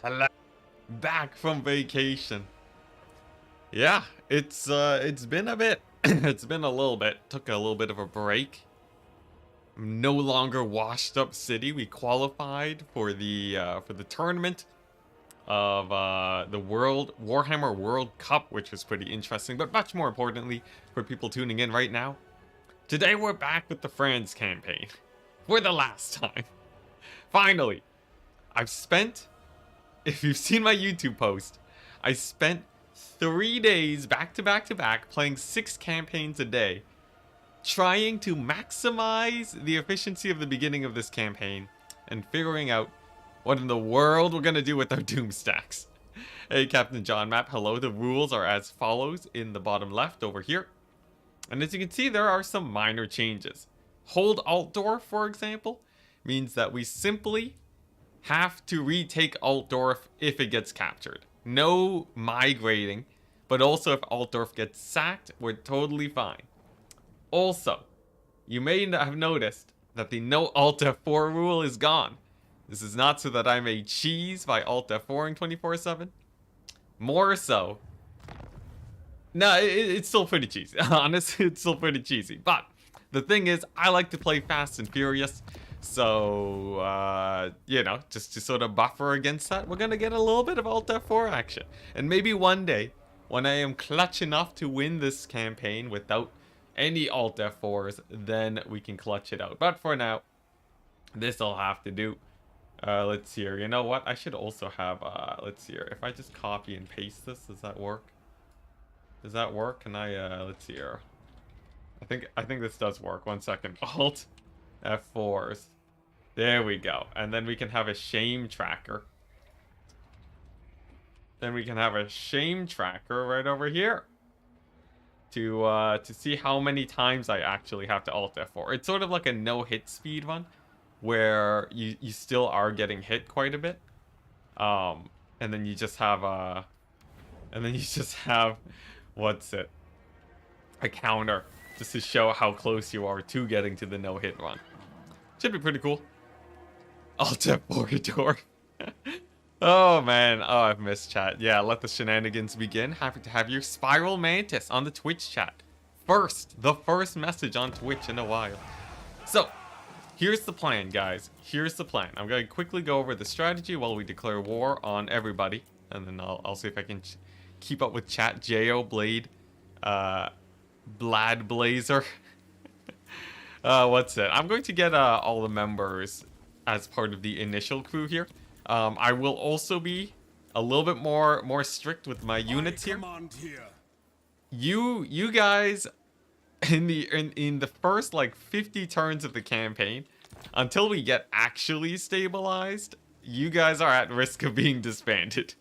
Hello. Back from vacation. Yeah, it's been a bit. It's been a little bit. Took a little bit of a break. I'm no longer washed up city. We qualified for the tournament of the World Warhammer World Cup, which was pretty interesting, but much more importantly for people tuning in right now. Today we're back with the France campaign for the last time. Finally, I've spent, if you've seen my YouTube post, I spent 3 days back to back to back playing 6 campaigns a day, trying to maximize the efficiency of the beginning of this campaign and figuring out what in the world we're gonna do with our doom stacks. Hey, Captain John Map, hello. The rules are as follows in the bottom left over here. And as you can see, there are some minor changes. Hold Altdorf, for example, means that we simply have to retake Altdorf if it gets captured. No migrating, but also if Altdorf gets sacked, we're totally fine. Also, you may have noticed that the no Alt F4 rule is gone. This is not so that I may cheese by Alt F4ing 24/7. More so. No, it's still pretty cheesy. Honestly, it's still pretty cheesy. But the thing is, I like to play fast and furious. So, you know, just to sort of buffer against that, we're going to get a little bit of Alt F4 action. And maybe one day, when I am clutch enough to win this campaign without any Alt F4s, then we can clutch it out. But for now, this'll have to do. Let's see here. You know what? I should also have, let's see here. If I just copy and paste this, does that work? Does that work? Can I, let's see here. I think this does work. 1 second. Alt F4s. There we go. And then we can have a shame tracker. Then we can have a shame tracker right over here. To see how many times I actually have to Alt F4. It's sort of like a no-hit speed one, where you still are getting hit quite a bit. And then you just have what's it? A counter just to show how close you are to getting to the no-hit run. Should be pretty cool. Alt F4 door. Oh man, oh I've missed chat. Yeah, let the shenanigans begin. Happy to have you. Spiral Mantis on the Twitch chat. The first message on Twitch in a while. So, here's the plan, guys. Here's the plan. I'm going to quickly go over the strategy while we declare war on everybody. And then I'll see if I can keep up with chat. Jo, Blade, Blad Blazer. What's it? I'm going to get all the members as part of the initial crew here. I will also be a little bit more strict with my units here. You guys in the first like 50 turns of the campaign, until we get actually stabilized, you guys are at risk of being disbanded.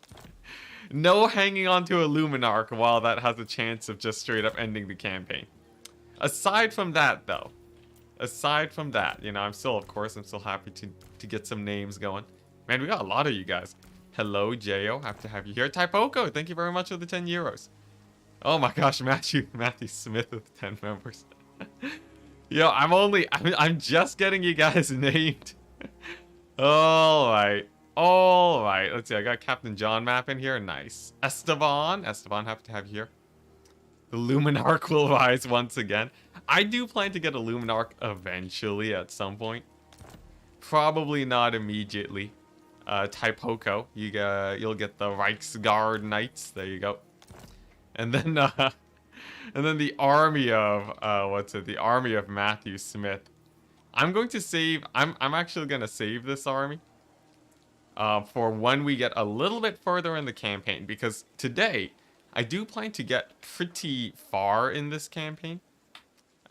No hanging on to a Luminarch while that has a chance of just straight up ending the campaign. Aside from that, though, you know, I'm still happy to get some names going. Man, we got a lot of you guys. Hello, Jo. Happy to have you here. Typoko, thank you very much for the 10 euros. Oh my gosh, Matthew Smith with 10 members. Yo, I'm just getting you guys named. All right. Let's see. I got Captain John Map in here. Nice. Esteban, happy to have you here. The Luminarch will rise once again. I do plan to get a Luminarch eventually at some point. Probably not immediately. Typoko, you'll get the Reichsguard Knights. There you go. And then the army of the army of Matthew Smith. I'm actually gonna save this army for when we get a little bit further in the campaign, because today I do plan to get pretty far in this campaign,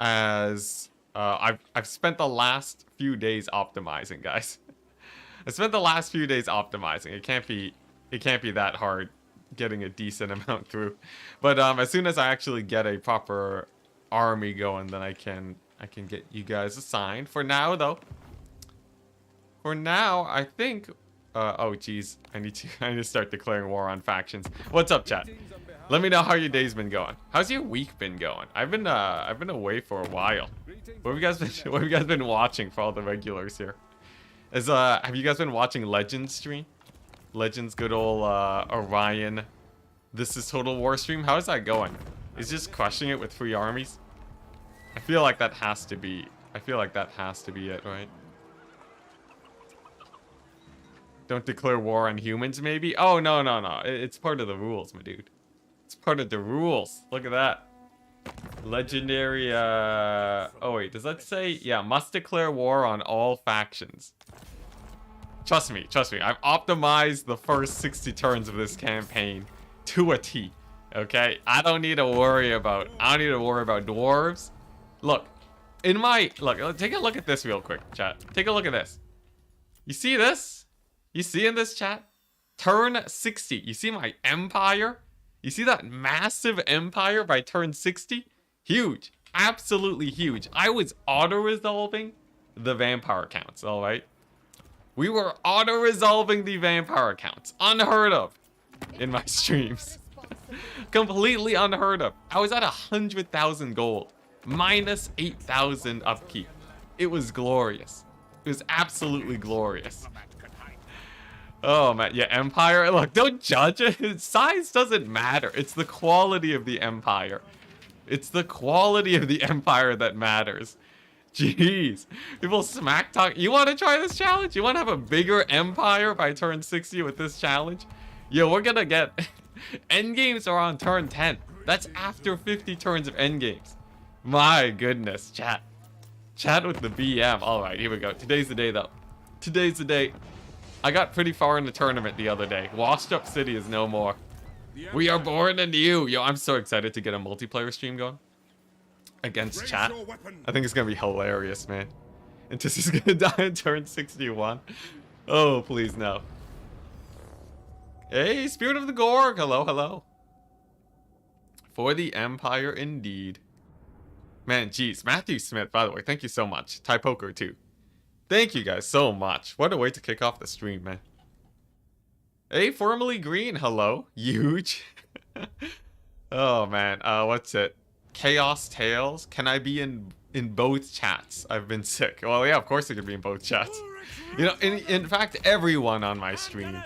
as I've spent the last few days optimizing, guys. I spent the last few days optimizing. It can't be that hard getting a decent amount through. But as soon as I actually get a proper army going, then I can get you guys assigned. For now, though, I think oh geez, I need to start declaring war on factions. What's up, chat? Let me know how your day's been going. How's your week been going? I've been away for a while. What have you guys been watching for all the regulars here? Have you guys been watching Legends stream? Legends, good old Orion. This is Total War stream. How's that going? Is just crushing it with 3 armies? I feel like that has to be. I feel like that has to be it, right? Don't declare war on humans, maybe? Oh, no, no, no. It's part of the rules, my dude. It's part of the rules. Look at that. Legendary, oh, wait. Does that say? Yeah, must declare war on all factions. Trust me. I've optimized the first 60 turns of this campaign to a T. Okay? I don't need to worry about dwarves. Look. Look, take a look at this real quick, chat. Take a look at this. You see this? You see in this, chat? Turn 60. You see my empire? You see that massive empire by turn 60? Huge. Absolutely huge. I was auto-resolving the vampire counts, alright? We were auto-resolving the vampire counts. Unheard of in my streams. Completely unheard of. I was at 100,000 gold. Minus 8,000 upkeep. It was glorious. It was absolutely glorious. Oh man, yeah, empire. Look, don't judge it. Size doesn't matter. It's the quality of the empire. It's the quality of the empire that matters. Jeez. People smack talk. You want to try this challenge? You want to have a bigger empire by turn 60 with this challenge? Yo, we're gonna get... Endgames are on turn 10. That's after 50 turns of endgames. My goodness, chat. Chat with the BM. Alright, here we go. Today's the day, though. Today's the day. I got pretty far in the tournament the other day. Washed Up City is no more. We are born anew. Yo, I'm so excited to get a multiplayer stream going. Against chat. I think it's gonna be hilarious, man. And this is gonna die in turn 61. Oh, please no. Hey, Spirit of the Gorg. Hello, hello. For the Empire, indeed. Man, geez. Matthew Smith, by the way, thank you so much. Thai Poker, too. Thank you guys so much. What a way to kick off the stream, man. Hey, Formerly Green. Hello. Huge. Oh, man. What's it? Chaos Tales. Can I be in both chats? I've been sick. Well, yeah, of course I could be in both chats. You know, in fact, everyone on my stream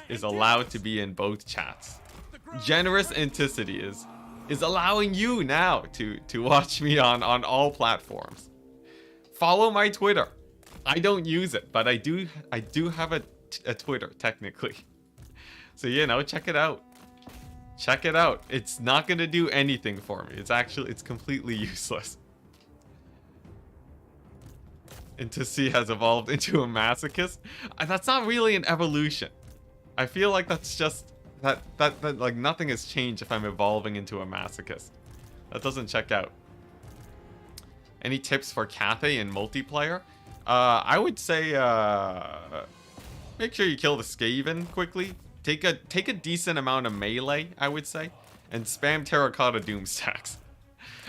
is allowed to be in both chats. Generous Enticity is allowing you now to watch me on all platforms. Follow my Twitter. I don't use it, but I do have a Twitter technically. So, you know, check it out. Check it out. It's not gonna do anything for me. It's completely useless. Enticity has evolved into a masochist. That's not really an evolution. I feel like that's just that like nothing has changed if I'm evolving into a masochist. That doesn't check out. Any tips for Cathay in multiplayer? I would say make sure you kill the Skaven quickly. Take a decent amount of melee, I would say, and spam Terracotta Doomstacks.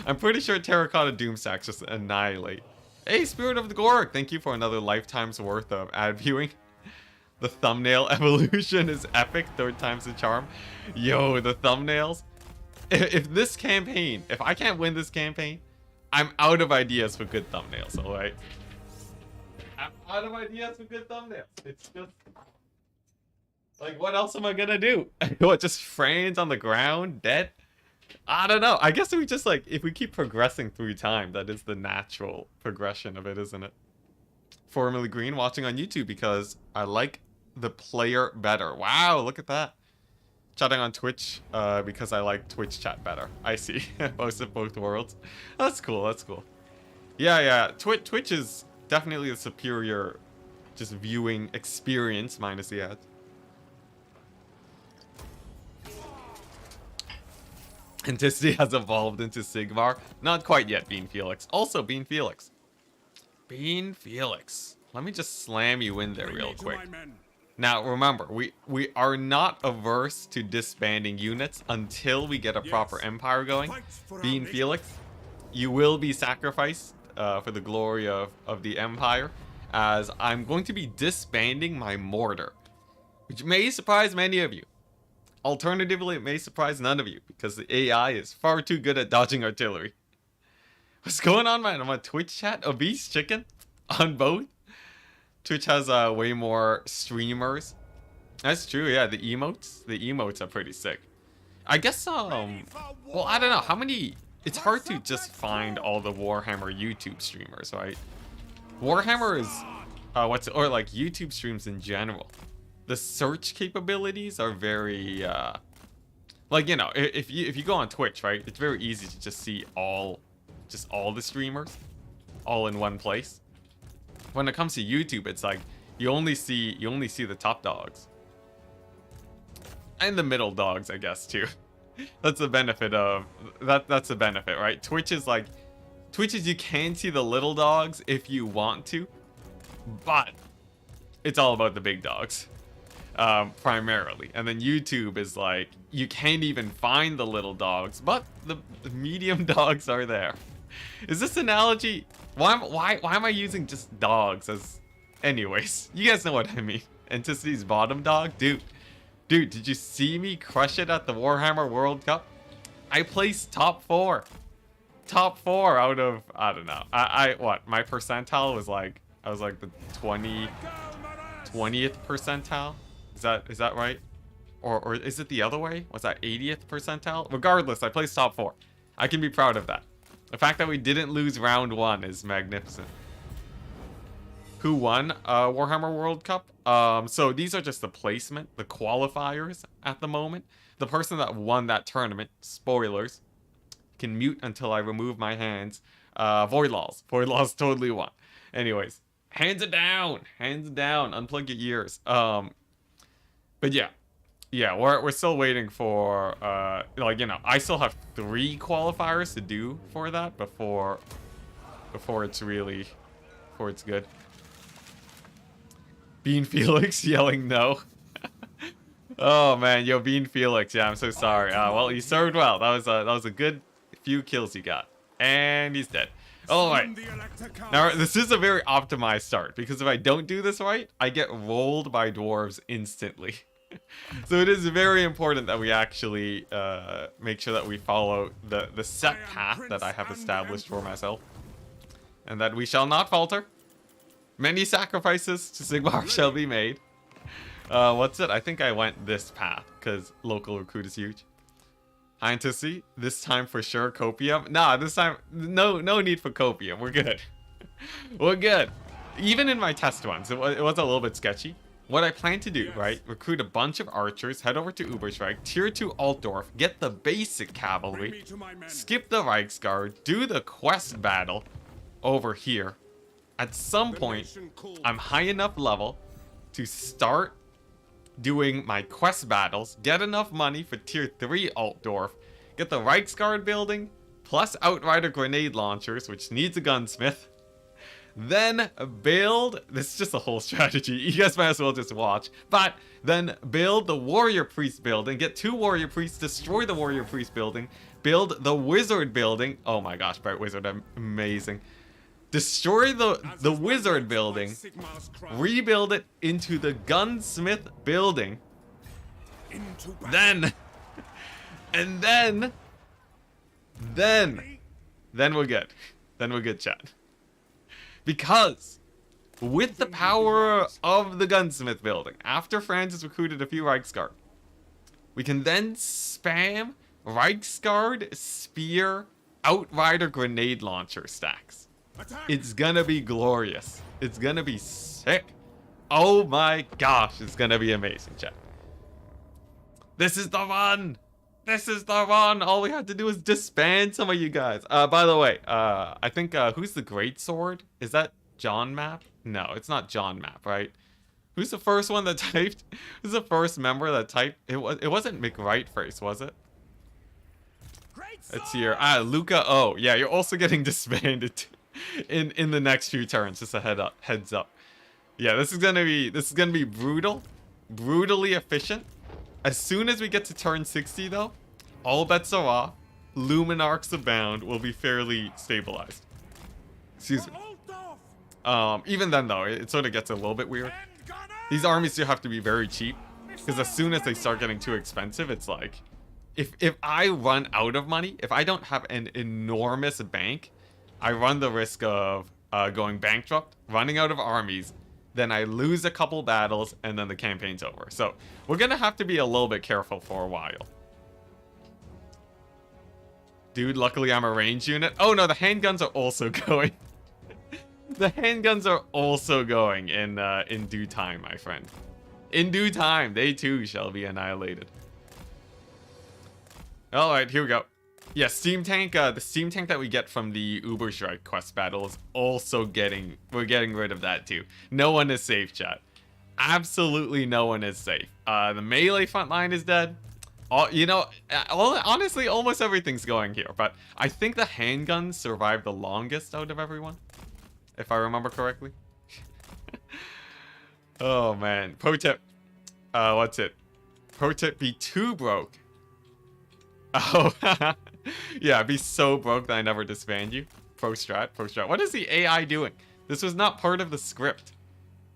I'm pretty sure Terracotta Doomstacks just annihilate. Hey, Spirit of the Gorg, thank you for another lifetime's worth of ad viewing. The thumbnail evolution is epic, 3rd time's the charm. Yo, the thumbnails. If this campaign, if I can't win this campaign, I'm out of ideas for good thumbnails, alright? I'm out of ideas for good thumbnails. It's just... like, what else am I gonna do? What, just frames on the ground, dead? I don't know. I guess we just, like, if we keep progressing through time, that is the natural progression of it, isn't it? Formerly Green, watching on YouTube because I like the player better. Wow, look at that. Chatting on Twitch because I like Twitch chat better. I see. Most of both worlds. That's cool, that's cool. Yeah. Twitch is definitely the superior just viewing experience minus the ads. Enticity has evolved into Sigmar. Not quite yet, Bean Felix. Also, Bean Felix. Bean Felix. Let me just slam you in there real quick. Now, remember, we are not averse to disbanding units until we get a proper empire going. Bean Felix, you will be sacrificed for the glory of the empire, as I'm going to be disbanding my mortar, which may surprise many of you. Alternatively, it may surprise none of you, because the AI is far too good at dodging artillery. What's going on, man? I'm on Twitch chat. Obese chicken? On both? Twitch has way more streamers. That's true, yeah. The emotes are pretty sick. I guess well, I don't know how many. It's hard to just find all the Warhammer YouTube streamers, right? Warhammer is or like YouTube streams in general. The search capabilities are very like, you know, if you go on Twitch, right? It's very easy to just see all the streamers all in one place. When it comes to YouTube, it's like you only see the top dogs. And the middle dogs, I guess, too. That's the benefit of that's the benefit, right? Twitch is you can see the little dogs if you want to, but it's all about the big dogs, primarily. And then YouTube is like you can't even find the little dogs, but the medium dogs are there. Is this analogy? Why am I using just dogs as? Anyways, you guys know what I mean. Enticity's bottom dog, dude, did you see me crush it at the Warhammer World Cup? I placed top 4 out of, I don't know. What? My percentile was like, I was like the 20th percentile. Is that right? Or is it the other way? Was that 80th percentile? Regardless, I placed top 4. I can be proud of that. The fact that we didn't lose round 1 is magnificent. Who won Warhammer World Cup? So these are just the placement, the qualifiers at the moment. The person that won that tournament, spoilers, can mute until I remove my hands. Voidlaws totally won. Anyways, hands it down, unplug your ears. But yeah, we're still waiting for like, you know, I still have 3 qualifiers to do for that before it's good. Bean Felix yelling no. Oh man, yo, Bean Felix, yeah, I'm so sorry. Well, you served well. That was a good few kills you got, and he's dead. All right. Now this is a very optimized start because if I don't do this right, I get rolled by dwarves instantly. So it is very important that we actually make sure that we follow the set path that I have established for myself, and that we shall not falter. Many sacrifices to Sigmar shall be made. What's it? I think I went this path because local recruit is huge. Enticity, this time for sure copium. Nah, this time no need for copium. We're good. We're good. Even in my test ones, it was a little bit sketchy. What I plan to do, right? Recruit a bunch of archers, head over to Uberschreik, tier 2 Altdorf, get the basic cavalry, skip the Reichsguard, do the quest battle over here. At some point, I'm high enough level to start doing my quest battles, get enough money for tier 3 Altdorf, get the Reichsguard building, plus Outrider grenade launchers, which needs a gunsmith. Then build, this is just a whole strategy, you guys might as well just watch, but then build the Warrior Priest building, get 2 Warrior Priests, destroy the Warrior Priest building, build the Wizard building, oh my gosh, Bright Wizard, amazing. Destroy the Wizard building, rebuild it into the Gunsmith building, then we're good. Then we're good, chat. Because with the power of the Gunsmith building, after Franz has recruited a few Reichsguard, we can then spam Reichsguard, Spear, Outrider grenade launcher stacks. It's gonna be glorious. It's gonna be sick. Oh my gosh, it's gonna be amazing, chat. This is the one. This is the one. All we have to do is disband some of you guys. By the way, I think who's the Great Sword? Is that John Map? No, it's not John Map, right? Who's the first one that typed? Who's the first member that typed? It wasn't McRightface, was it? It's here. Luca O. Yeah, you're also getting disbanded in the next few turns. Just a heads up. Yeah, this is gonna be brutal, brutally efficient. As soon as we get to turn 60, though, all bets are off. Luminarchs abound will be fairly stabilized. Excuse me. Even then, though, it sort of gets a little bit weird. These armies do have to be very cheap, because as soon as they start getting too expensive, it's like, if I run out of money, if I don't have an enormous bank, I run the risk of going bankrupt, running out of armies, then I lose a couple battles, and then the campaign's over. So we're gonna have to be a little bit careful for a while. Dude, luckily I'm a range unit. Oh no, the handguns are also going. The handguns are also going in due time, my friend. In due time, they too shall be annihilated. Alright, here we go. Yeah, Steam Tank, the Steam Tank that we get from the Uber Strike quest battle is also we're getting rid of that too. No one is safe, chat. Absolutely no one is safe. The melee front line is dead. Honestly, almost everything's going here, but I think the handguns survived the longest out of everyone, if I remember correctly. Oh man, pro tip. What's it? Pro tip: be too broke. Oh, yeah, be so broke that I never disband you. Pro strat. What is the AI doing? This was not part of the script.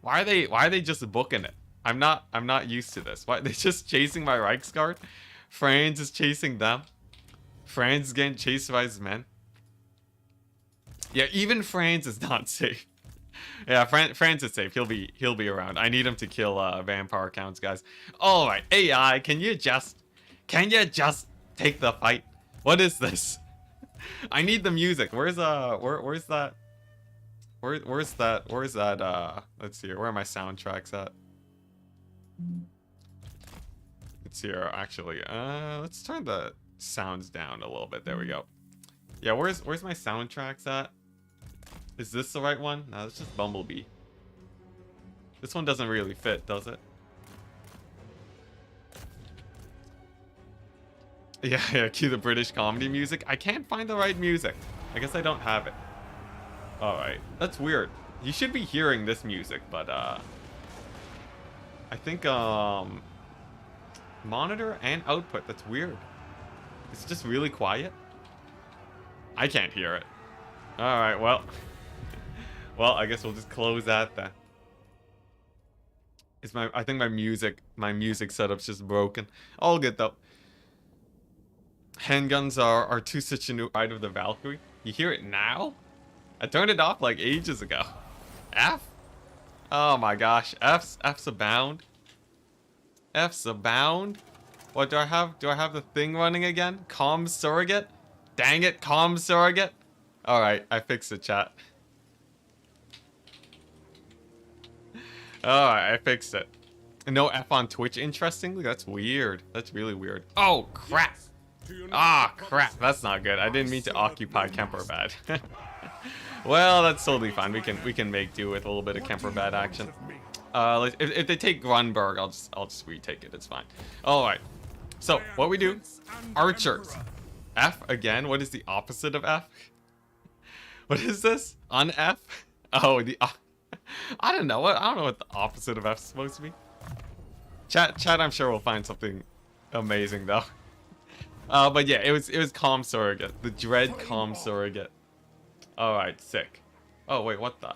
Why are they just booking it? I'm not used to this. Why they just chasing my Reichsguard? Franz is chasing them. Franz is getting chased by his men. Yeah, even Franz is not safe. Yeah, Franz is safe. He'll be around. I need him to kill vampire counts, guys. All right, AI, can you just take the fight? What is this? I need the music. Where's that? Let's see here. Where are my soundtracks at? It's here actually. Let's turn the sounds down a little bit. There we go. Yeah, where's my soundtracks at? Is this the right one? No, it's just Bumblebee. This one doesn't really fit, does it? Yeah, cue the British comedy music. I can't find the right music. I guess I don't have it. Alright, that's weird. You should be hearing this music, but I think monitor and output, that's weird. It's just really quiet. I can't hear it. Alright, well. Well, I guess we'll just close that then. I think my music setup's just broken. All good though. Handguns are too such a new ride of the Valkyrie. You hear it now? I turned it off like ages ago. F? Oh my gosh. F's abound. F's abound. What do I have? Do I have the thing running again? Comm surrogate? Dang it, comm surrogate. Alright, I fixed the chat. Alright, I fixed it. No F on Twitch, interestingly? That's weird. That's really weird. Oh, crap. Ah, crap. That's not good. I didn't mean to occupy Kemperbad. Well, that's totally fine. We can make do with a little bit of Kemperbad action. If they take Grunberg, I'll just retake it. It's fine. Alright. So, what we do? Archers. F again? What is the opposite of F? What is this? On F? Oh, I don't know what the opposite of F is supposed to be. Chat, I'm sure we'll find something amazing though. But yeah, it was comm surrogate. The dread comm surrogate. Alright, sick. Oh wait, what the?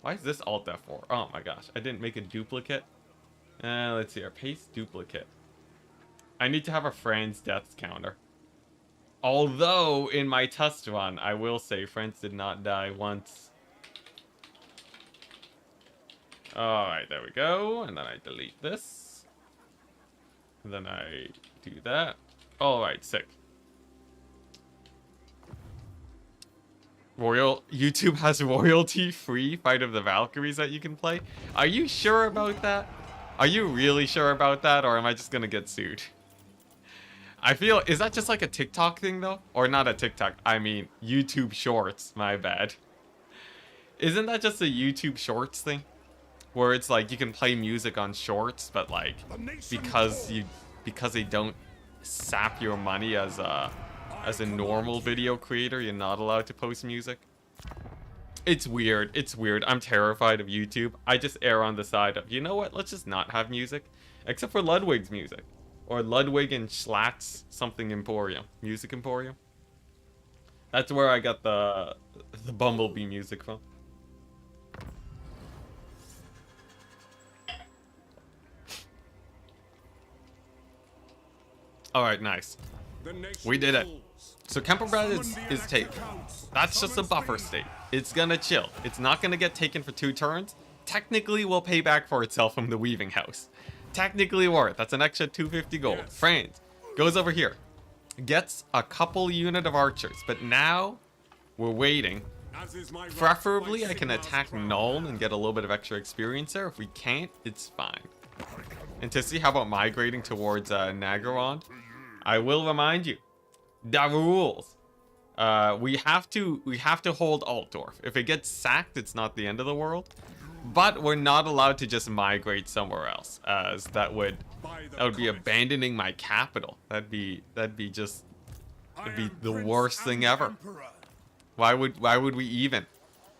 Why is this Alt F4? Oh my gosh, I didn't make a duplicate. Let's see here. Paste duplicate. I need to have a Franz deaths counter. Although, in my test run, I will say Franz did not die once. Alright, there we go. And then I delete this. And then I do that. Alright, sick. YouTube has royalty-free Fight of the Valkyries that you can play. Are you sure about that? Are you really sure about that, or am I just gonna get sued? I feel, is that just like a TikTok thing though? Or not a TikTok, I mean YouTube Shorts, my bad. Isn't that just a YouTube Shorts thing? Where it's like you can play music on Shorts, but like, because they don't sap your money as a normal video creator, you're not allowed to post music. It's weird. It's weird. I'm terrified of YouTube. I just err on the side of, you know what? Let's just not have music. Except for Ludwig's music. Or Ludwig and Schlatt's something Emporium. Music Emporium. That's where I got the Bumblebee music from. Alright, nice. We did it. So Kemperbad is taken. That's just a buffer state. It's gonna chill. It's not gonna get taken for 2 turns. technically will pay back for itself from the weaving house. Technically worth. That's an extra 250 gold. Yes. France goes over here. Gets a couple unit of archers. But now we're waiting. As is my right, Preferably my I can Sigmar's attack crown. Nuln and get a little bit of extra experience there. If we can't, it's fine. Enticity, how about migrating towards Nagaron? I will remind you. The rules. We have to hold Altdorf. If it gets sacked, it's not the end of the world. But we're not allowed to just migrate somewhere else, as that would be abandoning my capital. That'd be the worst thing ever. Why would we even?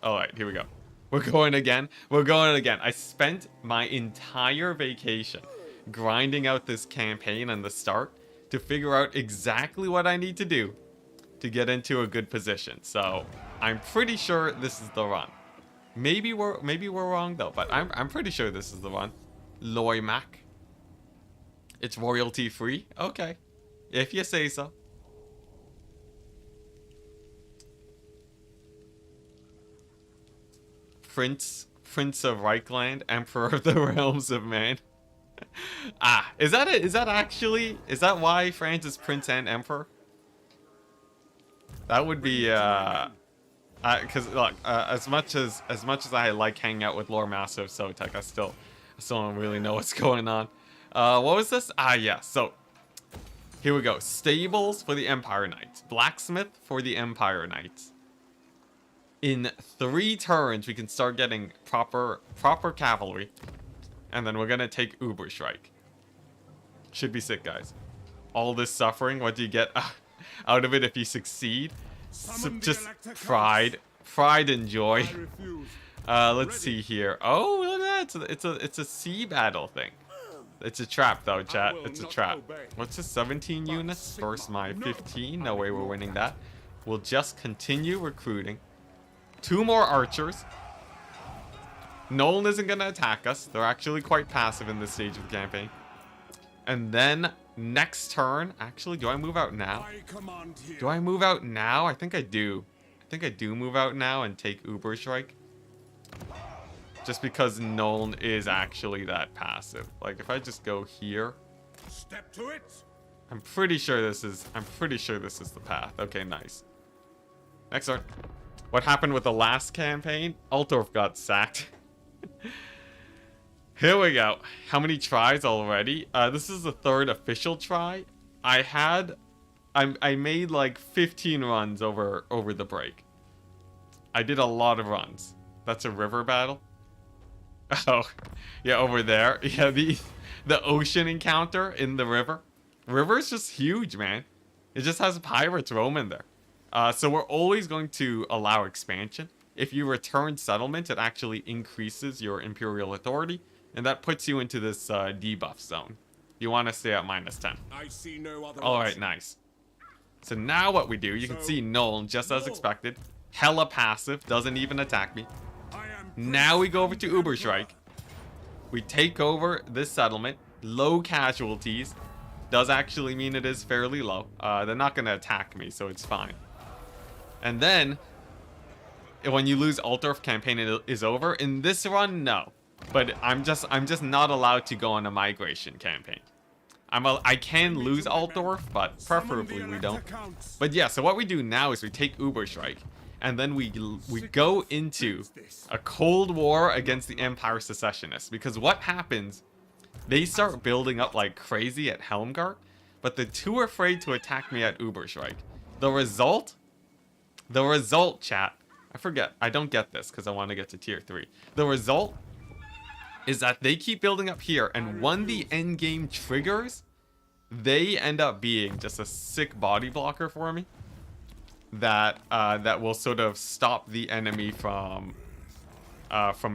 All right, here we go. We're going again. We're going again. I spent my entire vacation grinding out this campaign and the start to figure out exactly what I need to do to get into a good position. So I'm pretty sure this is the run. Maybe we're wrong though, but I'm pretty sure this is the one. Loimak. It's royalty free. Okay, if you say so. Prince of Reichland, Emperor of the Realms of Man. Is that it? Is that why France is Prince and Emperor? That would be because look, as much as I like hanging out with Lore Master of Sotek, I still don't really know what's going on. What was this? Yeah. So here we go. Stables for the Empire Knights. Blacksmith for the Empire Knights. In 3 turns, we can start getting proper cavalry, and then we're gonna take Uberstrike. Should be sick, guys. All this suffering, what do you get out of it if you succeed? Just pride and joy. Let's see here. Oh, look at that! It's a sea battle thing. It's a trap though, chat. It's a trap. What's this? 17 units versus my 15. No way we're winning that. We'll just continue recruiting. 2 more archers. Nolan isn't going to attack us. They're actually quite passive in this stage of the campaign. And then next turn, actually, do I move out now? Do I move out now? I think I do. I think I do move out now and take Uberstrike. Just because Nolan is actually that passive. Like if I just go here. Step to it. I'm pretty sure this is the path. Okay, nice. Next turn. What happened with the last campaign? Altdorf got sacked. Here we go. How many tries already? This is the 3rd official try. I made like 15 runs over the break. I did a lot of runs. That's a river battle. Oh, yeah, over there. Yeah, the ocean encounter in the river. River's just huge, man. It just has pirates roaming there. So we're always going to allow expansion. If you return settlement, it actually increases your imperial authority, and that puts you into this debuff zone. You want to stay at -10. I see no other All right, option. nice. So now what we do, you can see Nolan, just as expected. Hella passive, doesn't even attack me. Now we go over to Uberstrike. We take over this settlement. Low casualties. Does actually mean it is fairly low. They're not going to attack me, so it's fine. And then, when you lose Altdorf, campaign is over. In this run, no. But I'm just not allowed to go on a migration campaign. I can lose Altdorf, but preferably we don't. But yeah, so what we do now is we take Uberstrike, and then we go into a cold war against the Empire Secessionists. Because what happens, they start building up like crazy at Helmgart, but they're too afraid to attack me at Uberstrike. The result, chat, I forget, I don't get this because I want to get to tier 3. The result is that they keep building up here, and when the end game triggers, they end up being just a sick body blocker for me that will sort of stop the enemy from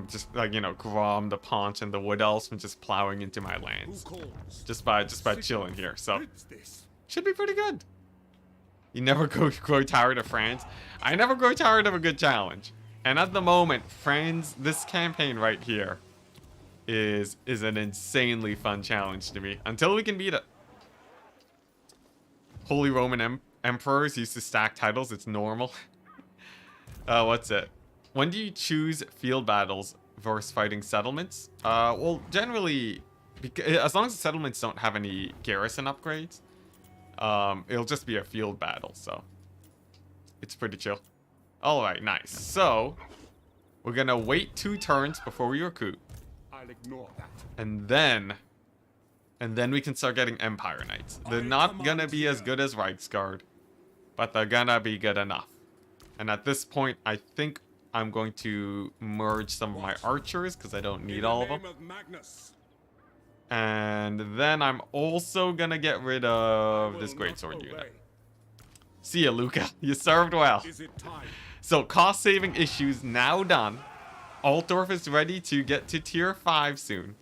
just like, you know, Grom, the Paunch, and the Wood Elves from just plowing into my lands just by chilling here. So should be pretty good. You never grow tired of France. I never grow tired of a good challenge. And at the moment, France, this campaign right here is an insanely fun challenge to me until we can beat it. Holy Roman Emperors used to stack titles. It's normal. What's it? When do you choose field battles versus fighting settlements. Well, generally, as long as the settlements don't have any garrison upgrades, it'll just be a field battle, so it's pretty chill. All right, nice. So we're gonna wait 2 turns before we recruit, I'll ignore that. and then we can start getting Empire Knights. They're not gonna be as good as Reichsguard, but they're gonna be good enough. And at this point, I think I'm going to merge some of my archers because I don't need all of them. And then I'm also gonna get rid of this greatsword unit. See ya, Luca. You served well. So cost saving issues now done. Altdorf is ready to get to tier 5 soon.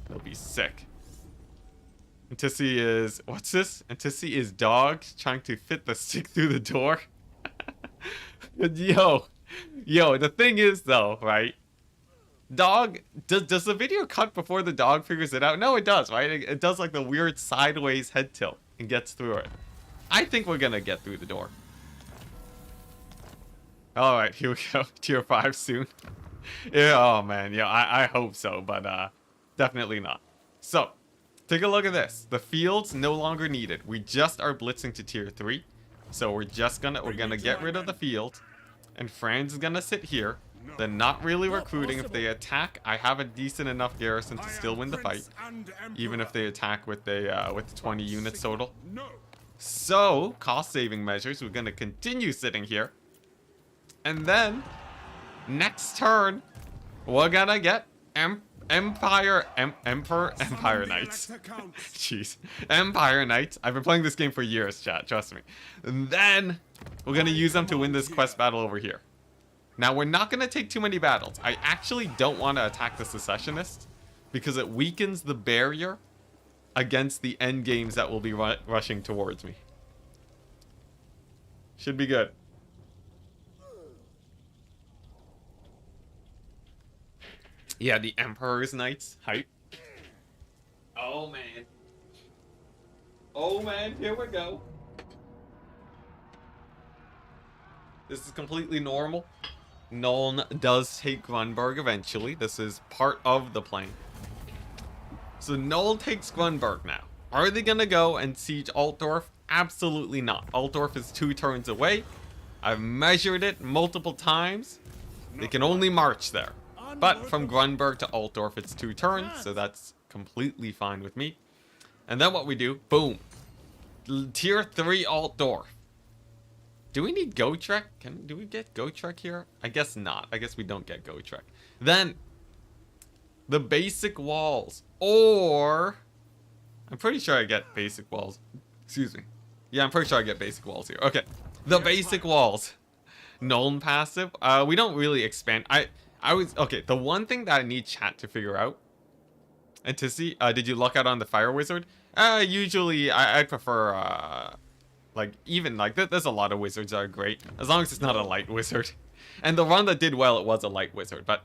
It'll be sick. Enticity is... What's this? Enticity is dogs trying to fit the stick through the door. Yo, the thing is though, right? Dog, does the video cut before the dog figures it out? No, it does, right? It does like the weird sideways head tilt and gets through it. I think we're gonna get through the door. Alright, here we go. Tier 5 soon. Yeah, oh man, yeah, I hope so, but definitely not. So, take a look at this. The field's no longer needed. We just are blitzing to tier 3. So we're gonna get rid of the field. And Franz is gonna sit here. They're not really recruiting. If they attack, I have a decent enough garrison to still win the fight. Even if they attack with 20 units total. So, cost saving measures, we're gonna continue sitting here. And then, next turn, we're gonna get Empire Knights. Jeez. Empire Knights. I've been playing this game for years, chat, trust me. And then, we're gonna use them to win this quest battle over here. Now, we're not gonna take too many battles. I actually don't want to attack the Secessionists, because it weakens the barrier against the end games that will be rushing towards me. Should be good. Yeah, the Emperor's Knights. Hype. Oh, man. Oh, man. Here we go. This is completely normal. Nuln does take Grunberg eventually. This is part of the plan. So Nuln takes Grunberg now. Are they going to go and siege Altdorf? Absolutely not. Altdorf is 2 turns away. I've measured it multiple times. They can only march there. But from Grunberg to Altdorf, it's 2 turns, so that's completely fine with me. And then what we do, boom. Tier 3 Altdorf. Do we need Gotrek? Do we get Gotrek here? I guess not. I guess we don't get Gotrek. Then, the basic walls. Or, I'm pretty sure I get basic walls. Excuse me. Yeah, I'm pretty sure I get basic walls here. Okay. The basic walls. Nuln passive. We don't really expand. Okay, the one thing that I need chat to figure out. Enticity, did you luck out on the Fire Wizard? Usually, I'd prefer, there's a lot of wizards that are great. As long as it's not a light wizard. And the run that did well, it was a light wizard. But,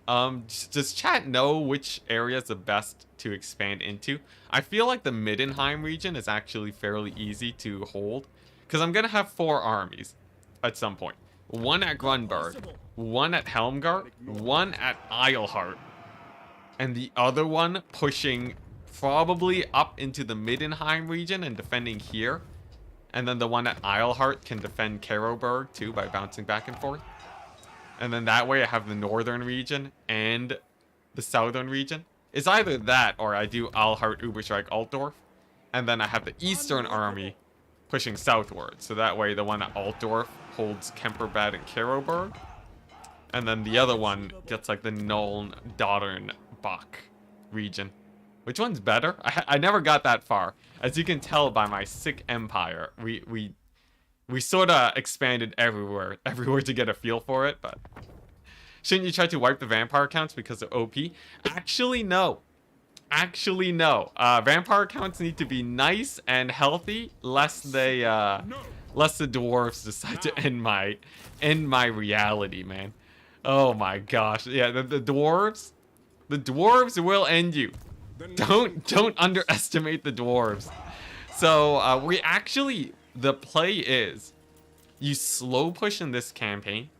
does chat know which area is the best to expand into? I feel like the Middenheim region is actually fairly easy to hold. Because I'm going to have 4 armies at some point. 1 at Grunberg, 1 at Helmgart, 1 at Eilhart, and the other one pushing probably up into the Middenheim region and defending here. And then the one at Eilhart can defend Karoberg too by bouncing back and forth. And then that way I have the northern region and the southern region. It's either that or I do Eilhart, Überschreik, Altdorf. And then I have the eastern army pushing southward. So that way the one at Altdorf holds Kemperbad and Karoberg. And then the other one gets like the Nuln, Dotternbach region. Which one's better? I never got that far. As you can tell by my sick empire, we sort of expanded everywhere to get a feel for it, but shouldn't you try to wipe the vampire counts because of OP? Actually, no. Vampire counts need to be nice and healthy, lest the dwarves decide to end my reality, man. Oh my gosh. Yeah, the dwarves will end you. Don't underestimate the dwarves. So, the play is, you slow push in this campaign,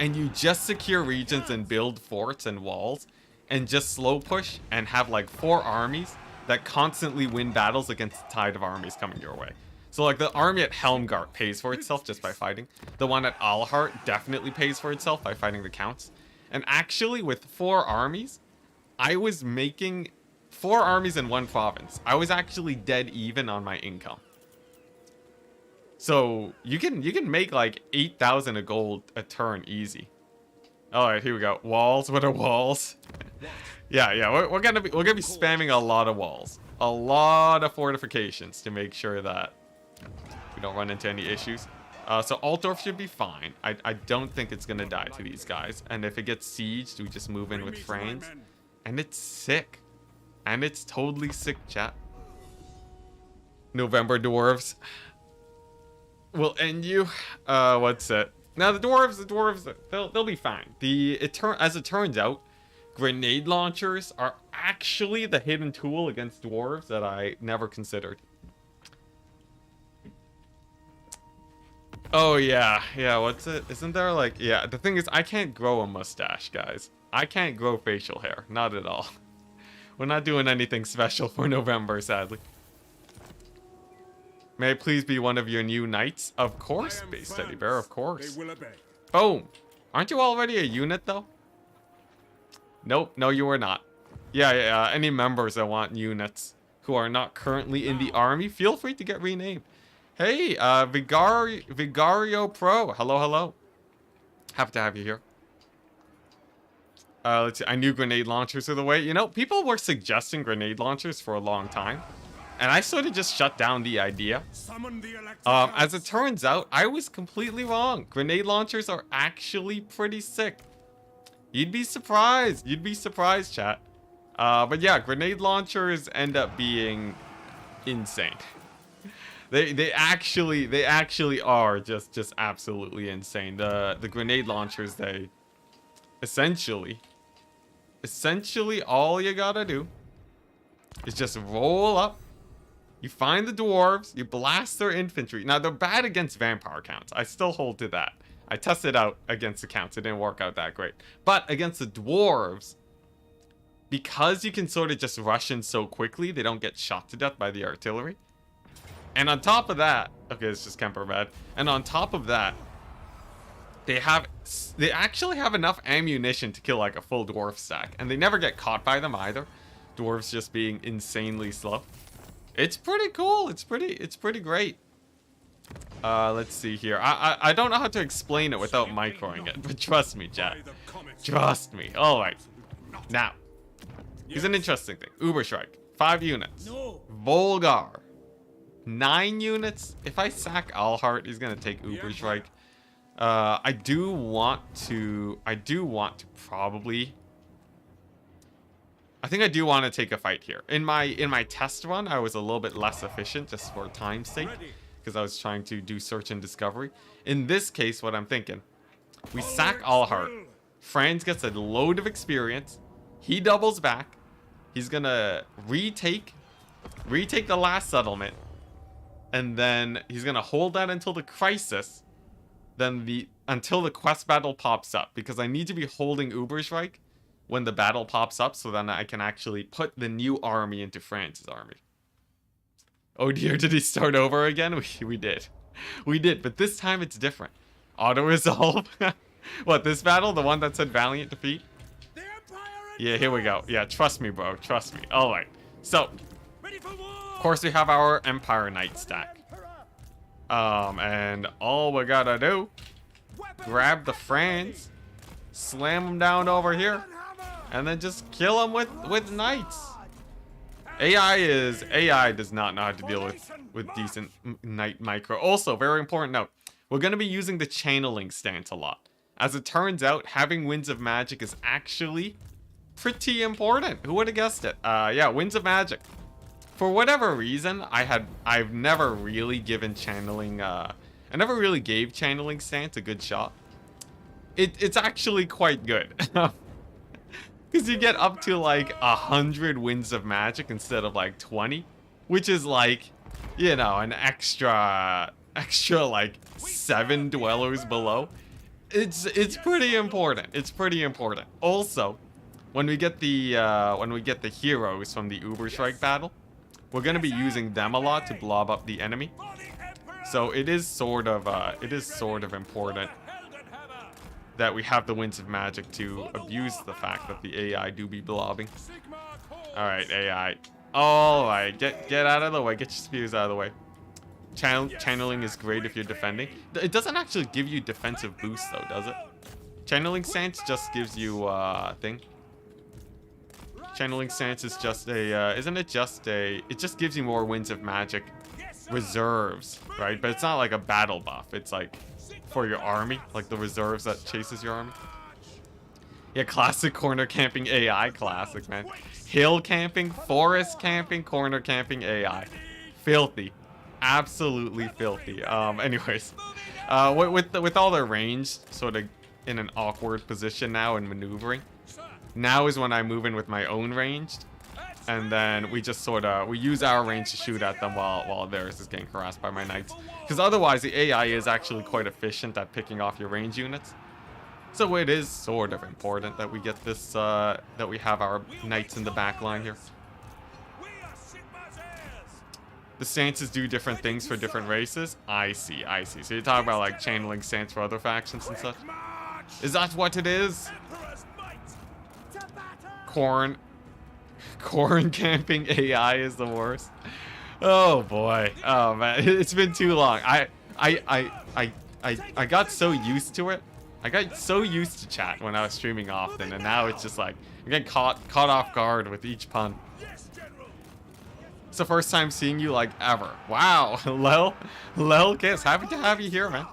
and you just secure regions and build forts and walls and just slow push and have like 4 armies that constantly win battles against the tide of armies coming your way. So like the army at Helmgart pays for itself just by fighting. The one at Alhart definitely pays for itself by fighting the counts. And actually with 4 armies, I was making 4 armies in 1 province. I was actually dead even on my income. So you can make like 8,000 of gold a turn easy. All right, here we go. Walls. What are walls? yeah. We're gonna be spamming a lot of walls, a lot of fortifications to make sure that we don't run into any issues. So Altdorf should be fine. I don't think it's gonna die to these guys. And if it gets sieged, we just move in with frames. And it's sick. And it's totally sick, chat. November dwarves. We'll end you. What's it? Now the dwarves, they'll be fine. As it turns out, grenade launchers are actually the hidden tool against dwarves that I never considered. Oh yeah, what's it? Isn't there like, yeah, the thing is I can't grow a mustache, guys. I can't grow facial hair, not at all. We're not doing anything special for November, sadly. May I please be one of your new knights? Of course, Base Teddy Bear, of course. Boom. Aren't you already a unit, though? Nope, no, you are not. Yeah, any members that want units who are not currently in the army, feel free to get renamed. Hey, Vigario Pro. Hello. Happy to have you here. Let's see. I knew grenade launchers are the way. You know, people were suggesting grenade launchers for a long time. And I sort of just shut down the idea. As it turns out, I was completely wrong. Grenade launchers are actually pretty sick. You'd be surprised. You'd be surprised, chat. But yeah, grenade launchers end up being insane. They actually are just absolutely insane. The grenade launchers, they essentially all you gotta do is just roll up. You find the dwarves, you blast their infantry. Now, they're bad against vampire counts. I still hold to that. I tested out against the counts. It didn't work out that great. But against the dwarves, because you can sort of just rush in so quickly, they don't get shot to death by the artillery. And on top of that, okay, it's just Kemper bad. And on top of that, they actually have enough ammunition to kill like a full dwarf stack. And they never get caught by them either. Dwarves just being insanely slow. It's pretty cool. It's pretty great. Let's see here. I don't know how to explain it without microing it, but trust me, chat. Trust me. All right. Now, here's an interesting thing. Uberstrike, 5 units. Volgar, 9 units. If I sack Alhart, he's gonna take Uberstrike. I do want to probably. I think I do want to take a fight here. In my test run, I was a little bit less efficient just for time's sake, because I was trying to do search and discovery. In this case, what I'm thinking, we sack Alhart. Franz gets a load of experience. He doubles back. He's gonna retake the last settlement, and then he's gonna hold that until the crisis. Then until the quest battle pops up, because I need to be holding Uberstrike when the battle pops up, so then I can actually put the new army into France's army. Oh dear, did he start over again? We did. We did, but this time it's different. Auto-resolve. What, this battle? The one that said Valiant Defeat? Yeah, here we go. Yeah, trust me, bro. Trust me. Alright. So, of course we have our Empire Knight stack. And all we gotta do, grab the Franz, slam them down over here, and then just kill them with knights. AI does not know how to deal with decent knight micro. Also, very important note, we're going to be using the channeling stance a lot. As it turns out, having Winds of Magic is actually pretty important. Who would have guessed it? Yeah, Winds of Magic. For whatever reason, I've never really given channeling I never really gave channeling stance a good shot. It's actually quite good. Because you get up to like 100 Winds of Magic instead of like 20, which is like, you know, an extra like 7 dwellers below. It's pretty important. It's pretty important. Also, when we get the heroes from the Uber Strike battle, we're gonna be using them a lot to blob up the enemy. So it is sort of important that we have the Winds of Magic to abuse the fact that the AI do be blobbing. All right, AI. All right, get out of the way. Get your spears out of the way. Channeling is great if you're defending. It doesn't actually give you defensive boosts though, does it? Channeling Stance just gives you thing. Channeling Stance is just a isn't it just a? It just gives you more Winds of Magic reserves, right? But it's not like a battle buff. It's like for your army, like the reserves that chases your army. Yeah, classic corner camping AI, classic, man. Hill camping, forest camping, corner camping AI. Filthy. Absolutely filthy. Anyways, with all their range sort of in an awkward position now and maneuvering, now is when I move in with my own ranged, and then we just we use our range to shoot at them while theirs is getting harassed by my knights. Because otherwise the AI is actually quite efficient at picking off your range units. So it is sort of important that we get this, that we have our knights in the back line here. The stances do different things for different races. I see. So you're talking about like channeling stance for other factions and such? Is that what it is? Corn camping AI is the worst. Oh boy. Oh man, it's been too long. I got so used to it. I got so used to chat when I was streaming often, and now it's just like I'm getting caught off guard with each pun. It's the first time seeing you like ever. Wow, Lel Kiss, happy to have you here, man.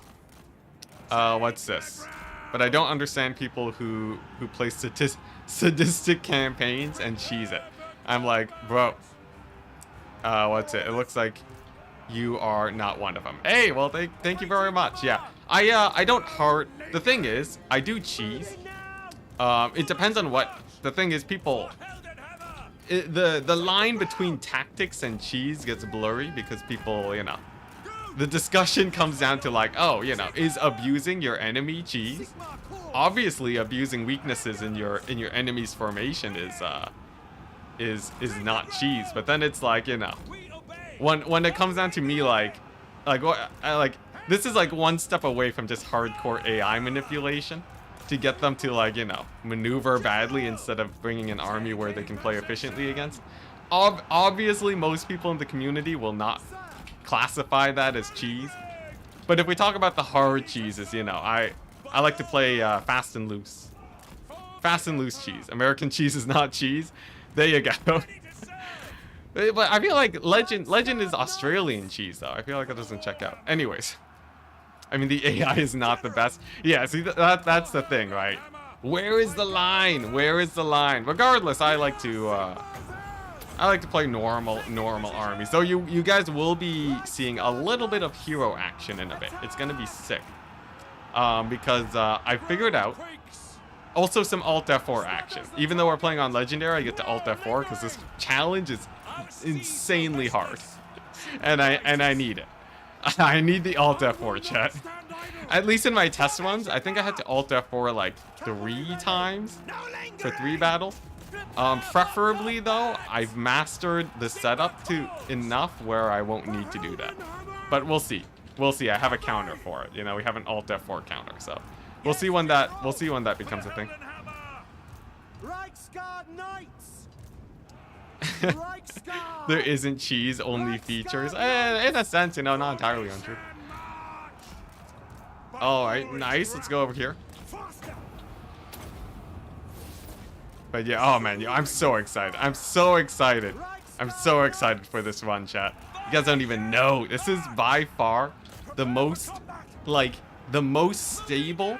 What's this? But I don't understand people who play sadistic campaigns and cheese it. I'm like, bro. What's it? It looks like you are not one of them. Hey, well, thank you very much. Yeah, I don't heart. The thing is, I do cheese. It depends on what. The thing is, people. The line between tactics and cheese gets blurry because people, you know, the discussion comes down to like, oh, you know, is abusing your enemy cheese? Obviously, abusing weaknesses in your enemy's formation is not cheese. But then it's like, you know, when it comes down to me, like this is like one step away from just hardcore AI manipulation. To get them to, like, you know, maneuver badly instead of bringing an army where they can play efficiently against. Obviously, most people in the community will not classify that as cheese. But if we talk about the hard cheeses, you know, I like to play fast and loose. Fast and loose cheese. American cheese is not cheese. There you go. But I feel like Legend is Australian cheese, though. I feel like it doesn't check out. Anyways. I mean, the AI is not the best. Yeah, see, that's the thing, right? Where is the line? Where is the line? Regardless, I like to play normal armies. So you guys will be seeing a little bit of hero action in a bit. It's gonna be sick. Because I figured out also some Alt F4 action. Even though we're playing on Legendary, I get to Alt F4 because this challenge is insanely hard, and I need it. I need the Alt F4, chat. At least in my test ones, I think I had to Alt F4 like 3 times for 3 battles. Preferably though, I've mastered the setup to enough where I won't need to do that. But we'll see. We'll see. I have a counter for it. You know, we have an Alt F4 counter, so we'll see when that becomes a thing. There isn't cheese, only features. In a sense, you know, not entirely untrue. Alright, nice. Let's go over here. But yeah, oh man, I'm so excited. I'm so excited. I'm so excited for this run, chat. You guys don't even know. This is by far the most, like, the most stable,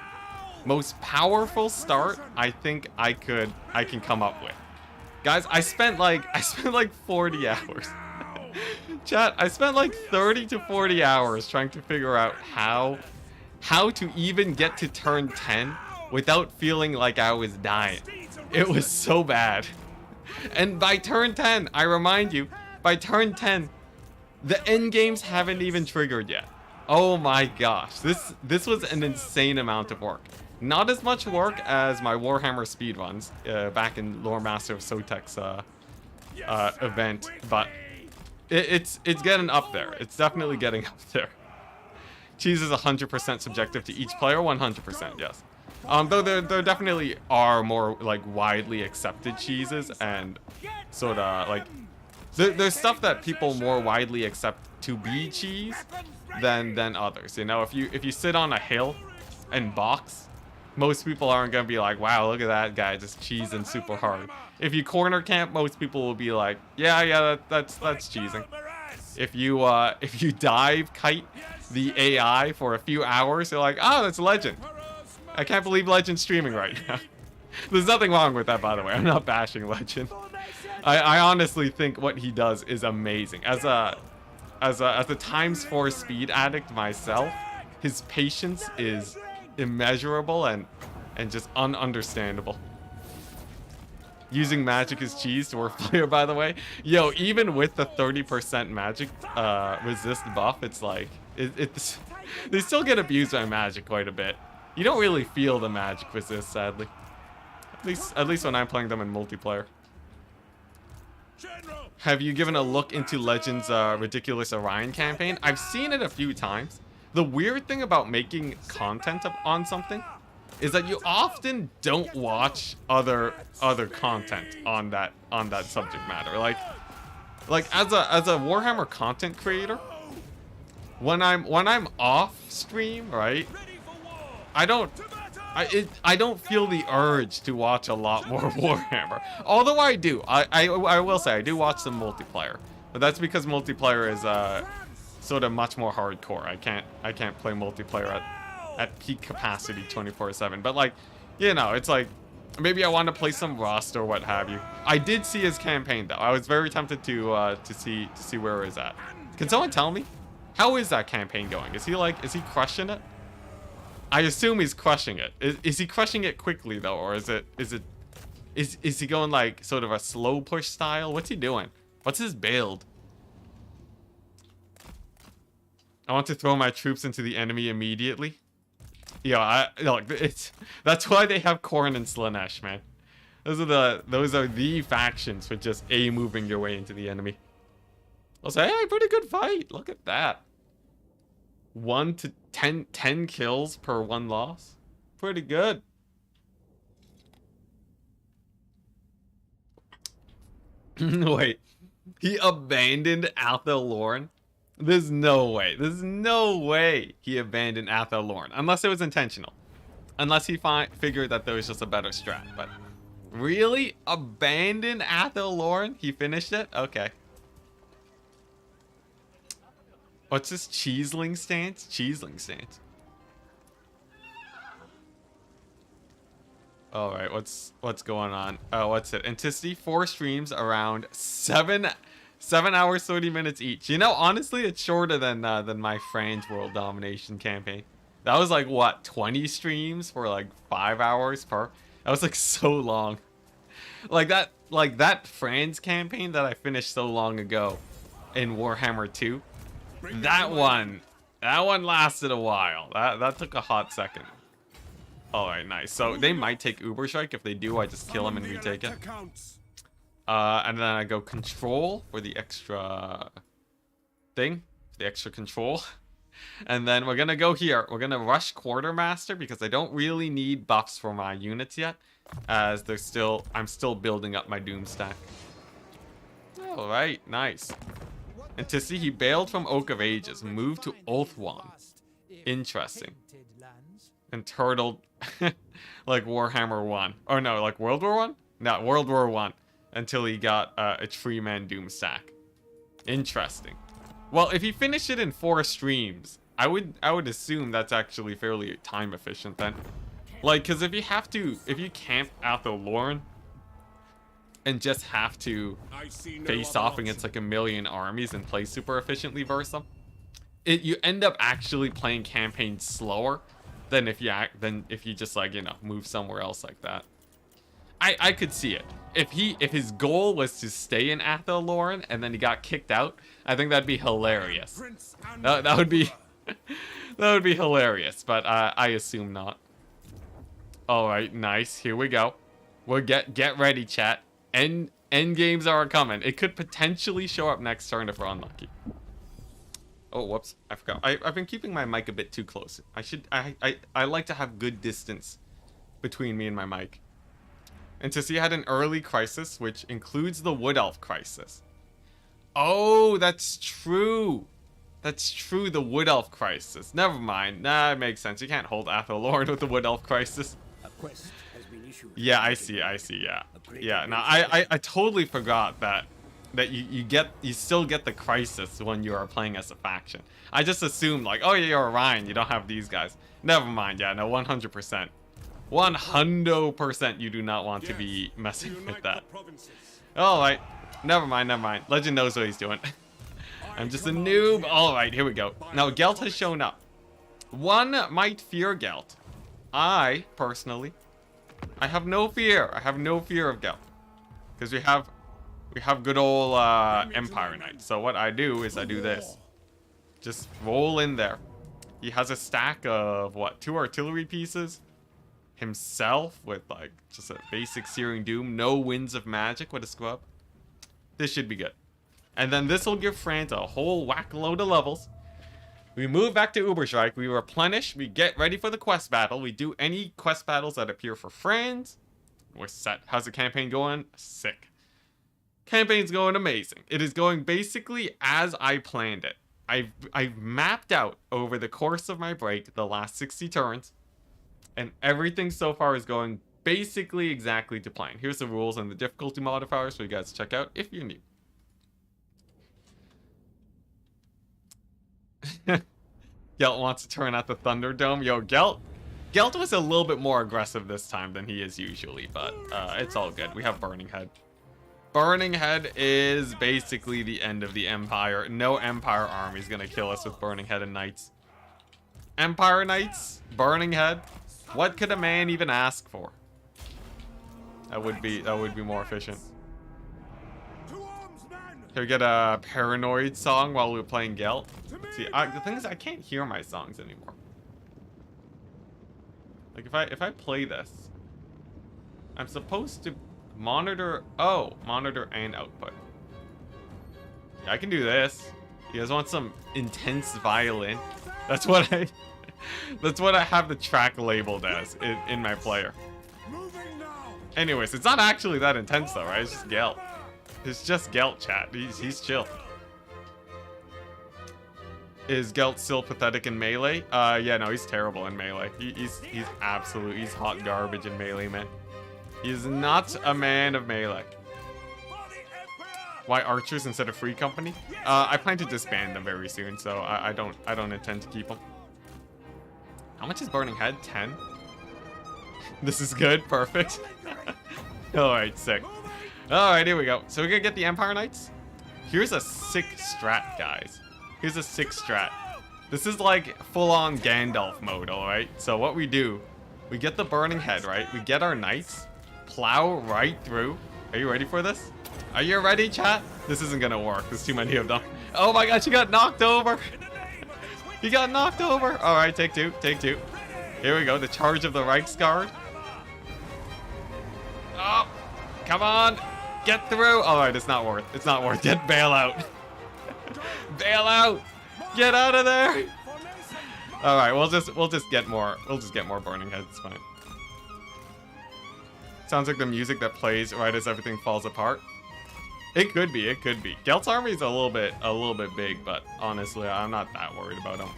most powerful start I think I can come up with. Guys, I spent like 40 hours. Chat, I spent like 30 to 40 hours trying to figure out how to even get to turn 10 without feeling like I was dying. It was so bad. And by turn 10, I remind you, by turn 10, the end games haven't even triggered yet. Oh my gosh, this was an insane amount of work. Not as much work as my Warhammer speedruns back in Lore Master of Sotek's event, but it's getting up there. It's definitely getting up there. Cheese is 100% subjective to each player, 100%, yes. Though there definitely are more like widely accepted cheeses and sort of like there's stuff that people more widely accept to be cheese than others. You know, if you sit on a hill and box, most people aren't gonna be like, wow, look at that guy just cheesing super hard. If you corner camp, most people will be like, yeah, that's cheesing. If you dive kite the AI for a few hours, you're like, oh, that's Legend. I can't believe Legend's streaming right now. There's nothing wrong with that, by the way. I'm not bashing Legend. I honestly think what he does is amazing. As a ×4 speed addict myself, his patience is immeasurable and just ununderstandable. Using magic as cheese to work player, by the way. Yo, even with the 30% magic resist buff, it's like they still get abused by magic quite a bit. You don't really feel the magic resist, sadly. At least when I'm playing them in multiplayer. Have you given a look into Legend's ridiculous Orion campaign? I've seen it a few times. The weird thing about making content on something is that you often don't watch other content on that subject matter. Like as a Warhammer content creator, when I'm off stream, right? I don't feel the urge to watch a lot more Warhammer. Although I do. I will say I do watch some multiplayer. But that's because multiplayer is sort of much more hardcore. I can't play multiplayer at peak capacity 24/7. But like, you know, it's like maybe I want to play some Rust or what have you. I did see his campaign though. I was very tempted to see where it's at. Can someone tell me how is that campaign going? Is he crushing it? I assume he's crushing it. Is he crushing it quickly though, or is he going like sort of a slow push style? What's he doing? What's his build? I want to throw my troops into the enemy immediately. Yeah, look, that's why they have Khorne and Slaanesh, man. Those are the factions for just moving your way into the enemy. I'll say, hey, pretty good fight. Look at that. 1 to 10 kills per 1 loss. Pretty good. Wait, he abandoned Athel Loren? There's no way. There's no way he abandoned Athel Loren. Unless it was intentional. Unless he figured that there was just a better strat. But really? Abandon Athel Loren? He finished it? Okay. What's this cheeseling stance? Cheeseling stance. All right, what's going on? Oh, what's it? Enticity 4 streams around 7 hours 30 minutes each. You know, honestly, it's shorter than my Fran's World Domination campaign. That was like what, 20 streams for like 5 hours per. That was like so long. Like that Fran's campaign that I finished so long ago in Warhammer 2. That one lasted a while. That took a hot second. All right, nice. So they might take Uber Strike. If they do, I just kill them and retake it. And then I go control for the extra thing, the extra control. And then we're gonna go here. We're gonna rush Quartermaster because I don't really need buffs for my units yet, as I'm still building up my Doom stack. All right, nice. And to see he bailed from Oak of Ages, moved to Ulthuan. Interesting. And turtled like Warhammer 1. Oh no, like World War 1? No, World War 1. Until he got a three-man Doom stack. Interesting. Well, if he finished it in 4 streams, I would assume that's actually fairly time efficient then. Like, because if you camp Athel Loren and just have to face off against like a million armies and play super efficiently versus them, you end up actually playing campaigns slower than if you just like, you know, move somewhere else like that. I could see it. If his goal was to stay in Athel Loren and then he got kicked out, I think that'd be hilarious. That That would be hilarious, but I assume not. All right, nice. Here we go. We'll get ready, chat. End games are coming. It could potentially show up next turn if we're unlucky. Oh, whoops! I forgot. I've been keeping my mic a bit too close. I like to have good distance between me and my mic. Enticity had an early crisis, which includes the Wood Elf crisis. Oh, that's true. That's true, the Wood Elf crisis. Never mind. Nah, it makes sense. You can't hold Athelorn with the Wood Elf crisis. A quest has been issued. Yeah, I see, yeah. Yeah, no, I totally forgot that you still get the crisis when you are playing as a faction. I just assumed like, oh yeah, you're Orion, you don't have these guys. Never mind, yeah, no, 100%. 100% you do not want to be messing with that. Alright, never mind. Legend knows what he's doing. I'm just a noob. Alright, here we go. Now, Gelt has shown up. One might fear Gelt. I, personally, I have no fear. I have no fear of Gelt. Because we have good old Empire Knight. So what I do is I do this. Just roll in there. He has a stack of, what, 2 artillery pieces? Himself with, like, just a basic Searing Doom. No Winds of Magic with a scrub. This should be good. And then this will give Frant a whole whack load of levels. We move back to Uberstrike. We replenish. We get ready for the quest battle. We do any quest battles that appear for friends. We're set. How's the campaign going? Sick. Campaign's going amazing. It is going basically as I planned it. I've mapped out over the course of my break the last 60 turns. And everything so far is going basically exactly to plan. Here's the rules and the difficulty modifiers for you guys to check out if you're new. Gelt wants to turn out the Thunderdome. Yo, Gelt was a little bit more aggressive this time than he is usually, but it's all good. We have Burning Head. Burning Head is basically the end of the Empire. No Empire army is gonna kill us with Burning Head and Knights. Empire Knights, Burning Head. What could a man even ask for? That would be more efficient. Can we get a Paranoid song while we're playing Gelt? See, the thing is, I can't hear my songs anymore. Like, if I play this, I'm supposed to monitor... Oh, monitor and output. Yeah, I can do this. You guys want some intense violin? That's what I... That's what I have the track labeled as in my player. Anyways, it's not actually that intense though, right? It's just Gelt. It's just Gelt, chat. He's chill. Is Gelt still pathetic in melee? Yeah, no, he's terrible in melee. He's hot garbage in melee, man. He's not a man of melee. Why archers instead of Free Company? I plan to disband them very soon, so I don't intend to keep them. How much is Burning Head? 10? This is good. Perfect. Alright, sick. Alright, here we go. So we're gonna get the Empire Knights. Here's a sick strat, guys. Here's a sick strat. This is like full-on Gandalf mode, alright? So what we do, we get the Burning Head, right? We get our Knights, plow right through. Are you ready for this? Are you ready, chat? This isn't gonna work. There's too many of them. Oh my gosh, you got knocked over. He got knocked over. All right, take two. Here we go. The charge of the Reichsguard. Oh, come on. Get through. All right, it's not worth it. Bail out. Bail out. Get out of there. All right, we'll just get more Burning Heads. It's fine. Sounds like the music that plays right as everything falls apart. It could be. Gelt's army is a little bit big, but honestly, I'm not that worried about him.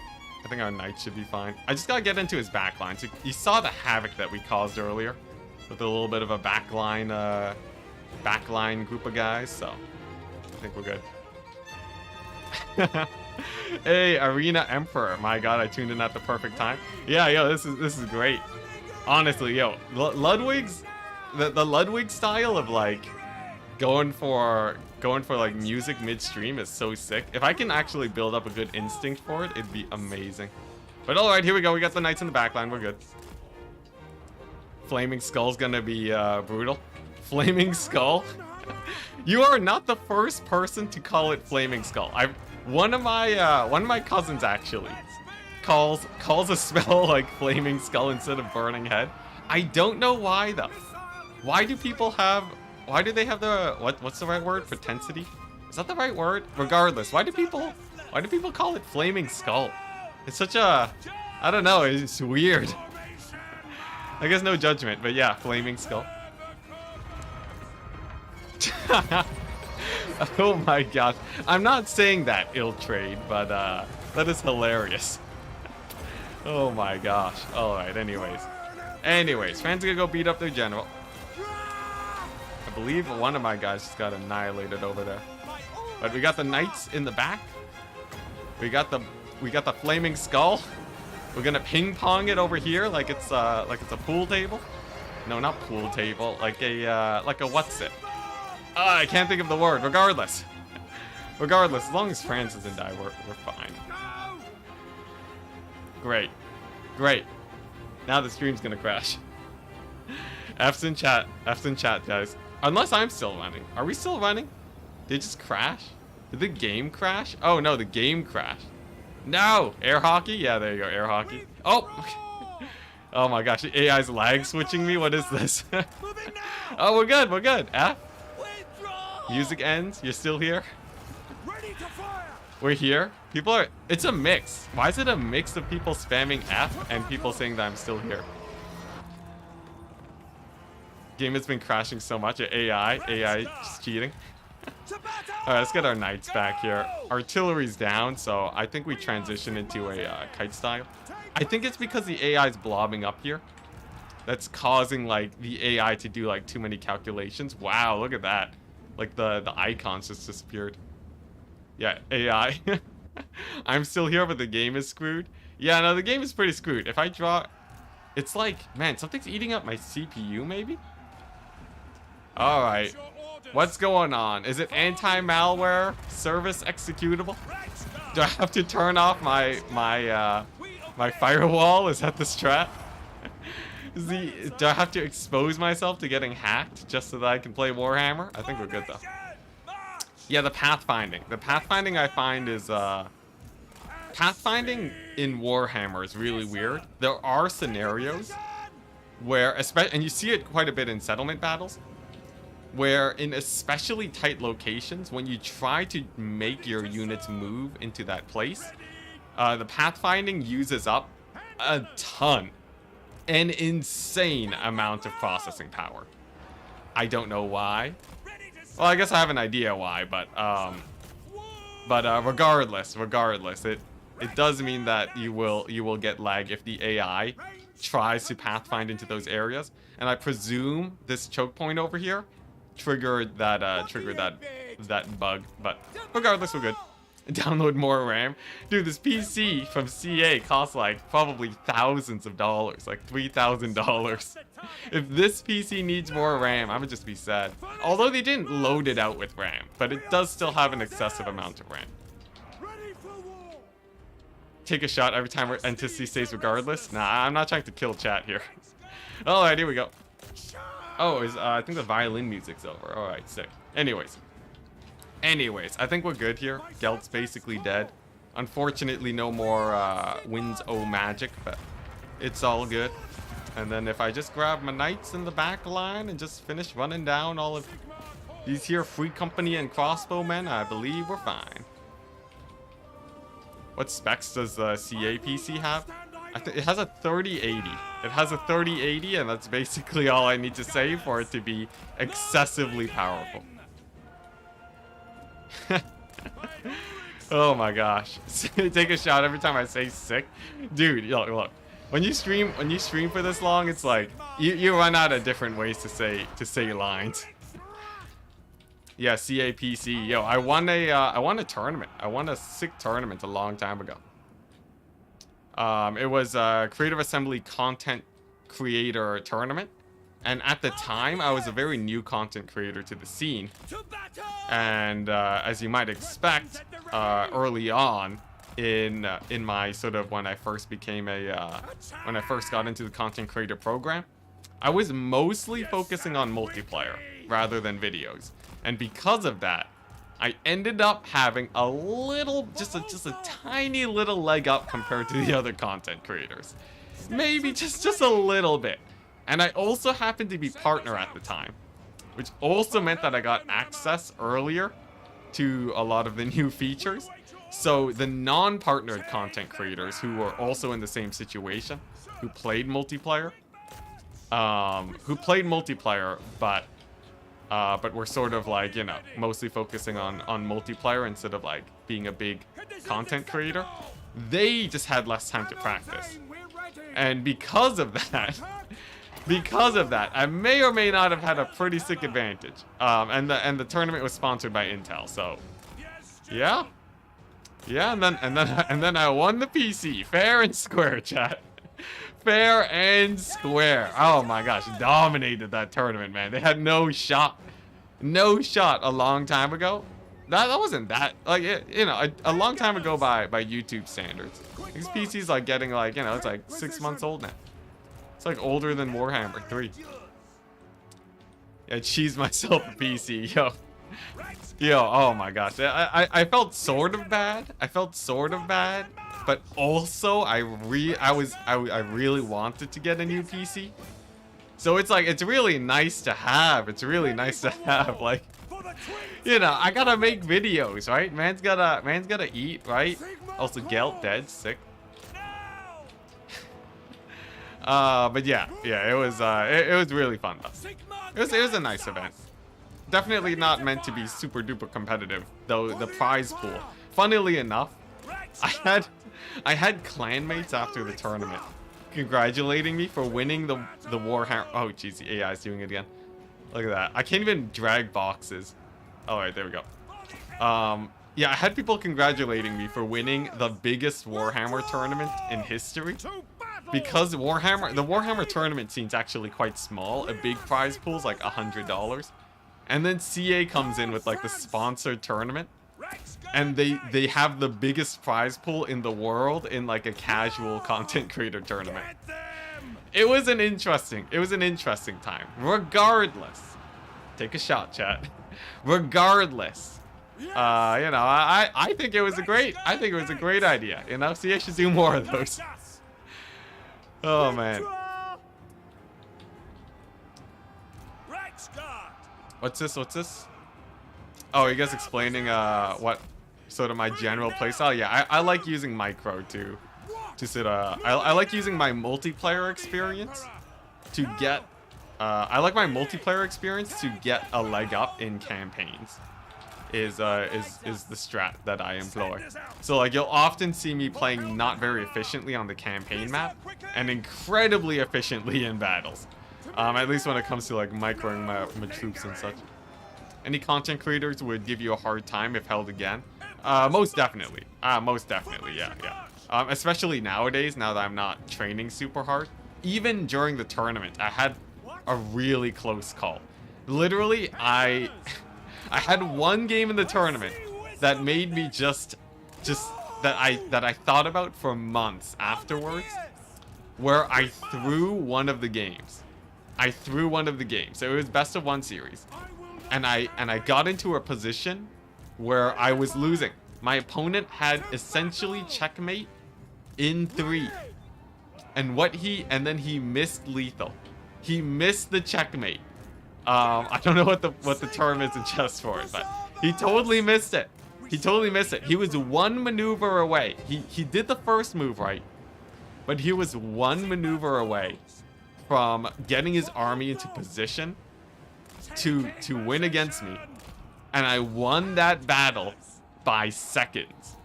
I think our knights should be fine. I just gotta get into his backline. So you saw the havoc that we caused earlier with a little bit of a backline group of guys. So I think we're good. Hey, Arena Emperor. My God, I tuned in at the perfect time. Yeah, yo, this is great. Honestly, yo, Ludwig's the Ludwig style of like. Going for like music midstream is so sick. If I can actually build up a good instinct for it, it'd be amazing. But all right, here we go. We got the knights in the backline. We're good. Flaming Skull's gonna be brutal. Flaming Skull. You are not the first person to call it Flaming Skull. One of my cousins actually calls a spell like Flaming Skull instead of Burning Head. I don't know why though. Why do people have? Why do they have the what's the right word? Intensity? Is that the right word? Regardless, why do people call it Flaming Skull? It's such a, I don't know. It's weird. I guess no judgment, but yeah, Flaming Skull. Oh my gosh. I'm not saying that ill trade, but that is hilarious. Oh my gosh. Alright, anyways, fans gonna go beat up their general. I believe one of my guys just got annihilated over there. But we got the knights in the back. We got the Flaming Skull. We're gonna ping pong it over here like it's a pool table. No, not pool table. Like a what's it? I can't think of the word. Regardless, as long as France doesn't die, we're fine. Great. Now the stream's gonna crash. F's in chat, guys. Unless I'm still running. Are we still running? Did it just crash? Did the game crash? Oh no, the game crashed. No! Air hockey? Yeah, there you go, air hockey. Oh! Oh my gosh, the AI's lag switching me? What is this? Oh, we're good. F? Music ends? You're still here? We're here? People are... It's a mix. Why is it a mix of people spamming F and people saying that I'm still here? Game has been crashing so much. AI just cheating. Alright, let's get our knights back here. Artillery's down, so I think we transition into a kite style. I think it's because the AI is blobbing up here. That's causing, like, the AI to do, like, too many calculations. Wow, look at that. Like, the icons just disappeared. Yeah, AI. I'm still here, but the game is screwed. Yeah, no, the game is pretty screwed. If I draw... It's like, man, something's eating up my CPU, maybe? Alright. What's going on? Is it anti-malware service executable? Do I have to turn off my firewall? Is that the strat? Do I have to expose myself to getting hacked just so that I can play Warhammer? I think we're good though. Yeah, the pathfinding. The pathfinding I find is pathfinding in Warhammer is really weird. There are scenarios where, and you see it quite a bit in settlement battles, where in especially tight locations, when you try to make your units move into that place, the pathfinding uses up a ton, an insane amount of processing power. I don't know why. Well, I guess I have an idea why, but regardless, it does mean that you will get lag if the AI tries to pathfind into those areas, and I presume this choke point over here triggered that bug, but regardless, we're good. Download more RAM. Dude, this PC from CA costs like probably thousands of dollars, like $3,000. If this PC needs more RAM, I would just be sad. Although they didn't load it out with RAM, but it does still have an excessive amount of RAM. Take a shot every time Enticity says regardless. Nah, I'm not trying to kill chat here. Alright, here we go. Oh, I think the violin music's over. Alright, sick. Anyways, I think we're good here. Gelt's basically dead. Unfortunately, no more Winds O magic, but it's all good. And then if I just grab my knights in the back line and just finish running down all of these here Free Company and crossbowmen, I believe we're fine. What specs does the CA PC have? It has a 3080. It has a 3080, and that's basically all I need to say for it to be excessively powerful. Oh my gosh. Take a shot every time I say sick. Dude, look. When you stream for this long, it's like you run out of different ways to say lines. Yeah, CAPC. Yo, I won a tournament. I won a sick tournament a long time ago. It was a Creative Assembly Content Creator Tournament. And at the time, I was a very new content creator to the scene. And as you might expect, early on in my sort of when I first became when I first got into the content creator program, I was mostly focusing on multiplayer rather than videos. And because of that, I ended up having a little, just a tiny little leg up compared to the other content creators. Maybe just a little bit. And I also happened to be partner at the time, which also meant that I got access earlier to a lot of the new features. So the non-partnered content creators who were also in the same situation, who played multiplayer, but we're sort of like, you know, mostly focusing on multiplayer instead of like being a big content creator, they just had less time to practice. And because of that, I may or may not have had a pretty sick advantage. And the tournament was sponsored by Intel, so yeah. Yeah, and then I won the PC, fair and square, chat. Fair and square. Oh my gosh, dominated that tournament, man. They had no shot a long time ago. That wasn't that, like, you know, a long time ago by YouTube standards. These PCs like getting like, you know, it's like 6 months old now. It's like older than Warhammer 3. Yeah, cheese myself a PC, yo. Yo, oh my gosh. I felt sort of bad. But also I really wanted to get a new PC. So it's like, it's really nice to have. Like, you know, I gotta make videos, right? Man's gotta eat, right? Also, Gelt dead, sick. But yeah, it was really fun though. It was a nice event. Definitely not meant to be super duper competitive, though. The prize pool, funnily enough, I had clanmates after the tournament congratulating me for winning the Warhammer. Oh jeez, the AI is doing it again. Look at that. I can't even drag boxes. All right, there we go. Yeah, I had people congratulating me for winning the biggest Warhammer tournament in history. Because the Warhammer tournament scene's actually quite small. A big prize pool is like $100. And then CA comes in with like the sponsored tournament. And they have the biggest prize pool in the world in like a casual content creator tournament. It was an interesting time. Regardless. Take a shot, chat. Regardless. You know, I think it was a great idea. You know, CA should do more of those. Oh man. What's this? Oh, you guys explaining what sort of my general playstyle? Yeah, I like using micro to sort of I like using my multiplayer experience to get I like my multiplayer experience to get a leg up in campaigns. Is the strat that I employ. So like you'll often see me playing not very efficiently on the campaign map and incredibly efficiently in battles. At least when it comes to like microing my troops and such. Any content creators would give you a hard time if held again? Most definitely. Yeah. Especially nowadays, now that I'm not training super hard. Even during the tournament, I had a really close call. Literally, I had one game in the tournament that made me just that I thought about for months afterwards, where I threw one of the games. So it was best of 1 series. And I got into a position where I was losing. My opponent had essentially checkmate in 3. And then he missed lethal. He missed the checkmate. I don't know what the term is in chess for it, but he totally missed it. He was one maneuver away. He did the first move right, but he was one maneuver away from getting his army into position to win against me, and I won that battle by seconds.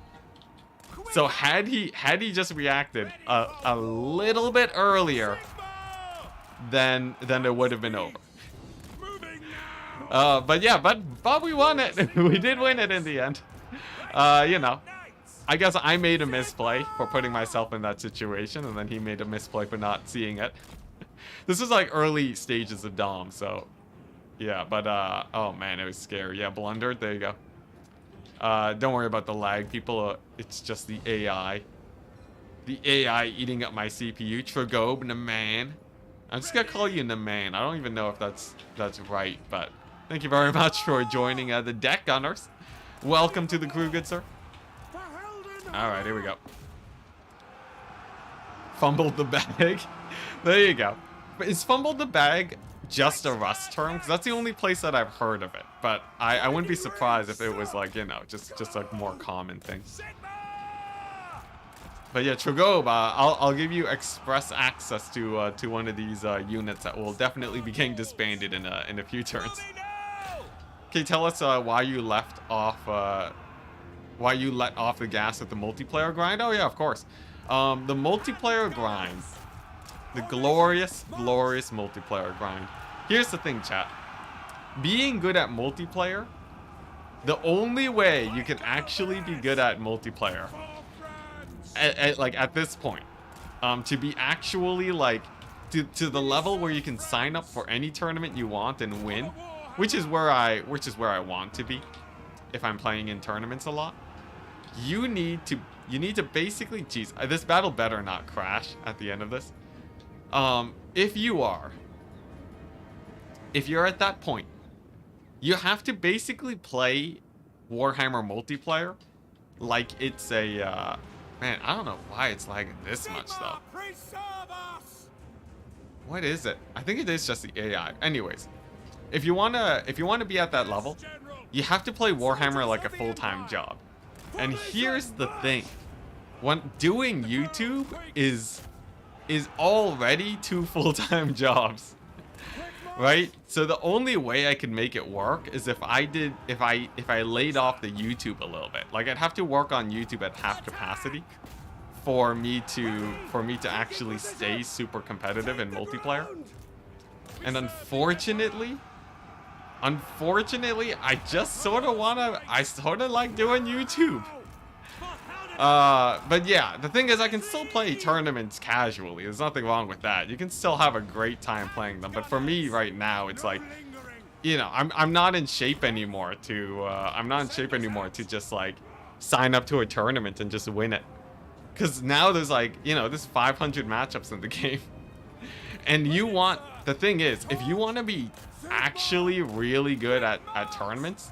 So had he just reacted a little bit earlier, then it would have been over. But we won it. We did win it in the end. You know, I guess I made a misplay for putting myself in that situation, and then he made a misplay for not seeing it. This was like early stages of Dom, so yeah. But oh man, it was scary. Yeah, blundered. There you go. Don't worry about the lag, people. It's just the AI. The AI eating up my CPU. Tragob, Naman. I'm just gonna call you Naman. I don't even know if that's right, but thank you very much for joining the deck gunners. Welcome to the crew, good sir. Alright, here we go. Fumbled the bag. There you go. But is fumbled the bag just a Rust term? Because that's the only place that I've heard of it. But I wouldn't be surprised if it was like, you know, just a more common thing. But yeah, Tragob, I'll give you express access to one of these units that will definitely be getting disbanded in a few turns. Okay, tell us why you left off why you let off the gas with the multiplayer grind. Oh yeah, of course. The multiplayer grind, the glorious multiplayer grind. Here's the thing, chat. Being good at multiplayer, the only way you can actually be good at multiplayer at this point, to be actually like to the level where you can sign up for any tournament you want and win, which is where I want to be if I'm playing in tournaments a lot. You need to basically, geez, this battle better not crash at the end of this. If you're at that point, you have to basically play Warhammer multiplayer like it's a man, I don't know why it's lagging this much though. What is it? I think it is just the AI. Anyways, if you wanna be at that level, you have to play Warhammer like a full-time job. And here's the thing. When doing YouTube is already 2 full-time jobs. Right? So the only way I could make it work is if I laid off the YouTube a little bit. Like I'd have to work on YouTube at half capacity for me to actually stay super competitive in multiplayer. And unfortunately, I just sort of like doing YouTube. But yeah, the thing is I can still play tournaments casually. There's nothing wrong with that. You can still have a great time playing them. But for me right now, it's like, you know, I'm not in shape anymore to just like sign up to a tournament and just win it. Cause now there's like, you know, there's 500 matchups in the game. And the thing is, if you want to be actually really good at tournaments,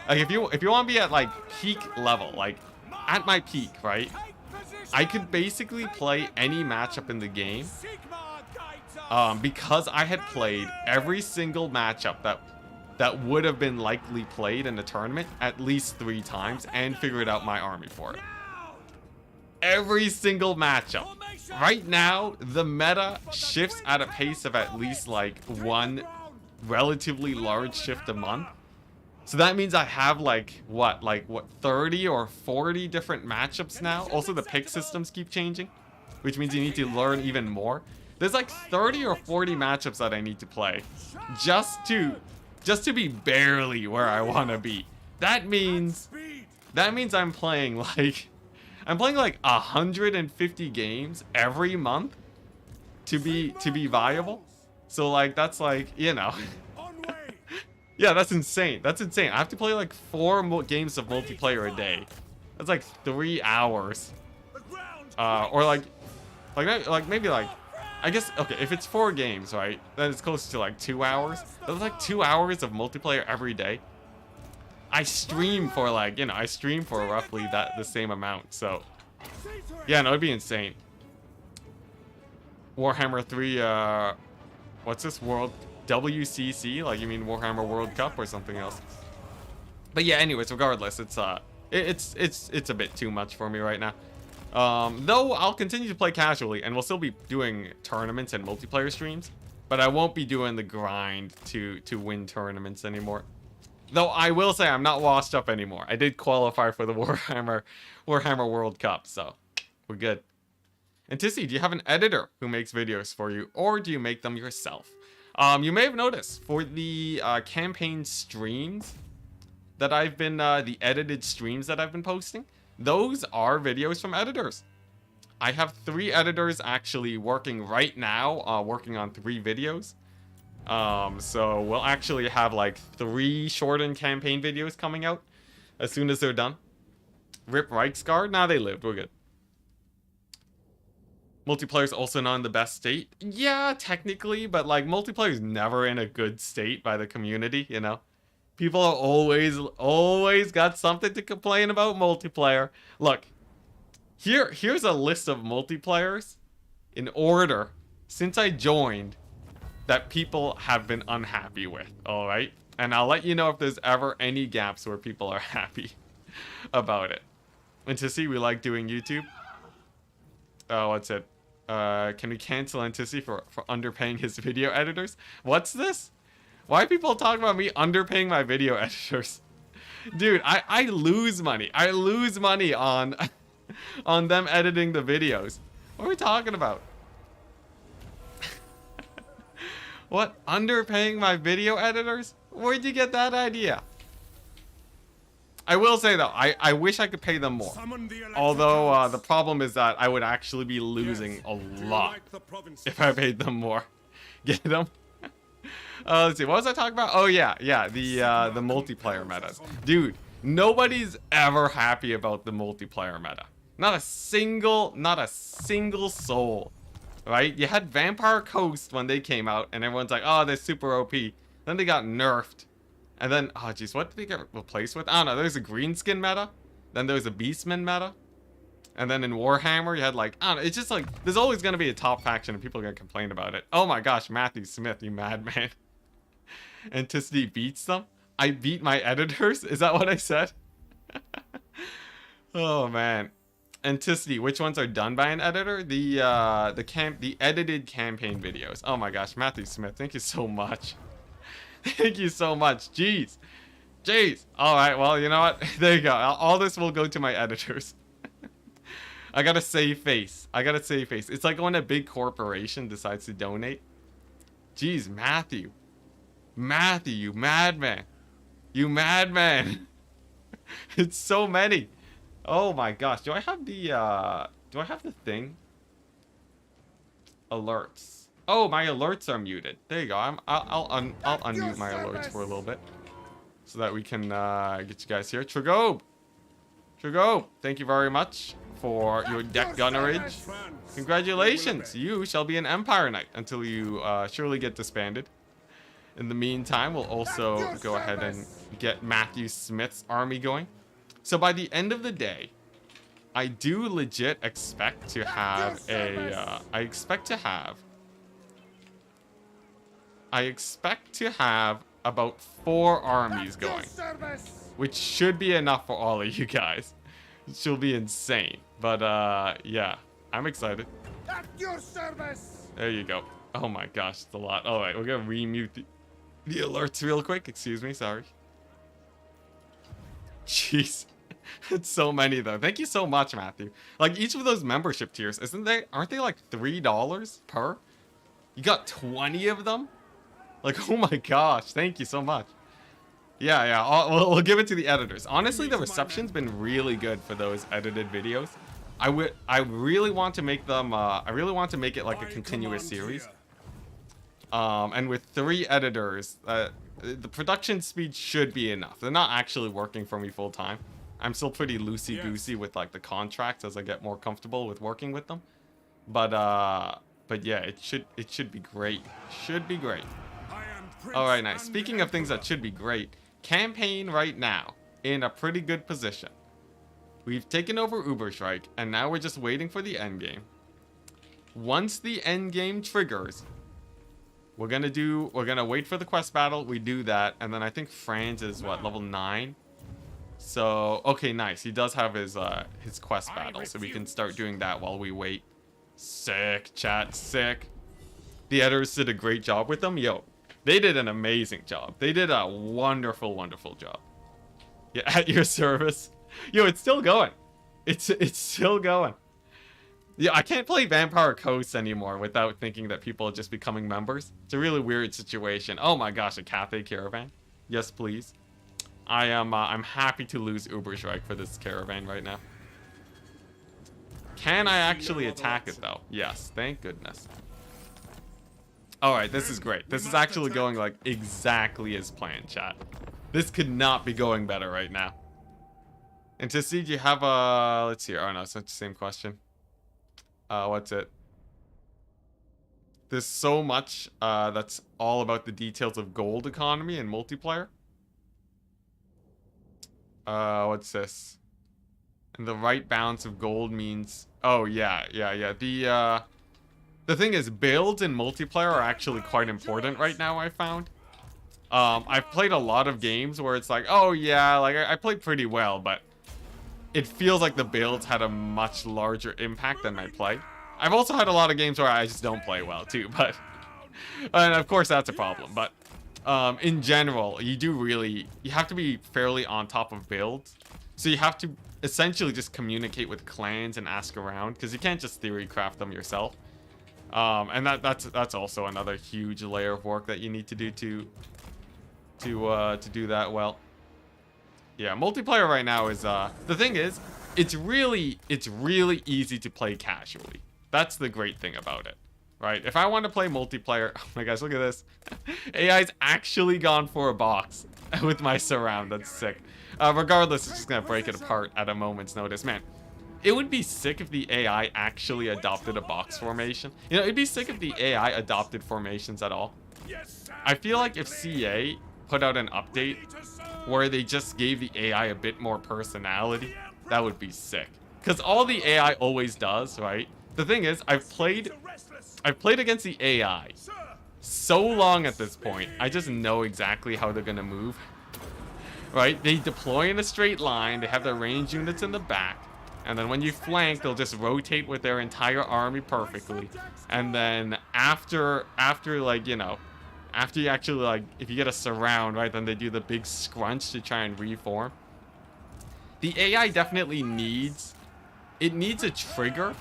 like if you want to be at like peak level, like at my peak, right, I could basically play any matchup in the game, because I had played every single matchup that would have been likely played in the tournament at least 3 times and figured out my army for it. Every single matchup. Right now, the meta shifts at a pace of at least like 1 relatively large shift a month. So that means I have like what 30 or 40 different matchups now. Also, the pick systems keep changing, which means you need to learn even more. There's like 30 or 40 matchups that I need to play just to be barely where I want to be. That means I'm playing like 150 games every month to be viable. So like that's like, you know. Yeah, that's insane. That's insane. I have to play like 4 games of multiplayer a day. That's like 3 hours. Or like maybe like, I guess, okay, if it's 4 games, right, then it's close to like 2 hours. That's like 2 hours of multiplayer every day. I stream for like, you know, roughly the same amount. So yeah, no, it'd be insane. Warhammer 3, what's this, World WCC? Like, you mean Warhammer World Cup or something else? But yeah, anyways, regardless, it's a bit too much for me right now. Though I'll continue to play casually, and we'll still be doing tournaments and multiplayer streams, but I won't be doing the grind to win tournaments anymore. Though I will say I'm not washed up anymore. I did qualify for the Warhammer World Cup, so we're good. Enticity, do you have an editor who makes videos for you, or do you make them yourself? You may have noticed for the campaign streams that I've been, the edited streams that I've been posting, those are videos from editors. I have 3 editors actually working right now, working on 3 videos. So we'll actually have like 3 shortened campaign videos coming out as soon as they're done. Rip Reichsguard? Nah, they lived. We're good. Multiplayer's also not in the best state. Yeah, technically, but like multiplayer's never in a good state by the community, you know? People are always got something to complain about multiplayer. Look, here's a list of multiplayers in order since I joined that people have been unhappy with, alright? And I'll let you know if there's ever any gaps where people are happy about it. And to see, we like doing YouTube. Oh, what's it? Can we cancel Enticity for underpaying his video editors? What's this? Why are people talking about me underpaying my video editors? Dude, I lose money. I lose money on on them editing the videos. What are we talking about? What? Underpaying my video editors? Where'd you get that idea? I will say though, I wish I could pay them more. Although the problem is that I would actually be losing a lot if I paid them more. Get them? Let's see. What was I talking about? Oh yeah, the multiplayer metas. Dude, nobody's ever happy about the multiplayer meta. Not a single soul. Right? You had Vampire Coast when they came out, and everyone's like, oh, they're super OP. Then they got nerfed. And then, oh jeez, what did they get replaced with? I don't know, there's a greenskin meta. Then there's a beastman meta. And then in Warhammer, you had like, I don't know, it's just like, there's always going to be a top faction and people are going to complain about it. Oh my gosh, Matthew Smith, you madman. Enticity beats them? I beat my editors? Is that what I said? Oh man. Enticity, which ones are done by an editor? The edited campaign videos. Oh my gosh, Matthew Smith, thank you so much. Thank you so much. Jeez. All right, well, you know what? There you go. All this will go to my editors. I gotta save face. It's like when a big corporation decides to donate. Jeez, Matthew. You madman. It's so many. Oh my gosh. Do I have the thing? Alerts. Oh, my alerts are muted. There you go. I'll unmute my alerts for a little bit, so that we can get you guys here. Tragobe, thank you very much for your deck gunnerage. Congratulations, you shall be an Empire Knight until you surely get disbanded. In the meantime, we'll also go ahead and get Matthew Smith's army going. So by the end of the day, I do legit expect to have I expect to have about 4 armies going, which should be enough for all of you guys. It should be insane, but yeah, I'm excited. At your service. There you go. Oh my gosh, it's a lot. All right, we're gonna remute the alerts real quick. Excuse me, sorry. Jeez, it's so many though. Thank you so much, Matthew. Like each of those membership tiers, aren't they like $3 per? You got 20 of them? Like, oh my gosh, thank you so much. Yeah, we'll give it to the editors. Honestly, the reception's been really good for those edited videos. I really want to make them, I really want to make it like a continuous series. And with 3 editors, the production speed should be enough. They're not actually working for me full time. I'm still pretty loosey-goosey with like the contracts as I get more comfortable with working with them. But yeah, it should be great. Should be great. Alright, nice. Speaking of things that should be great, campaign right now in a pretty good position. We've taken over Uberstrike, and now we're just waiting for the endgame. Once the endgame triggers, we're gonna wait for the quest battle. We do that, and then I think Franz is what, level 9? So okay, nice. He does have his quest battle, so we can start doing that while we wait. Sick, chat, sick. The editors did a great job with them. Yo, they did an amazing job. They did a wonderful, wonderful job. Yeah, at your service. Yo, it's still going. It's still going. Yeah, I can't play Vampire Coast anymore without thinking that people are just becoming members. It's a really weird situation. Oh my gosh, a Cathay caravan. Yes, please. I'm happy to lose Uberstrike for this caravan right now. Can I actually attack it though? Yes, thank goodness. Alright, this is great. This is actually going like exactly as planned, chat. This could not be going better right now. And to see, do you have a... Let's see. Oh no, it's not the same question. What's it? There's so much that's all about the details of gold economy and multiplayer. What's this? And the right balance of gold means... Oh, yeah. The thing is, builds in multiplayer are actually quite important right now, I found. I've played a lot of games where it's like, oh yeah, like I played pretty well, but it feels like the builds had a much larger impact than my play. I've also had a lot of games where I just don't play well too, but... And of course that's a problem, but... in general, you have to be fairly on top of builds. So you have to essentially just communicate with clans and ask around, because you can't just theory craft them yourself. And that's also another huge layer of work that you need to do to do that well. Yeah, multiplayer right now is the thing is, it's really easy to play casually. That's the great thing about it. Right? If I want to play multiplayer, oh my gosh, look at this. AI's actually gone for a box with my surround. That's sick. Regardless, it's just gonna break it apart at a moment's notice. Man, it would be sick if the AI actually adopted a box formation. You know, it'd be sick if the AI adopted formations at all. I feel like if CA put out an update where they just gave the AI a bit more personality, that would be sick. Because all the AI always does, right? The thing is, I've played against the AI so long at this point, I just know exactly how they're gonna move. Right? They deploy in a straight line, they have their range units in the back, and then when you flank, they'll just rotate with their entire army perfectly. And then after like, you know, after you actually, like, if you get a surround, right, then they do the big scrunch to try and reform. The AI definitely needs a trigger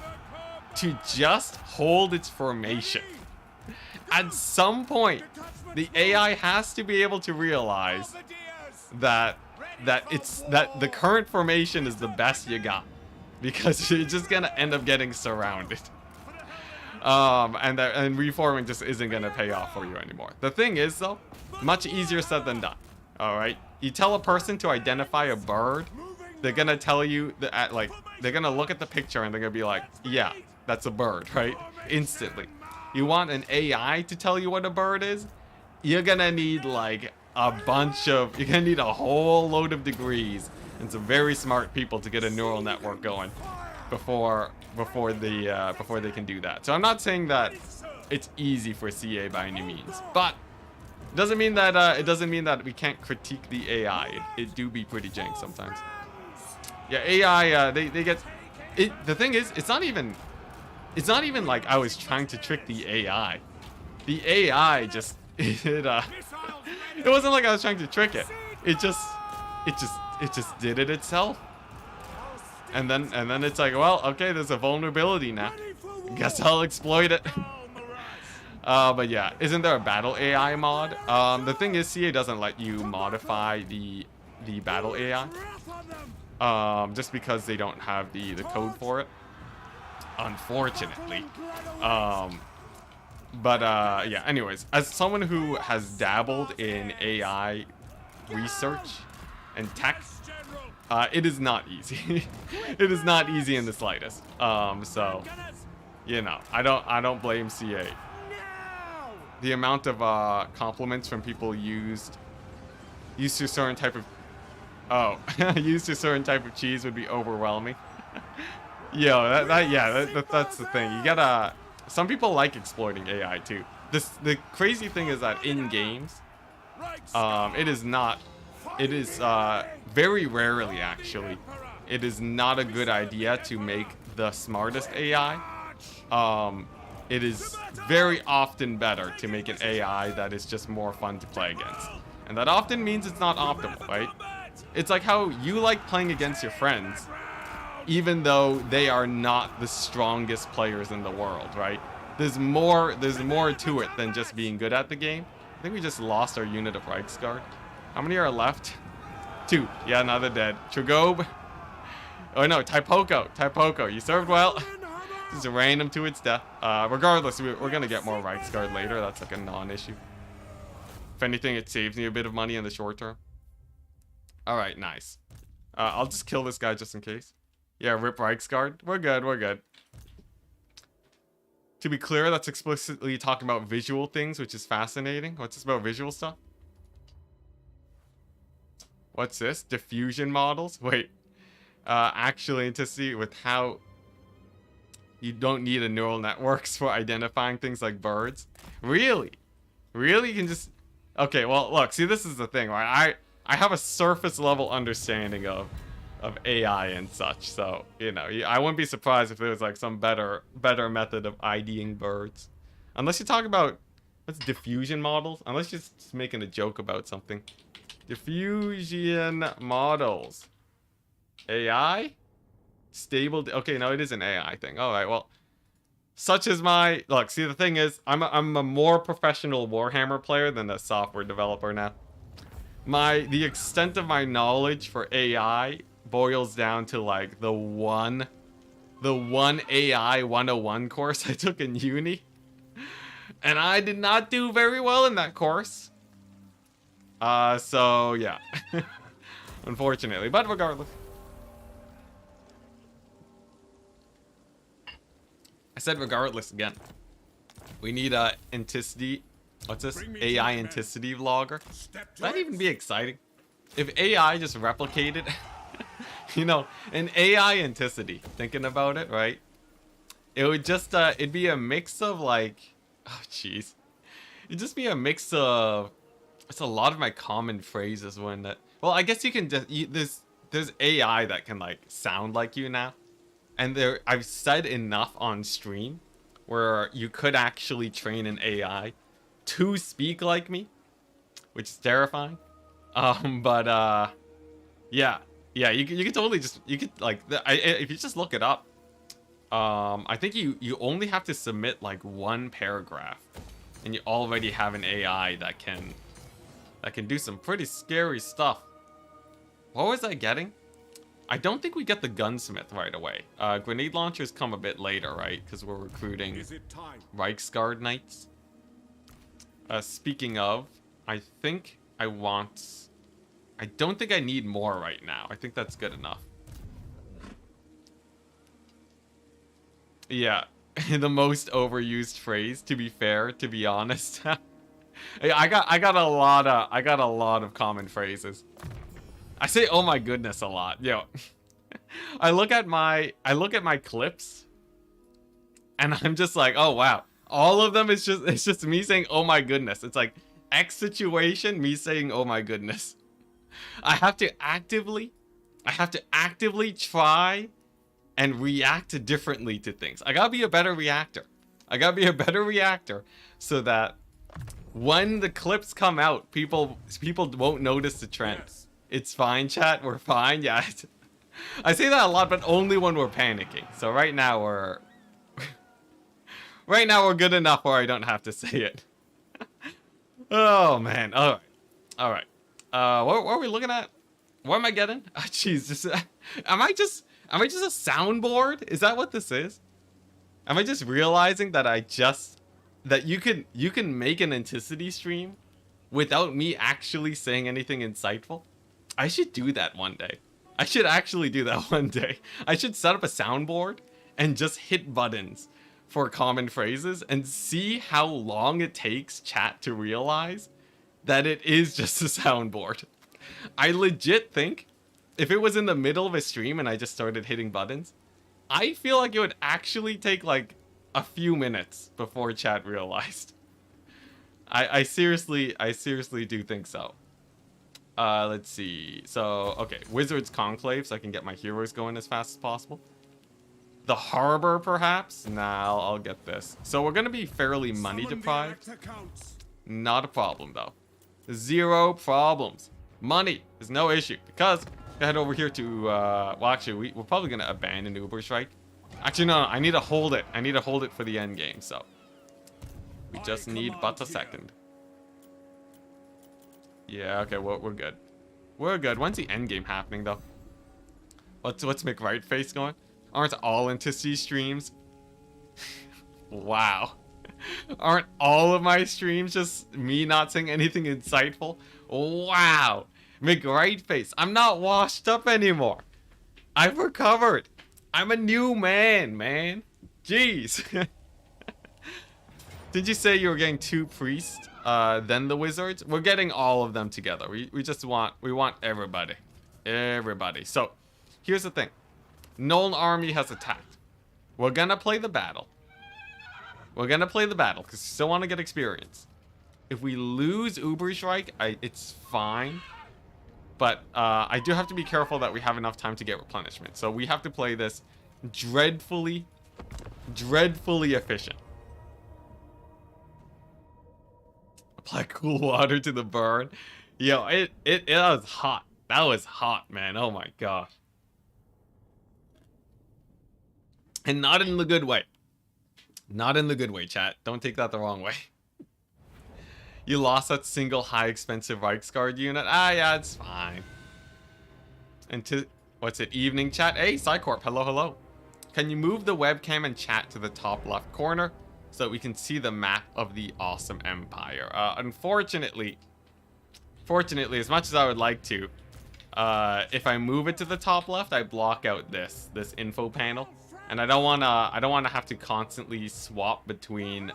to just hold its formation. At some point, the AI has to be able to realize that the current formation is the best you got, because you're just gonna end up getting surrounded. And reforming just isn't gonna pay off for you anymore. The thing is, though, much easier said than done. All right, you tell a person to identify a bird, they're gonna tell you that, like, they're gonna look at the picture and they're gonna be like, yeah, that's a bird, right? Instantly. You want an AI to tell you what a bird is? You're gonna need like you're gonna need a whole load of degrees and some very smart people to get a neural network going before they can do that. So I'm not saying that it's easy for CA by any means, but it doesn't mean that we can't critique the AI. It do be pretty jank sometimes. Yeah, AI they get it. The thing is, it's not even like I was trying to trick the AI. The AI just it wasn't like I was trying to trick it. It just did it itself. And then it's like, well, okay, there's a vulnerability now. Guess I'll exploit it. But yeah, isn't there a battle AI mod? The thing is, CA doesn't let you modify the battle AI. Just because they don't have the code for it, unfortunately. But yeah, anyways, as someone who has dabbled in AI research and tech, it is not easy. It is not easy in the slightest. So, you know, I don't blame CA. The amount of compliments from people used to a certain type of used to a certain type of cheese would be overwhelming. Yo, that's the thing. You gotta. Some people like exploiting AI too. The crazy thing is that in games, it is not. It is very rarely, actually, it is not a good idea to make the smartest AI. It is very often better to make an AI that is just more fun to play against, and that often means it's not optimal, right? It's like how you like playing against your friends, even though they are not the strongest players in the world, right? There's more to it than just being good at the game. I think we just lost our unit of Reichsguard. How many are left? 2. Yeah, now they're dead. Tragobe. Oh no, Taipoko, you served well. Just ran him to its death. Regardless, we're gonna get more Reichsguard later. That's like a non-issue. If anything, it saves me a bit of money in the short term. Alright, nice. I'll just kill this guy just in case. Yeah, rip Reichsguard. We're good. To be clear, that's explicitly talking about visual things, which is fascinating. What's this about visual stuff? What's this? Diffusion models? Wait. Actually, to see with how you don't need a neural networks for identifying things like birds. Really? Really? You can just... Okay, well, look. See, this is the thing, right? I have a surface level understanding of AI and such. So, you know, I wouldn't be surprised if there was like some better method of IDing birds. Unless you talk about... What's diffusion models? Unless you're just making a joke about something. Diffusion models. AI? Stable. Okay, no, it is an AI thing. All right, well, such as my look. See, the thing is, I'm a more professional Warhammer player than a software developer now. The extent of my knowledge for AI boils down to like the one AI 101 course I took in uni, and I did not do very well in that course. So yeah, unfortunately, but regardless. I said regardless again. We need a Enticity. What's this? AI Enticity vlogger. That'd even be exciting. If AI just replicated, you know, an AI Enticity. Thinking about it, right? It would just, it'd be a mix of like, oh jeez. It'd just be a mix of, it's a lot of my common phrases when that, well, I guess you can just, there's AI that can like sound like you now. And I've said enough on stream where you could actually train an AI to speak like me, which is terrifying. Yeah, you could totally just, you could like, if you just look it up, I think you only have to submit like one paragraph, and you already have an AI that can do some pretty scary stuff. What was I getting? I don't think we get the gunsmith right away. Grenade launchers come a bit later, right? Because we're recruiting Reichsguard knights. Speaking of, I think I don't think I need more right now. I think that's good enough. Yeah, the most overused phrase. To be fair, to be honest, I got a lot of common phrases. I say "oh my goodness" a lot. Yo, I look at my clips, and I'm just like, oh wow, all of them is just me saying "oh my goodness." It's like X situation, me saying "oh my goodness." I have to actively try and react differently to things. I gotta be a better reactor. So that when the clips come out, people won't notice the trend. Yes. It's fine, chat. We're fine. Yeah, I say that a lot, but only when we're panicking. So right now we're good enough where I don't have to say it. Oh man. All right. What are we looking at? What am I getting? Oh, jeez. Am I just a soundboard? Is that what this is? Am I just realizing that you can make an Enticity stream without me actually saying anything insightful? I should do that one day. I should actually do that one day. I should set up a soundboard and just hit buttons for common phrases and see how long it takes chat to realize that it is just a soundboard. I legit think if it was in the middle of a stream and I just started hitting buttons, I feel like it would actually take like a few minutes before chat realized. I seriously do think so. Let's see. So, okay, Wizard's Conclave, so I can get my heroes going as fast as possible. The Harbor, perhaps? Nah, I'll get this. So we're gonna be fairly money deprived. Not a problem, though. Zero problems. Money is no issue, because I head over here to, well, actually, we're probably gonna abandon Uber's, right? Actually, no, I need to hold it. I need to hold it for the end game, so. We just need but a second. Yeah, okay, we're good. We're good. When's the end game happening, though? What's McRight face going? Aren't all Enticity streams? Wow. Aren't all of my streams just me not saying anything insightful? Wow. McRight face. I'm not washed up anymore. I've recovered. I'm a new man. Jeez. Did you say you were getting 2 priests? then the wizards. We're getting all of them together. We just want everybody. Everybody. So, here's the thing. Nolan army has attacked. We're gonna play the battle. We're gonna play the battle because we still want to get experience. If we lose Uberstrike, it's fine. But I do have to be careful that we have enough time to get replenishment. So we have to play this dreadfully efficient. Apply cool water to the burn. Yo, it was hot. That was hot, man. Oh my gosh. And not in the good way. Not in the good way, chat. Don't take that the wrong way. You lost that single high expensive Reichsguard unit. Ah, yeah, it's fine. And to, what's it, evening chat? Hey, Psycorp, hello, hello. Can you move the webcam and chat to the top left corner so that we can see the map of the awesome empire? Unfortunately, as much as I would like to, if I move it to the top left, I block out this info panel. And I don't wanna have to constantly swap between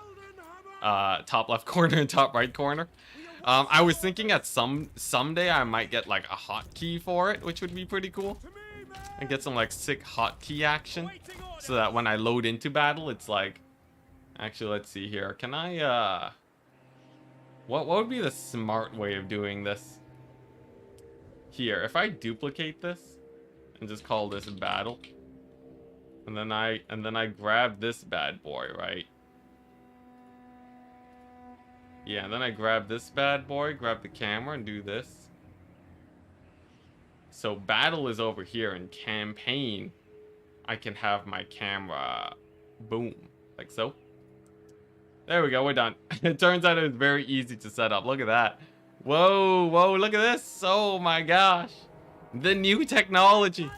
top left corner and top right corner. I was thinking at someday I might get like a hotkey for it, which would be pretty cool. And get some like sick hotkey action, so that when I load into battle, it's like, actually, let's see here. Can I what would be the smart way of doing this? Here, if I duplicate this and just call this battle, and then I grab this bad boy, right? Yeah, and then I grab this bad boy, grab the camera, and do this. So battle is over here, and campaign, I can have my camera, boom, like so. There we go, we're done. It turns out it was very easy to set up. Look at that. Whoa, whoa, look at this. Oh my gosh. The new technology.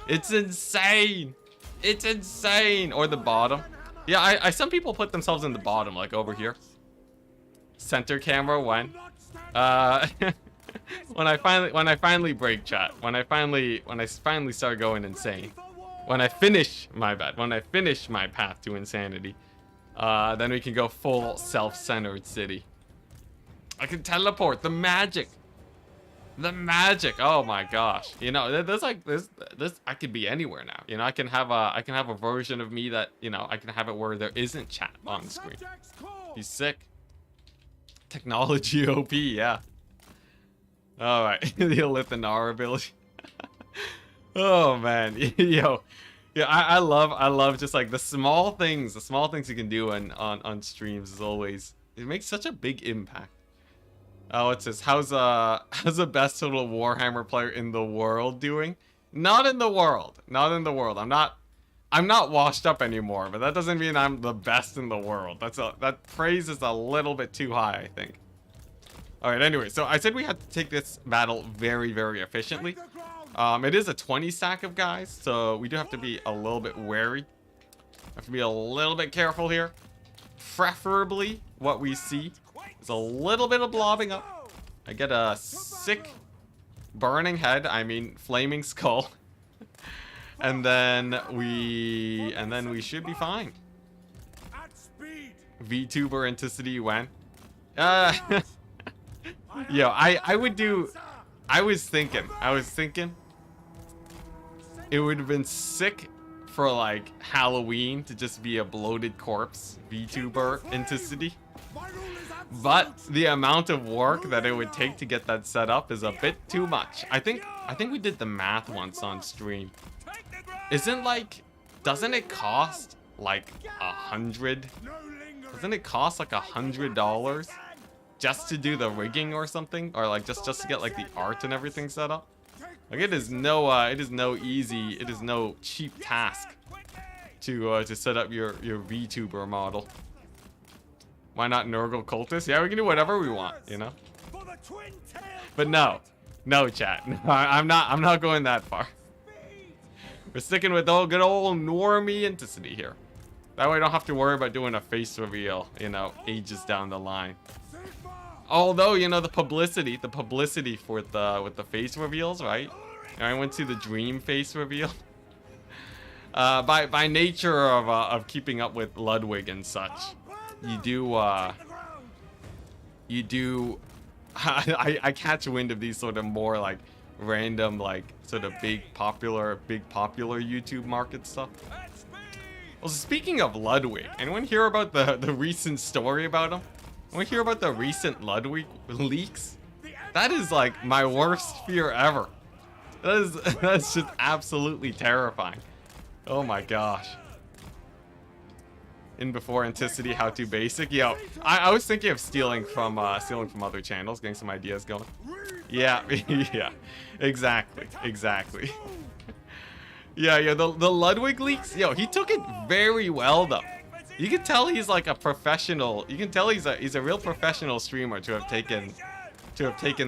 It's insane. It's insane. Or the bottom. Yeah, some people put themselves in the bottom, like over here. Center camera when when I finally break chat, when I finally start going insane, when I finish my path to insanity, then we can go full self-centered city. I can teleport. The magic. Oh my gosh. You know, there's like this I could be anywhere now. You know, I can have a version of me that, you know, I can have it where there isn't chat on screen. He's sick. Technology OP, yeah. Alright, the Elithanar ability. Oh man, yo. Yeah, I love just like the small things you can do on streams is always, it makes such a big impact. Oh, it says, how's the best total Warhammer player in the world doing? Not in the world. I'm not washed up anymore, but that doesn't mean I'm the best in the world. That phrase is a little bit too high, I think. Alright, anyway, so I said we had to take this battle very, very efficiently. It is a 20 stack of guys, so we do have to be a little bit wary. Have to be a little bit careful here. Preferably, what we see is a little bit of blobbing up. I get a sick burning head, I mean flaming skull. and then we should be fine. VTuber Enticity when? Yo, I was thinking it would have been sick for like Halloween to just be a bloated corpse VTuber Enticity. But the amount of work that it would take to get that set up is a bit too much. I think we did the math once on stream. Doesn't it cost like $100? Doesn't it cost like $100 just to do the rigging or something? Or like just to get like the art and everything set up? Like it is no cheap task to set up your VTuber model. Why not Nurgle Cultist? Yeah, we can do whatever we want, you know? But no, chat. No, I'm not going that far. We're sticking with good old normie Enticity here. That way I don't have to worry about doing a face reveal, you know, ages down the line. Although, you know, the publicity for with the face reveals, right? I went to the dream face reveal. By nature of keeping up with Ludwig and such, you do you do. I catch wind of these sort of more like random, like sort of big popular YouTube market stuff. Well, speaking of Ludwig, anyone hear about the recent story about him? Anyone hear about the recent Ludwig leaks? That is like my worst fear ever. That's just absolutely terrifying. Oh my gosh. In before Enticity, how to basic. Yo, I was thinking of stealing from other channels, getting some ideas going. Yeah, yeah, exactly. Yeah, the Ludwig leaks. Yo, he took it very well though. You can tell he's like a professional. You can tell he's a real professional streamer to have taken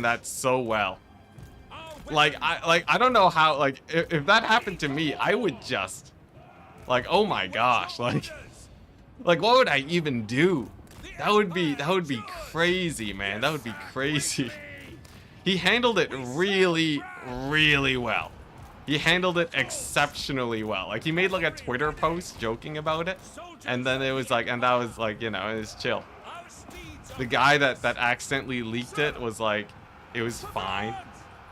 that so well. Like I don't know how, like if that happened to me, I would just like, oh my gosh, like what would I even do? That would be crazy, man. That would be crazy. He handled it really well. He handled it exceptionally well. Like he made like a Twitter post joking about it, and then it was like, and that was like, you know, it was chill. The guy that accidentally leaked it was like, it was fine,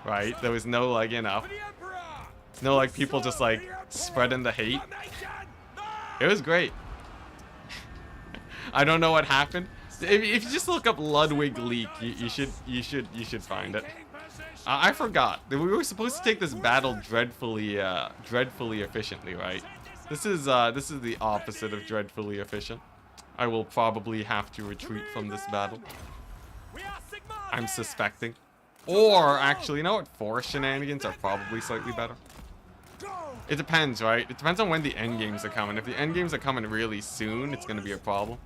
right? There was no like, you know, no like people just like spreading the hate. It was great. I don't know what happened. If you just look up Ludwig leak, you should find it. I forgot. We were supposed to take this battle dreadfully efficiently, right? This is the opposite of dreadfully efficient. I will probably have to retreat from this battle. I'm suspecting. Or actually, you know what? Forest shenanigans are probably slightly better. It depends, right? It depends on when the end games are coming. If the end games are coming really soon, it's going to be a problem.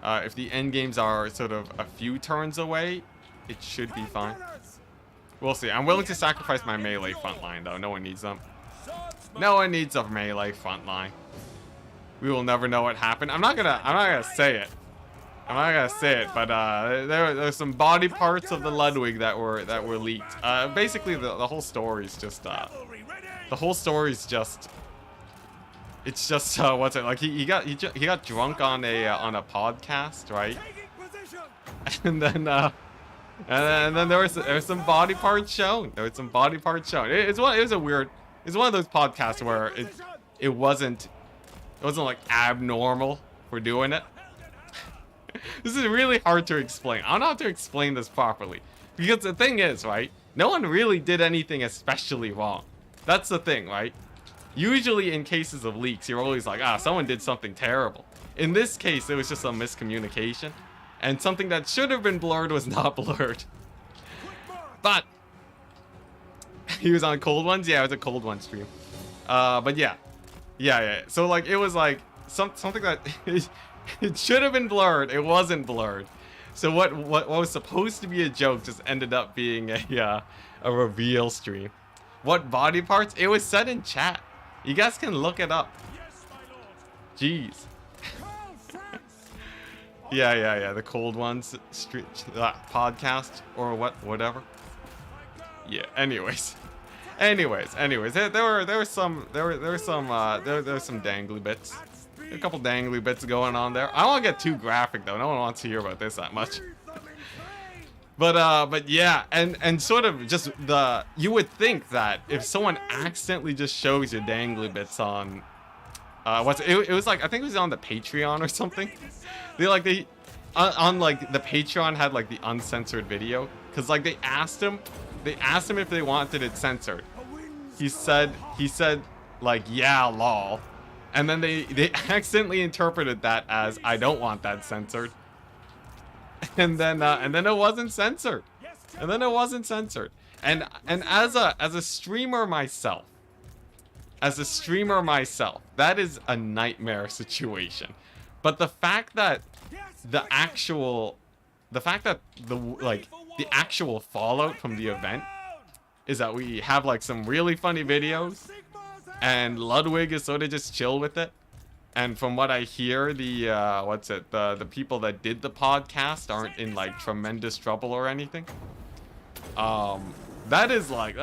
If the end games are sort of a few turns away, it should be fine. We'll see. I'm willing to sacrifice my melee front line, though. No one needs them. No one needs a melee front line. We will never know what happened. I'm not gonna say it. I'm not gonna say it, but there's some body parts of the Ludwig that were leaked. Basically, the whole story is just it's just what's it like? He got drunk on a podcast, right? And then there was some body parts shown. It's one of those podcasts where it wasn't like abnormal for doing it. This is really hard to explain. I don't know how to explain this properly, because the thing is, right? No one really did anything especially wrong. That's the thing, right? Usually in cases of leaks, you're always like, someone did something terrible. In this case, it was just a miscommunication, and something that should have been blurred was not blurred. But he was on Cold Ones. Yeah, it was a Cold One stream. But yeah. So like, it was like something that it should have been blurred. It wasn't blurred. So what was supposed to be a joke just ended up being a reveal stream. What body parts? It was said in chat. You guys can look it up. Jeez. Yeah. The Cold Ones podcast or whatever. Yeah. Anyways. There were some dangly bits. A couple dangly bits going on there. I don't want to get too graphic though. No one wants to hear about this that much. But yeah, and sort of just you would think that if someone accidentally just shows you dangly bits on it was like, I think it was on the Patreon or something. On like the Patreon had like the uncensored video, because like they asked him if they wanted it censored. He said like, yeah, lol. And then they accidentally interpreted that as, I don't want that censored. And then it wasn't censored. And as a streamer myself, that is a nightmare situation. But the fact that the actual fallout from the event is that we have like some really funny videos, and Ludwig is sort of just chill with it. And from what I hear, the people that did the podcast aren't in like tremendous trouble or anything. That is like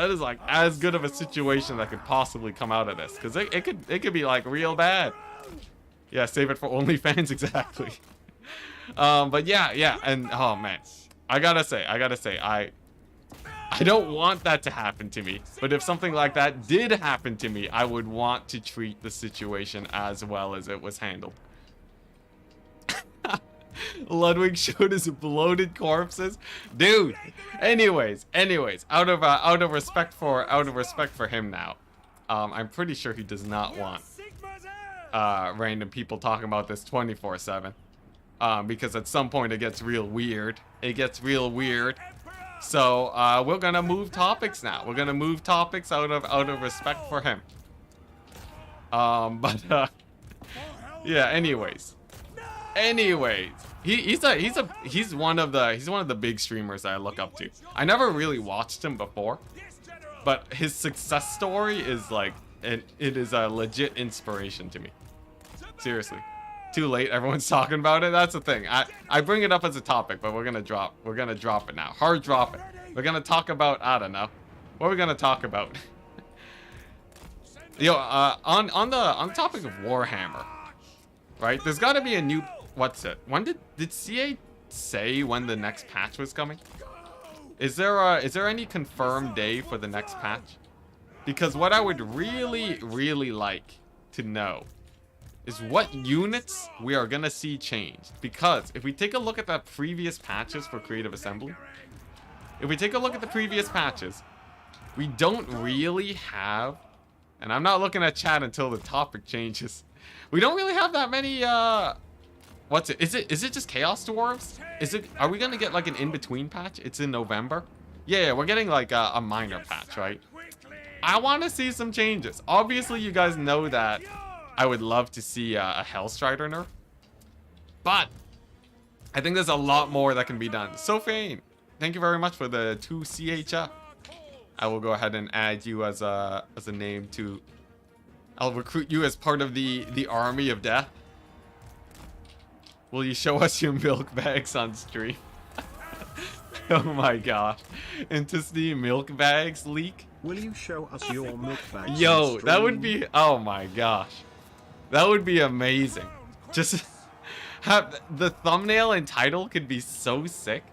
as good of a situation that could possibly come out of this, because it could be like real bad. Yeah, save it for OnlyFans, exactly. But yeah, and oh man, I gotta say, I don't want that to happen to me. But if something like that did happen to me, I would want to treat the situation as well as it was handled. Ludwig showed his bloated corpses, dude. Anyways, out of respect for him now, I'm pretty sure he does not want random people talking about this 24/7, because at some point it gets real weird. So we're gonna move topics now. We're gonna move topics out of respect for him. Yeah. Anyways, he's one of the big streamers that I look up to. I never really watched him before, but his success story is like it is a legit inspiration to me. Seriously. Too late, everyone's talking about it. That's the thing. I bring it up as a topic, but we're gonna drop it now. Hard drop it. We're gonna talk about, I don't know. What are we gonna talk about? Yo, on the topic of Warhammer, right? There's gotta be a new, what's it? When did CA say when the next patch was coming? Is there any confirmed day for the next patch? Because what I would really like to know is what units we are gonna see changed. Because if we take a look at the previous patches for Creative Assembly, we don't really have, and I'm not looking at chat until the topic changes. We don't really have that many, what's it? Is it just Chaos Dwarves? Are we gonna get like an in-between patch? It's in November? Yeah, we're getting like a minor patch, right? I want to see some changes. Obviously, you guys know that I would love to see a Hellstrider nerf, but I think there's a lot more that can be done. Sophane, thank you very much for the 2 CHF. I will go ahead and add you as a name to. I'll recruit you as part of the army of death. Will you show us your milk bags on stream? Oh my gosh, Enticity milk bags leak. Will you show us your milk bags? Yo, that would be, oh my gosh. That would be amazing. Just have the thumbnail and title could be so sick.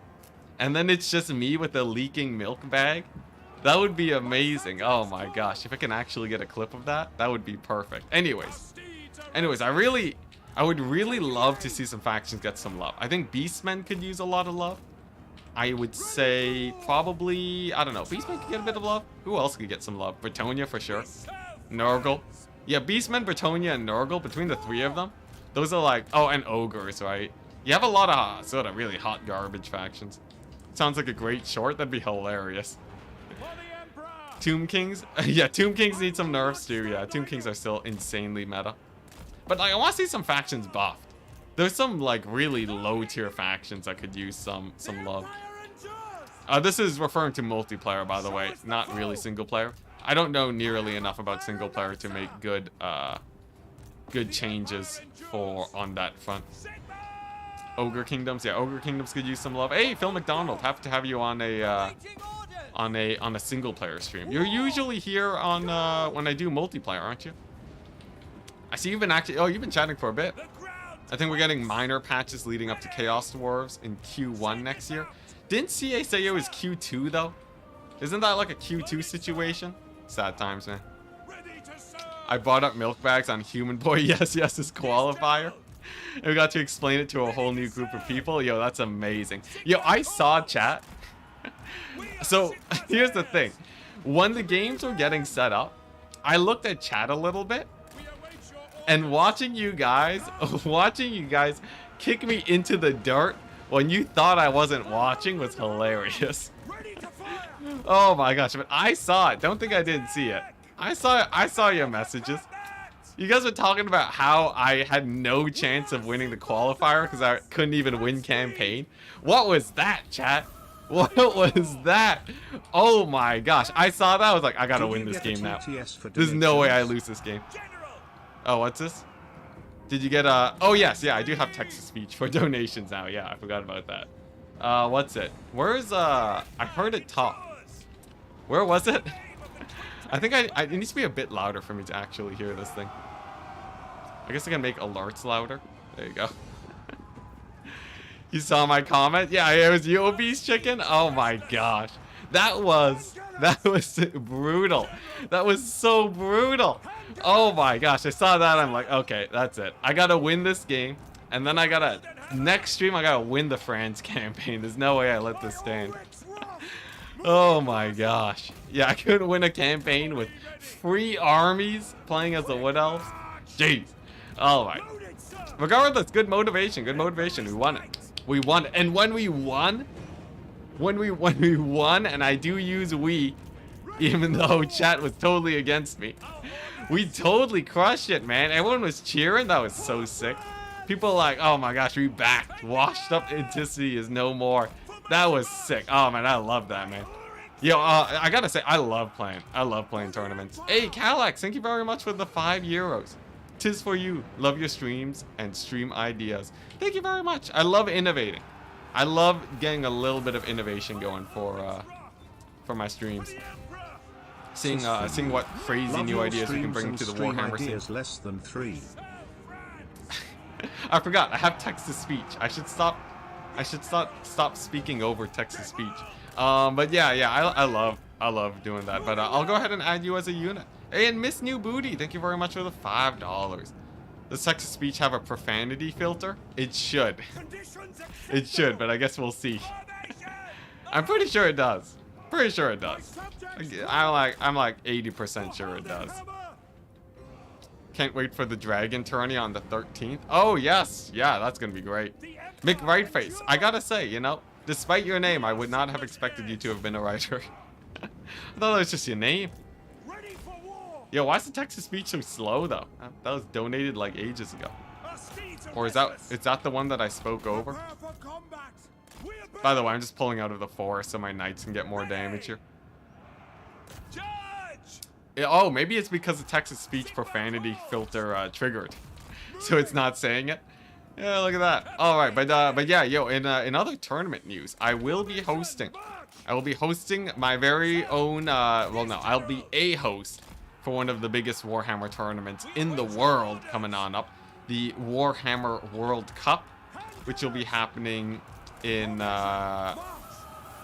And then it's just me with a leaking milk bag. That would be amazing. Oh my gosh. If I can actually get a clip of that, that would be perfect. Anyways, I would really love to see some factions get some love. I think Beastmen could use a lot of love. I would say probably, I don't know, Beastmen could get a bit of love. Who else could get some love? Bretonia for sure. Nurgle. Yeah, Beastmen, Bretonia, and Nurgle, between the three of them, those are like, oh, and Ogres, right? You have a lot of sort of really hot garbage factions. Sounds like a great short. That'd be hilarious. Tomb Kings. Yeah, Tomb Kings need some nerfs too. Yeah, Tomb Kings are still insanely meta. But like, I want to see some factions buffed. There's some like really low tier factions that could use some love. This is referring to multiplayer, by the way, not really single player. I don't know nearly enough about single player to make good changes on that front. Ogre Kingdoms, yeah, Ogre Kingdoms could use some love. Hey, Phil McDonald, happy to have you on a single player stream. You're usually here on when I do multiplayer, aren't you? I see you've been chatting for a bit. I think we're getting minor patches leading up to Chaos Dwarves in Q1 next year. Didn't CA say it was Q2 though? Isn't that like a Q2 situation? Sad times, man. I brought up milk bags on Human Boy. Yes, as qualifier. And we got to explain it to a whole new group of people. Yo, that's amazing. Yo, I saw chat. So, here's the thing. When the games were getting set up, I looked at chat a little bit. And watching you guys kick me into the dirt when you thought I wasn't watching was hilarious. Oh my gosh, but I saw it. Don't think I didn't see it. I saw your messages. You guys were talking about how I had no chance of winning the qualifier because I couldn't even win campaign. What was that, chat? What was that? Oh my gosh. I saw that. I was like, I gotta win this game now. There's no way I lose this game. Oh, what's this? Did you get a... Oh, yes. Yeah, I do have text-to-speech for donations now. Yeah, I forgot about that. What's it? Where's... I heard it talk. Where was it? I think it needs to be a bit louder for me to actually hear this thing. I guess I can make alerts louder. There you go. You saw my comment? Yeah, it was you, obese chicken. Oh my gosh, that was brutal. That was so brutal. Oh my gosh, I saw that. I'm like, okay, that's it. I gotta win this game, and then I gotta next stream. I gotta win the France campaign. There's no way I let this stand. Oh my gosh. Yeah, I couldn't win a campaign with 3 armies playing as the Wood Elves. Jeez. All right. Regardless, good motivation. Good motivation. We won it. We won it. And when we won, and I do use we, even though chat was totally against me, we totally crushed it, man. Everyone was cheering. That was so sick. People like, oh my gosh, we backed. Washed up Enticity is no more. That was sick. Oh man, I love that, man. Yo, I gotta say, I love playing tournaments. Hey, Calax, thank you very much for the 5 euros. 'Tis for you. Love your streams and stream ideas. Thank you very much. I love innovating. I love getting a little bit of innovation going for my streams. Seeing what crazy new ideas we can bring to the Warhammer scene. Less than 3. I forgot. I have text to speech. I should stop speaking over text to speech. But yeah, I love doing that. But I'll go ahead and add you as a unit. Hey, and Miss New Booty, thank you very much for the $5. Does text to speech have a profanity filter? It should. It should, but I guess we'll see. I'm pretty sure it does. Pretty sure it does. I'm like 80% sure it does. Can't wait for the dragon tourney on the 13th. Oh yes, yeah, that's gonna be great. Mick Rightface, I gotta say, you know, despite your name, I would not have expected you to have been a writer. I thought that was just your name. Yo, why is the text to speech so slow though? That was donated like ages ago. Or is that the one that I spoke over? By the way, I'm just pulling out of the forest so my knights can get more damage here. Oh, maybe it's because the text to speech profanity filter triggered, so it's not saying it. Yeah, look at that. All right, but yeah, yo, in other tournament news, I will be hosting my very own. Well, no, I'll be a host for one of the biggest Warhammer tournaments in the world coming on up, the Warhammer World Cup, which will be happening in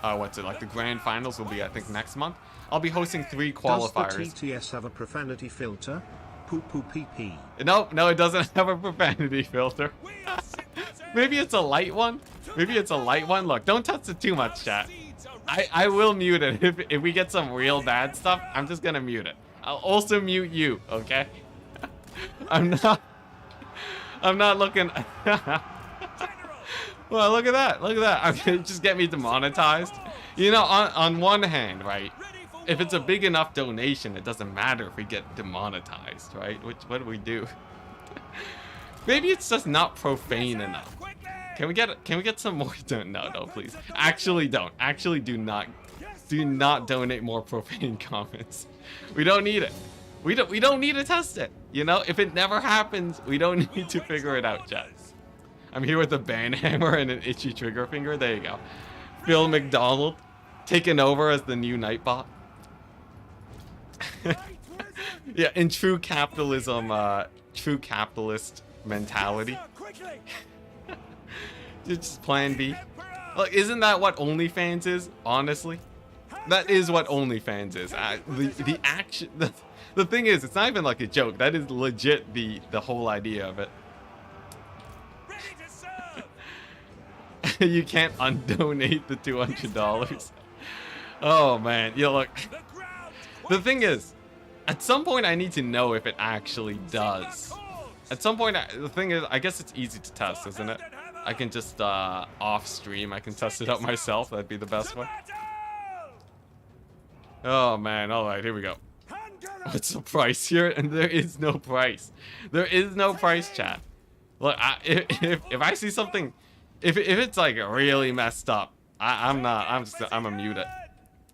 what's it like? The grand finals will be, I think, next month. I'll be hosting 3 qualifiers. Does the TTS have a profanity filter? Poo poo pee pee. No, it doesn't have a profanity filter. Maybe it's a light one. Maybe it's a light one. Look, don't touch it too much, chat. I will mute it if we get some real bad stuff. I'm just gonna mute it. I'll also mute you, okay? I'm not looking. Well, look at that. Look at that. Okay, just get me demonetized. You know, on one hand, right? If it's a big enough donation, it doesn't matter if we get demonetized, right? What do we do? Maybe it's just not profane enough. Can we get some more? No, please. Actually, don't. Actually, do not donate more profane comments. We don't need it. We don't need to test it. You know, if it never happens, we don't need to figure it out, chat. I'm here with a ban hammer and an itchy trigger finger. There you go. Phil McDonald taking over as the new Nightbot. Yeah, in true capitalism, true capitalist mentality. Just plan B. Look, isn't that what OnlyFans is? Honestly, that is what OnlyFans is. The action. The thing is, it's not even like a joke. That is legit the whole idea of it. You can't undonate the $200. Oh man, yeah. Look, the thing is, at some point I need to know if it actually does. At some point, the thing is, I guess it's easy to test, isn't it? I can just off stream, I can test it out myself. That'd be the best way. Oh man, all right, here we go. What's the price here? And there is no price. There is no price, chat. Look, if I see something, if it's like really messed up, I'm gonna mute it.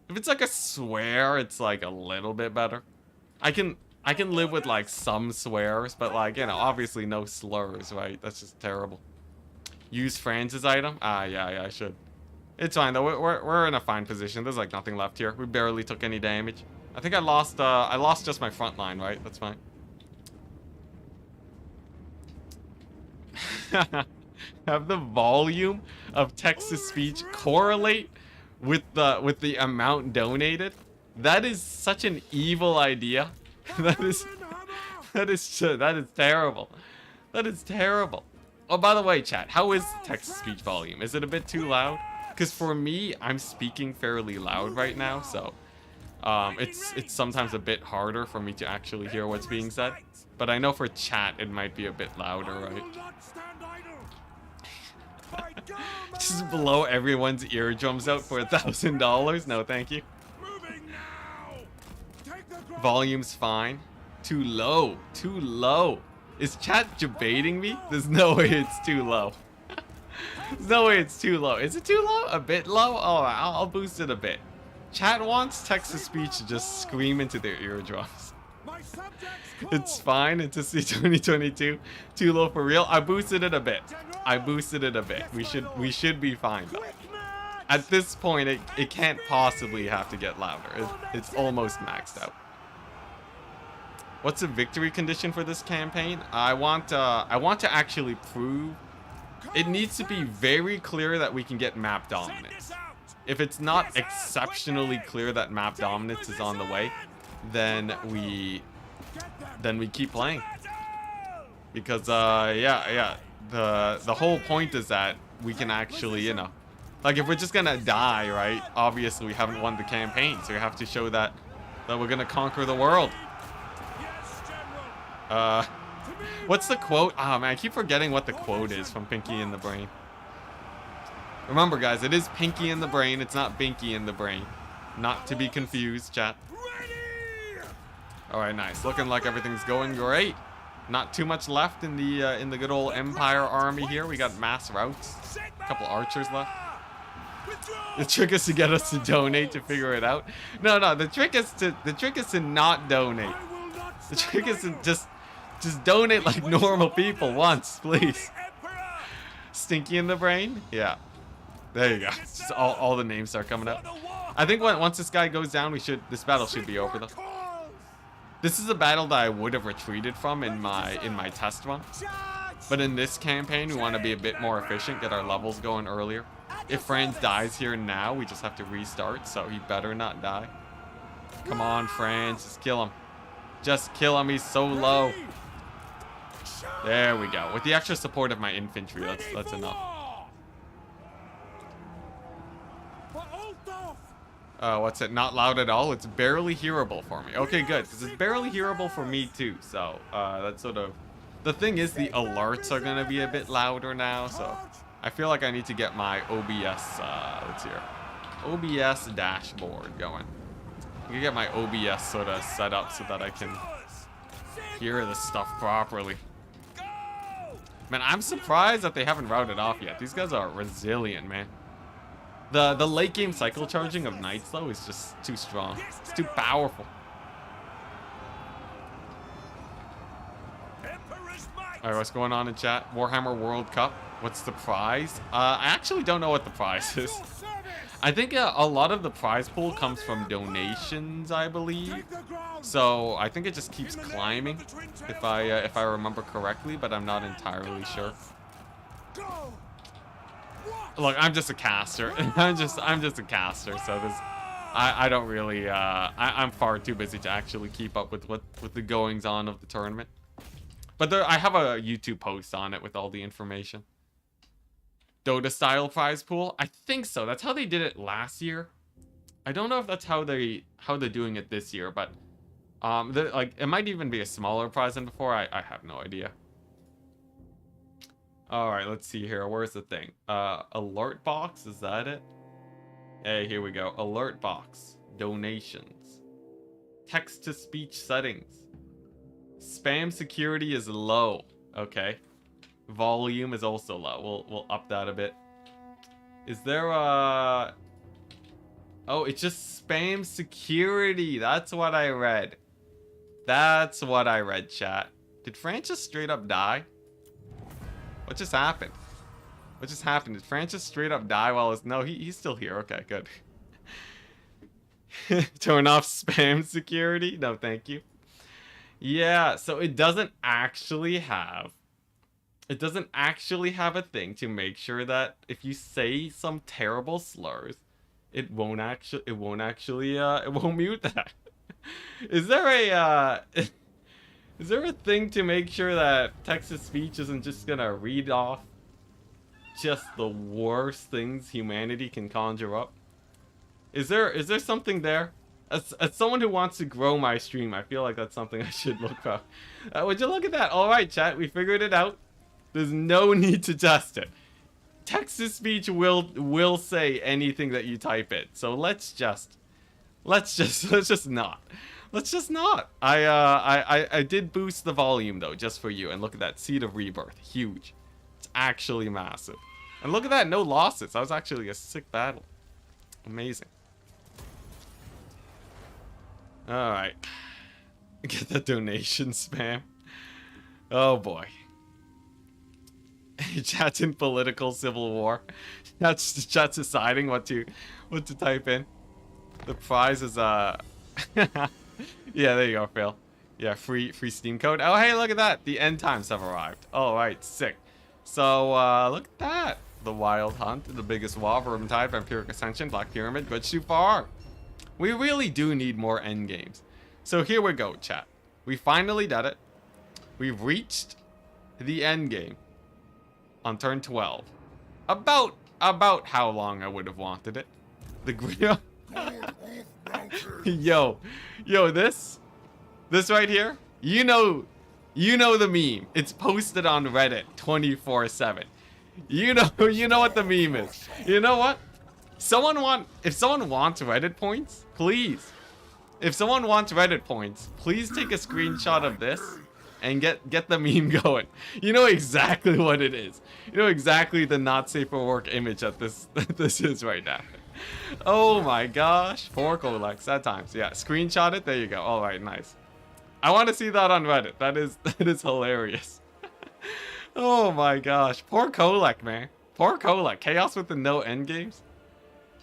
If it's like a swear, it's like a little bit better. I can live with like some swears, but like, you know, obviously no slurs, right? That's just terrible. Use Franz's item? Yeah, I should. It's fine though. We're in a fine position. There's like nothing left here. We barely took any damage. I think I lost just my front line, right? That's fine. have the volume of text-to-speech correlate with the amount donated. That is such an evil idea. That is terrible. That is terrible. Oh, by the way, chat, how is text-to-speech volume? Is it a bit too loud? Because for me, I'm speaking fairly loud right now, so it's sometimes a bit harder for me to actually hear what's being said. But I know for chat, it might be a bit louder, right? Just blow everyone's eardrums out for $1,000? No, thank you. Volume's fine. Too low. Too low. Is chat debating me? There's no way it's too low. There's no way it's too low. Is it too low? A bit low? Oh, I'll boost it a bit. Chat wants text-to-speech to just scream into their eardrums. It's fine. It's just 2022. Too low for real. I boosted it a bit. I boosted it a bit. We should be fine though. At this point, it can't possibly have to get louder. It's almost maxed out. What's the victory condition for this campaign? I want to actually prove. It needs to be very clear that we can get map dominance. If it's not exceptionally clear that map dominance is on the way, then we keep playing. Because the whole point is that we can actually, you know, like if we're just gonna die, right? Obviously we haven't won the campaign, so we have to show that we're gonna conquer the world. What's the quote? Oh man, I keep forgetting what the quote is from Pinky in the Brain. Remember guys, it is Pinky in the Brain, it's not Binky in the Brain. Not to be confused, chat. Alright, nice. Looking like everything's going great. Not too much left in the good old Empire army here. We got mass routes. A couple archers left. The trick is to get us to donate to figure it out. No, the trick is to not donate. The trick is to just donate like normal people once, please. Stinky in the Brain? Yeah. There you go. Just all the names start coming out. I think once this guy goes down, this battle should be over though. This is a battle that I would have retreated from in my test run. But in this campaign, we want to be a bit more efficient, get our levels going earlier. If Franz dies here now, we just have to restart, so he better not die. Come on, Franz, just kill him. Just kill him, he's so low. There we go. With the extra support of my infantry, that's enough. What's it? Not loud at all? It's barely hearable for me. Okay, good, because it's barely hearable for me too, so that's sort of... The thing is, the alerts are going to be a bit louder now, so I feel like I need to get my OBS, let's see here, OBS dashboard going. I can get my OBS sort of set up so that I can hear this stuff properly. Man, I'm surprised that they haven't routed off yet. These guys are resilient, man. The late game cycle charging of knights though is just too strong. It's too powerful. Alright, what's going on in chat? Warhammer World Cup. What's the prize? I actually don't know what the prize is. I think a lot of the prize pool comes from donations, I believe. So I think it just keeps climbing, if I remember correctly, but I'm not entirely sure. Look, I'm just a caster. I'm just a caster. So I don't really. I'm far too busy to actually keep up with the goings on of the tournament. But I have a YouTube post on it with all the information. Dota style prize pool? I think so. That's how they did it last year. I don't know if that's how they're doing it this year, but like it might even be a smaller prize than before. I have no idea. All right, let's see here. Where's the thing? Alert box, is that it? Hey, here we go. Alert box. Donations. Text to speech settings. Spam security is low. Okay. Volume is also low. We'll up that a bit. Is there a... Oh, it's just spam security. That's what I read. That's what I read, chat. Did Francis straight up die? What just happened? What just happened? Did Francis straight up die while his... No, he's still here. Okay, good. Turn off spam security? No, thank you. Yeah, so it doesn't actually have It doesn't actually have a thing to make sure that if you say some terrible slurs, it won't mute that. Is there a is there a thing to make sure that text-to-speech isn't just gonna read off just the worst things humanity can conjure up? Is there something there? As someone who wants to grow my stream, I feel like that's something I should look for. Would you look at that? All right, chat, we figured it out. There's no need to test it. Text-to-speech will say anything that you type in. So let's just not. Let's just not. I did boost the volume though, just for you. And look at that, Seed of Rebirth, huge. It's actually massive. And look at that, no losses. That was actually a sick battle. Amazing. All right. Get the donation spam. Oh boy. Chat's in political civil war. Chat's deciding what to type in. The prize is yeah, there you go, Phil. Yeah, free Steam code. Oh hey, look at that. The end times have arrived. All right, sick. So look at that. The Wild Hunt, the biggest wall, Vermintide, Vampiric Ascension, Black Pyramid, good too far. We really do need more end games. So here we go, chat. We finally did it. We've reached the end game on turn 12. About how long I would have wanted it. The yo, this right here. You know the meme. It's posted on Reddit 24/7. You know what the meme is. You know what? If someone wants Reddit points, please. If someone wants Reddit points, please take a screenshot of this and get the meme going. You know exactly what it is. You know exactly the not safe for work image that this is right now. Oh my gosh. 4 Colex at times. Yeah, screenshot it. There you go. All right, nice. I want to see that on Reddit. That is hilarious. Oh my gosh. Poor Kolek, man. Poor Kolek. Chaos with the no end games.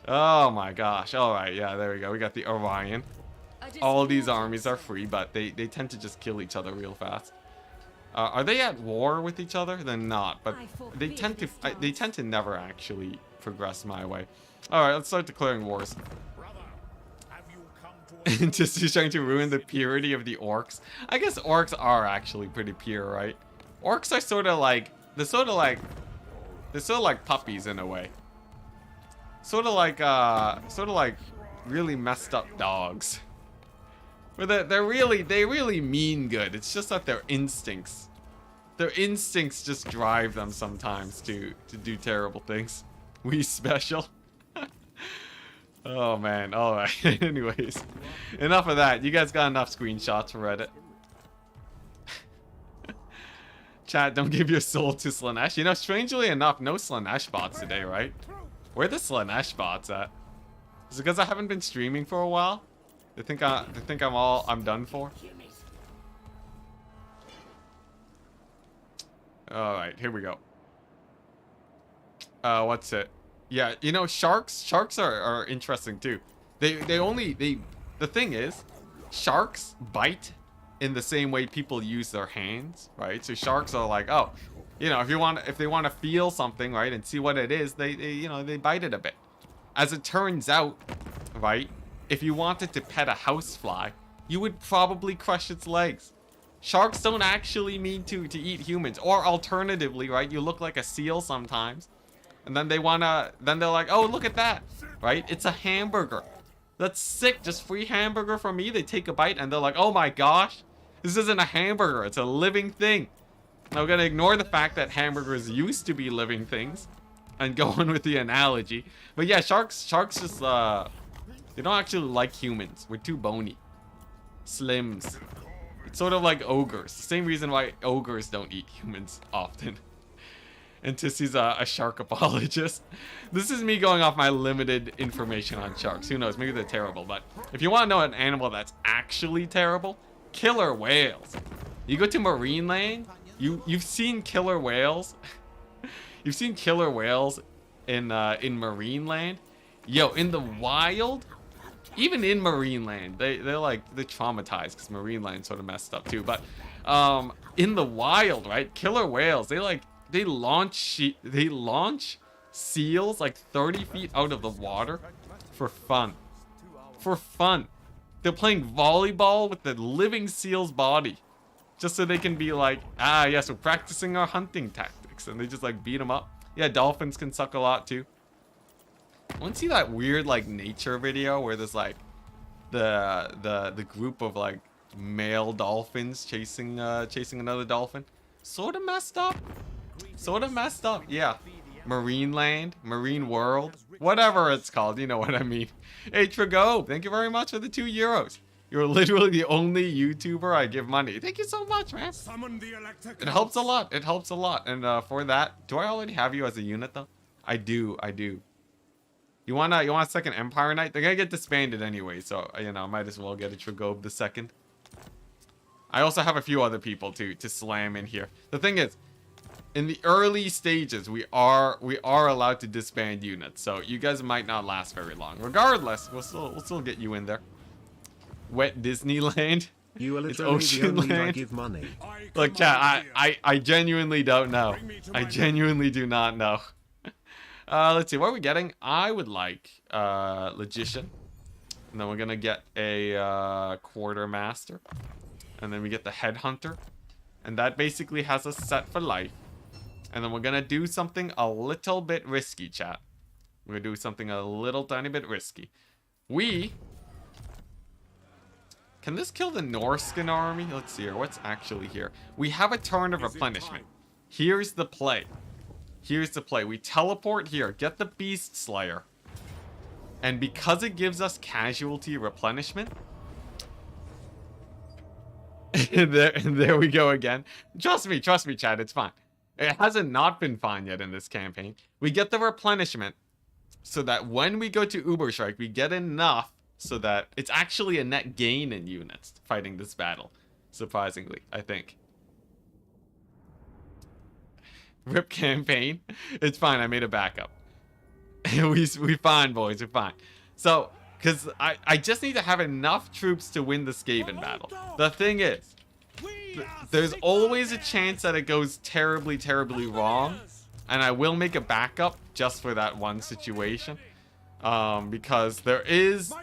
Oh my gosh. All right, yeah, there we go. We got the Orion. All these armies are free, but they tend to just kill each other real fast. Are they at war with each other? They're not, but they tend to never actually progress my way. All right, let's start declaring wars. Just he's trying to ruin the purity of the orcs. I guess orcs are actually pretty pure, right? Orcs are sort of like puppies in a way. Sort of like really messed up dogs. But they really mean good. It's just that their instincts just drive them sometimes to do terrible things. We special. Oh man, alright. Anyways, enough of that. You guys got enough screenshots for Reddit. Chat, don't give your soul to Slanesh. You know, strangely enough, no Slanesh bots today, right? Where are the Slanesh bots at? Is it because I haven't been streaming for a while? They think I'm done for? Alright, here we go. What's it? Yeah, you know, sharks are interesting too. The thing is, sharks bite in the same way people use their hands, right? So sharks are like, oh, you know, if they want to feel something, right, and see what it is, they bite it a bit. As it turns out, right, if you wanted to pet a housefly, you would probably crush its legs. Sharks don't actually mean to eat humans, or alternatively, right, you look like a seal sometimes. And then they're like, oh, look at that, right? It's a hamburger. That's sick, just free hamburger from me. They take a bite and they're like, oh my gosh, this isn't a hamburger, it's a living thing. Now we're gonna ignore the fact that hamburgers used to be living things and go on with the analogy. But yeah, sharks just, they don't actually like humans. We're too bony. Slims. It's sort of like ogres. The same reason why ogres don't eat humans often. Entisty's a shark apologist. This is me going off my limited information on sharks. Who knows? Maybe they're terrible. But if you want to know an animal that's actually terrible, killer whales. You go to Marineland, you've seen killer whales. You've seen killer whales in Marineland. Yo, in the wild, even in Marineland, they're traumatized because Marineland's sort of messed up too. But in the wild, right? Killer whales, They launch seals like 30 feet out of the water for fun. For fun. They're playing volleyball with the living seal's body. Just so they can be like, ah, yes, we're practicing our hunting tactics. And they just like beat them up. Yeah, dolphins can suck a lot too. I want to see that weird like nature video where there's like the group of like male dolphins chasing another dolphin. Sort of messed up. Yeah. Marine land, marine world, whatever it's called, you know what I mean. Hey Trigo, thank you very much for the €2. You're literally the only YouTuber I give money. Thank you so much, man. It helps a lot. It helps a lot. And for that, do I already have you as a unit though? I do. You want a second Empire Knight? They're gonna get disbanded anyway, so you know, might as well get a Tragob the second. I also have a few other people to slam in here. The thing is, in the early stages, we are allowed to disband units, so you guys might not last very long. Regardless, we'll still get you in there. Wet Disneyland. You are It's literally the only I Oceanland. give money. Look, chat, I genuinely don't know. I genuinely do not know. Let's see, what are we getting? I would like Logician. And then we're gonna get a Quartermaster. And then we get the Headhunter. And that basically has us set for life. And then we're gonna do something a little bit risky, chat. We're gonna do something a little tiny bit risky. Can this kill the Norscan army? Let's see here. What's actually here? We have a turn of replenishment. Here's the play. We teleport here. Get the Beast Slayer. And because it gives us casualty replenishment... there we go again. Trust me, Chad. It's fine. It hasn't not been fine yet in this campaign. We get the replenishment so that when we go to Uberstrike, we get enough so that it's actually a net gain in units fighting this battle. Surprisingly, I think. RIP campaign. It's fine, I made a backup. we fine, boys, we're fine. So, because I just need to have enough troops to win the Skaven battle. The thing is, there's always a chance that it goes terribly, terribly wrong. And I will make a backup just for that one situation. Because there is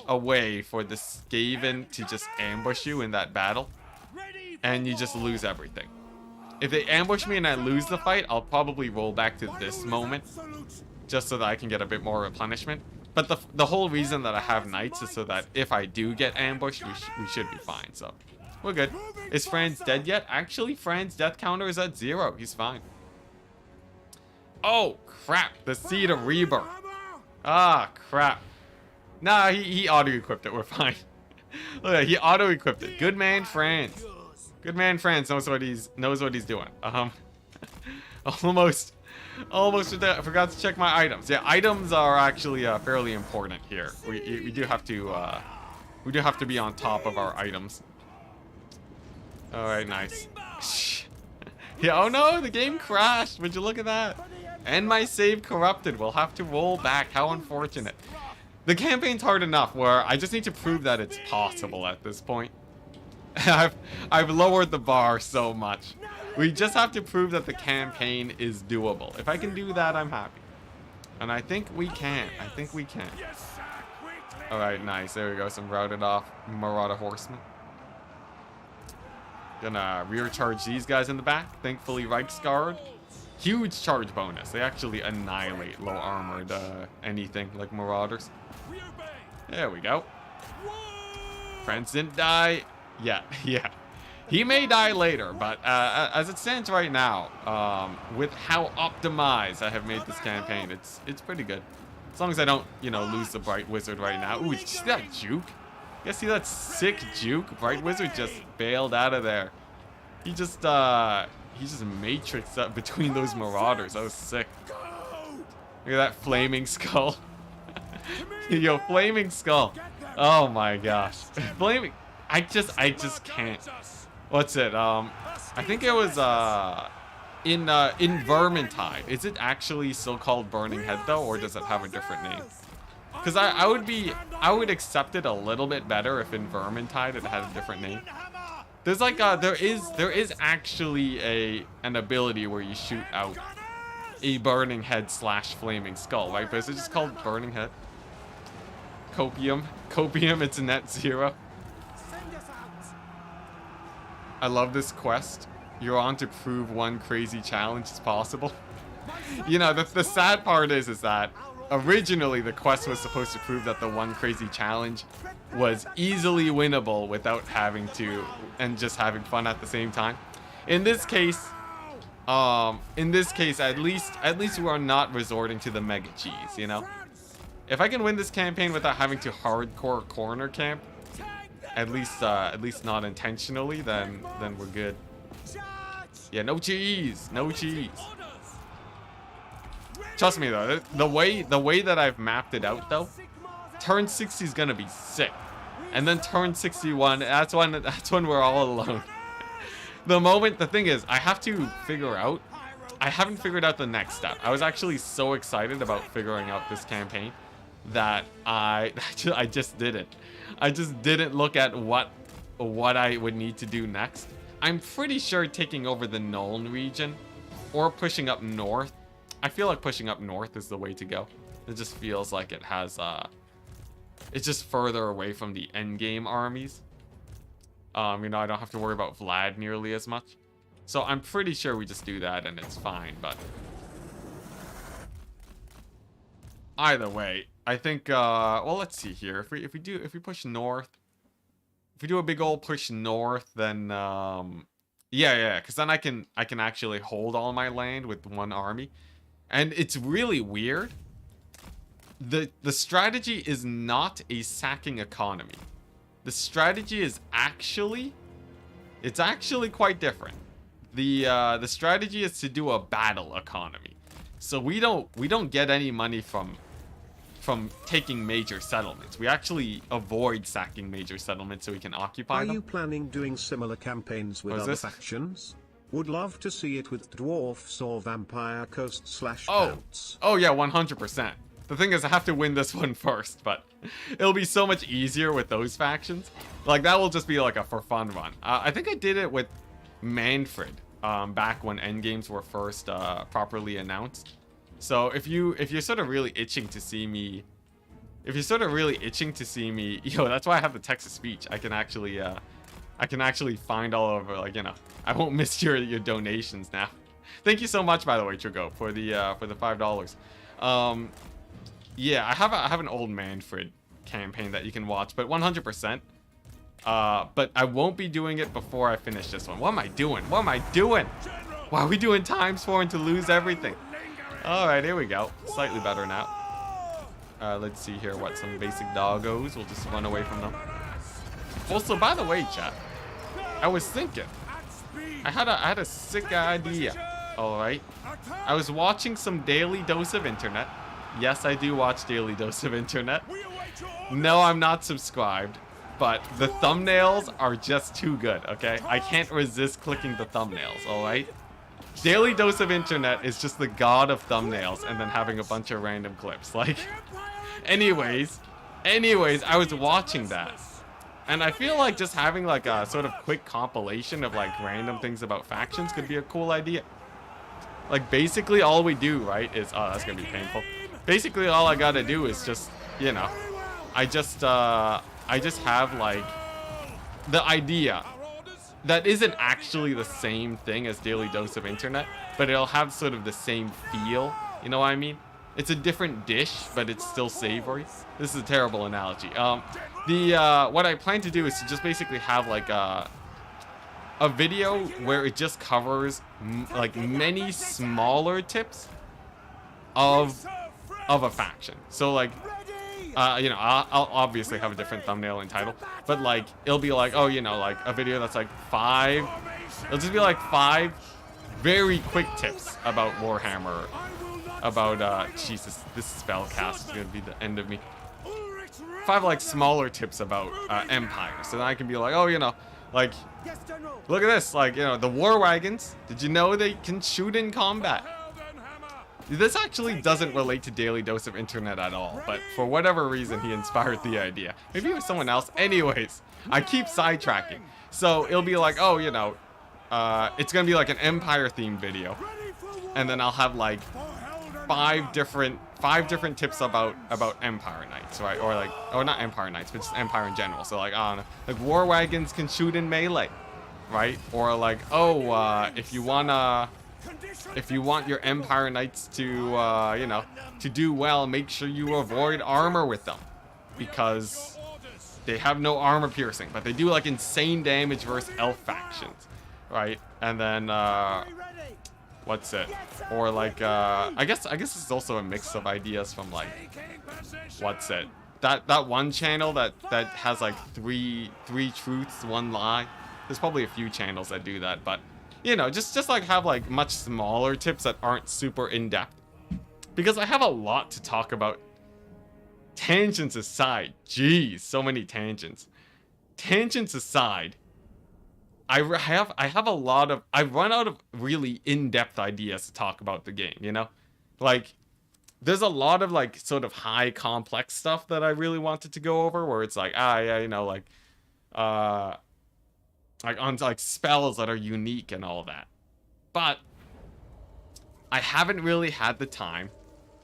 a way for the Skaven to just ambush you in that battle. And you just lose everything. If they ambush me and I lose the fight, I'll probably roll back to this moment. Just so that I can get a bit more replenishment. But the whole reason that I have knights is so that if I do get ambushed, we should be fine. So, we're good. Is Fran's dead yet? Actually, Fran's death counter is at 0. He's fine. Oh, crap. The Seed of Rebirth. Ah, crap. Nah, he auto-equipped it. We're fine. Look, he auto-equipped it. Good man, Franz. Good man, Franz knows what he's doing. Almost forgot to check my items. Yeah, items are actually fairly important here. We do have to be on top of our items. All right, nice. Yeah. Oh no, the game crashed. Would you look at that? And my save corrupted. We'll have to roll back. How unfortunate. The campaign's hard enough where I just need to prove that it's possible at this point. I've lowered the bar so much. We just have to prove that the campaign is doable. If I can do that, I'm happy. And I think we can. Alright, nice. There we go. Some routed off Marauder Horsemen. Gonna rear charge these guys in the back. Thankfully, Reichsguard. Huge charge bonus. They actually annihilate low armored anything like Marauders. There we go. Friends didn't die. Yeah. He may die later, but as it stands right now, with how optimized I have made this campaign, it's pretty good. As long as I don't, lose the Bright Wizard right now. Ooh, did you see that juke? You guys see that sick juke? Bright Wizard just bailed out of there. He just matrixed up between those Marauders. That was sick. Look at that Flaming Skull. Yo, Flaming Skull. Oh my gosh. Flaming... I just can't. What's it? I think it was in Vermintide. Is it actually still called Burning Head though, or does it have a different name? Because I would accept it a little bit better if in Vermintide it had a different name. There's like there is actually an ability where you shoot out a burning head / flaming skull, right? But is it just called burning head? Copium, it's net 0. I love this quest. You're on to prove one crazy challenge is possible. You know, the sad part is that originally the quest was supposed to prove that the one crazy challenge was easily winnable without having to, and just having fun at the same time. In this case, at least we are not resorting to the mega cheese, you know? If I can win this campaign without having to hardcore corner camp, at least not intentionally, then we're good. Yeah, no cheese, no cheese. Trust me though, the way that I've mapped it out though, turn 60 is gonna be sick, and then turn 61, that's when we're all alone. The thing is, I haven't figured out the next step. I was actually so excited about figuring out this campaign that I just didn't. I just didn't look at what I would need to do next. I'm pretty sure taking over the Nuln region or pushing up north. I feel like pushing up north is the way to go. It just feels like it has it's just further away from the endgame armies. You know, I don't have to worry about Vlad nearly as much. So I'm pretty sure we just do that and it's fine, but either way, I think well, let's see here. If we push north, if we do a big old push north, then yeah, because then I can actually hold all my land with one army. And it's really weird. The strategy is not a sacking economy. The strategy is actually quite different. The strategy is to do a battle economy. So we don't get any money from taking major settlements. We actually avoid sacking major settlements so we can occupy them. Are you planning doing similar campaigns with other factions? Would love to see it with dwarfs or vampire coast / counts. Oh yeah, 100%. The thing is, I have to win this one first, but it'll be so much easier with those factions. Like, that will just be like a for fun run. I think I did it with Manfred back when endgames were first properly announced. So if you're sort of really itching to see me, yo, that's why I have the text to speech. I can actually find all over, like, you know, I won't miss your donations now. Thank you so much, by the way, Trigo, for the $5. Yeah, I have an old Manfred campaign that you can watch, but 100%. But I won't be doing it before I finish this one. What am I doing? Why are we doing ×4 and to lose everything? All right, here we go. Slightly better now. Let's see here. What, some basic doggos? We'll just run away from them. Also, by the way, chat, I was thinking, I had a sick idea. All right, I was watching some Daily Dose of Internet. Yes, I do watch Daily Dose of Internet. No, I'm not subscribed, but the thumbnails are just too good. Okay, I can't resist clicking the thumbnails. All right. Daily Dose of Internet is just the god of thumbnails and then having a bunch of random clips. Like, anyways, I was watching that. And I feel like just having like a sort of quick compilation of like random things about factions could be a cool idea. Like, basically all we do, right, is, oh, that's gonna be painful. Basically all I gotta do is just, you know, I just have like the idea that isn't actually the same thing as Daily Dose of Internet, but it'll have sort of the same feel, you know what I mean? It's a different dish, but it's still savory. This is a terrible analogy. What I plan to do is to just basically have like a video where it just covers like many smaller tips of a faction. So like, you know, I'll obviously have a different thumbnail and title, but like, it'll be like, oh, you know, like a video that's like it'll just be like 5 very quick tips about Warhammer, about, Jesus, this spellcast is gonna be the end of me. 5 like smaller tips about Empire, so then I can be like, oh, you know, like, look at this, like, you know, the war wagons, did you know they can shoot in combat? This actually doesn't relate to Daily Dose of Internet at all, but for whatever reason he inspired the idea. Maybe it was someone else. Anyways, I keep sidetracking. So it'll be like, oh, you know, it's gonna be like an Empire themed video, and then I'll have like five different tips about Empire Knights, right? Or not Empire Knights, but just Empire in general. So like, I don't know, like war wagons can shoot in melee, right? Or like, oh, if you want your Empire Knights to, you know, to do well, make sure you avoid armor with them, because they have no armor piercing, but they do like insane damage versus elf factions, right? And then, what's it? Or like, I guess it's also a mix of ideas from like, what's it? That one channel that has like three truths, one lie. There's probably a few channels that do that, but you know, just like have like much smaller tips that aren't super in-depth, because I have a lot to talk about. Tangents aside, geez, so many tangents. Tangents aside, I have a lot of, I've run out of really in-depth ideas to talk about the game, you know? Like, there's a lot of like sort of high complex stuff that I really wanted to go over, where it's like, yeah, you know, like on like spells that are unique and all that. But I haven't really had the time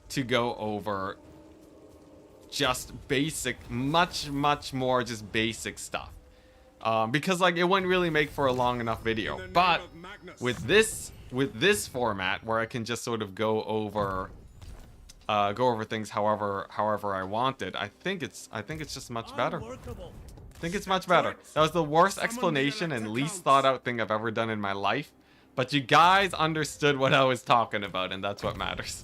to go over just basic, much more just basic stuff. Because like it wouldn't really make for a long enough video. But with this format where I can just sort of go over things however I wanted, I think it's just much better. I think it's much better. That was the worst explanation and least thought out thing I've ever done in my life. But you guys understood what I was talking about, and that's what matters.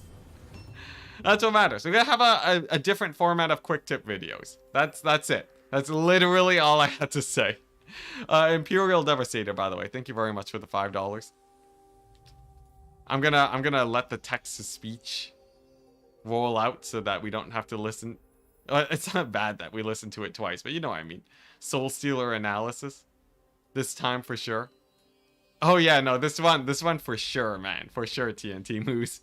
That's what matters. We're gonna have a different format of quick tip videos. That's it. That's literally all I had to say. Imperial Devastator, by the way, thank you very much for the $5. I'm gonna let the text to speech roll out so that we don't have to listen. It's not bad that we listen to it twice, but you know what I mean. Soul Stealer analysis. This time for sure. Oh yeah, no, this one for sure, man. For sure, TNT Moose.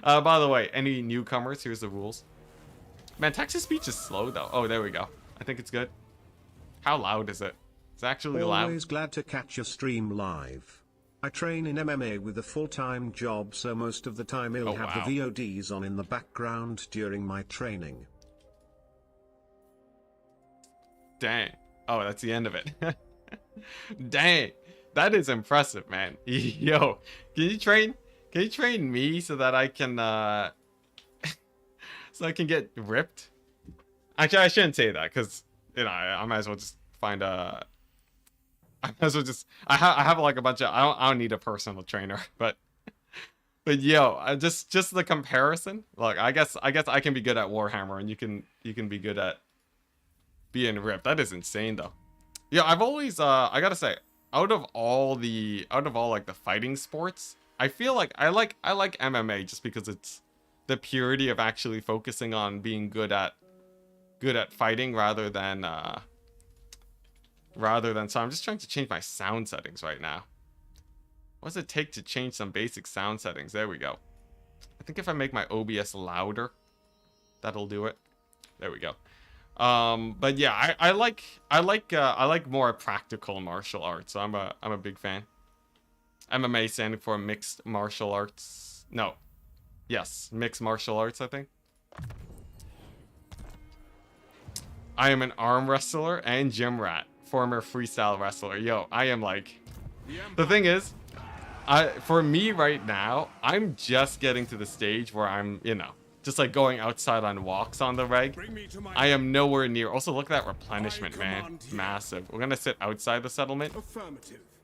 By the way, any newcomers, here's the rules. Man, text to speech is slow though. Oh, there we go. I think it's good. How loud is it? It's actually loud. Always glad to catch your stream live. I train in MMA with a full-time job, so most of the time I'll have the VODs on in the background during my training. Dang. Oh, that's the end of it. Dang. That is impressive, man. Yo, can you train me so that I can so I can get ripped? Actually, I shouldn't say that, because you know, I might as well just find a I might as well just I have like a bunch of I don't need a personal trainer, but yo, just the comparison. Look, I guess I can be good at Warhammer, and you can be good at being ripped. That is insane though. Yeah, I've always I gotta say, out of all like the fighting sports, I feel like I like MMA just because it's the purity of actually focusing on being good at fighting rather than so I'm just trying to change my sound settings right now. What does it take to change some basic sound settings? There we go. I think if I make my OBS louder, that'll do it. There we go. But yeah, I like more practical martial arts. So I'm a big fan. MMA standing for mixed martial arts. No. Yes, mixed martial arts, I think. I am an arm wrestler and gym rat, former freestyle wrestler. Yo, I am like, the thing is, for me right now, I'm just getting to the stage where I'm, you know, just like going outside on walks on the reg. I am nowhere near. Also, look at that replenishment, man. It's massive. We're gonna sit outside the settlement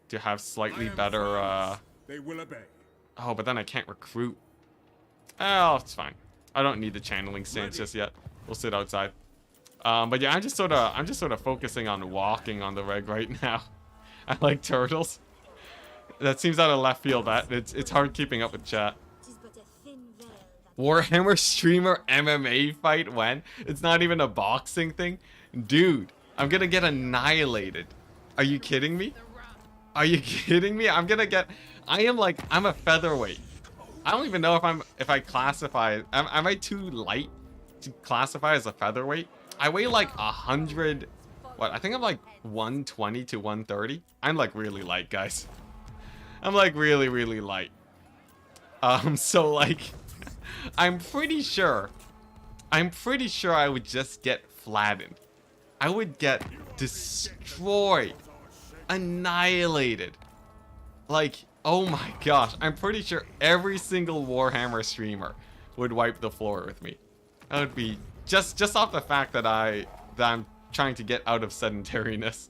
to have slightly better. They will obey. Oh, but then I can't recruit. Oh, it's fine. I don't need the channeling stance just yet. We'll sit outside. But yeah, I'm just sort of focusing on walking on the reg right now. I like turtles. That seems out of left field. It's hard keeping up with chat. Warhammer streamer MMA fight when? It's not even a boxing thing? Dude, I'm gonna get annihilated. Are you kidding me? Are you kidding me? I'm a featherweight. I don't even know if I classify, am I too light to classify as a featherweight? I weigh like 100, what, I think I'm like 120 to 130. I'm like really light, guys. I'm like really, really light. So like, I'm pretty sure I would just get flattened. I would get destroyed, annihilated. Like, oh my gosh, I'm pretty sure every single Warhammer streamer would wipe the floor with me. That would be just off the fact that I'm trying to get out of sedentariness.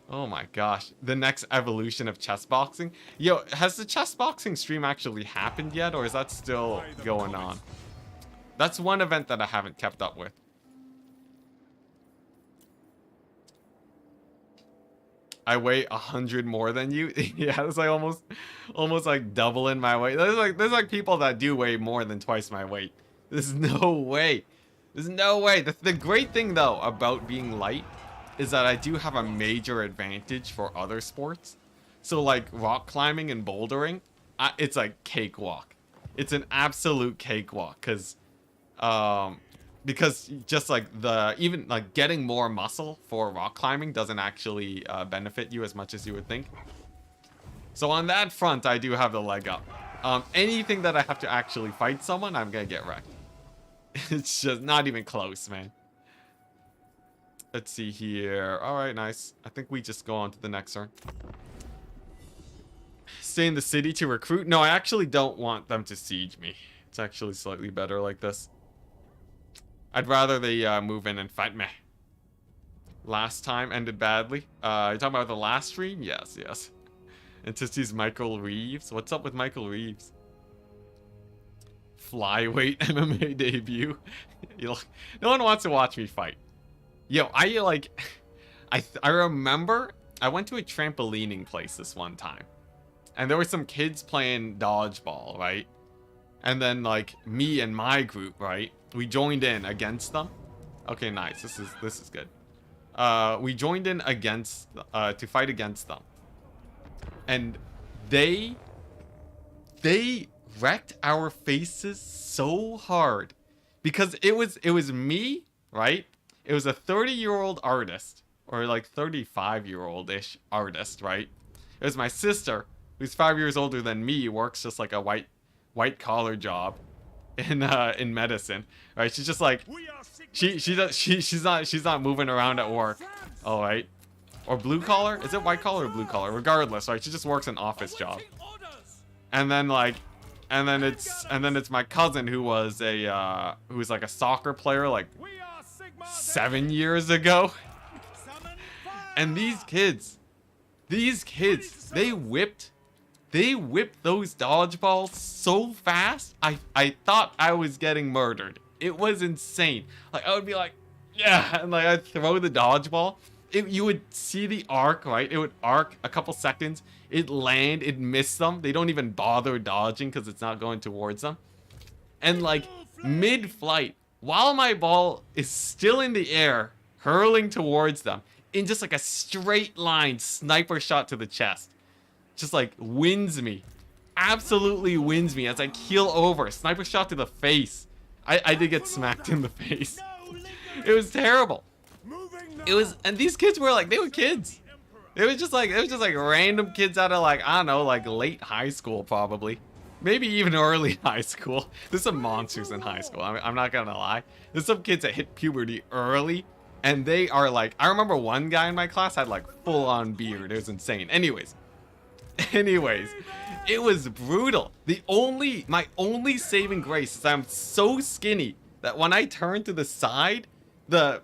Oh my gosh, the next evolution of chess boxing. Yo, has the chess boxing stream actually happened yet, or is that still going on? That's one event that I haven't kept up with. I weigh 100 more than you. Yeah, it's like almost like doubling my weight. There's like people that do weigh more than twice my weight. There's no way. There's no way. The great thing though about being light is that I do have a major advantage for other sports. So like rock climbing and bouldering, it's like cakewalk. It's an absolute cakewalk because just like even like getting more muscle for rock climbing doesn't actually benefit you as much as you would think. So on that front, I do have the leg up. Anything that I have to actually fight someone, I'm gonna get wrecked. It's just not even close, man. Let's see here. All right, nice. I think we just go on to the next turn. Stay in the city to recruit. No, I actually don't want them to siege me. It's actually slightly better like this. I'd rather they move in and fight me. Last time ended badly. You're talking about the last stream? Yes, yes. Entity's Michael Reeves. What's up with Michael Reeves? Flyweight MMA debut. No one wants to watch me fight. Yo, I remember I went to a trampolining place this one time. And there were some kids playing dodgeball, right? And then like me and my group, right? We joined in against them. Okay, nice. This is good. We joined in against to fight against them. And they wrecked our faces so hard because it was me, right? It was a 30-year-old artist, or like 35-year-old-ish artist, right? It was my sister, who's 5 years older than me, works just like a white collar job in medicine, right? She's just like she's not moving around at work, all right? Or blue collar? Is it white collar or blue collar? Regardless, right? She just works an office job. And then it's my cousin who was like a soccer player like 7 years ago. And these kids, they whipped those dodgeballs so fast, I thought I was getting murdered. It was insane. Like, I would be like, yeah, and like I'd throw the dodgeball. You would see the arc, right? It would arc a couple seconds. It'd land, it'd miss them. They don't even bother dodging because it's not going towards them. And like mid-flight, while my ball is still in the air, hurling towards them, in just like a straight line sniper shot to the chest. Just like wins me. Absolutely wins me as I keel over. Sniper shot to the face. I did get smacked in the face. It was terrible. And these kids were like, they were kids. It was just like random kids out of like, I don't know, like late high school probably. Maybe even early high school. There's some monsters in high school. I'm not gonna lie. There's some kids that hit puberty early. And they are like, I remember one guy in my class had like full on beard. It was insane. Anyways, it was brutal. My only saving grace is I'm so skinny that when I turn to the side,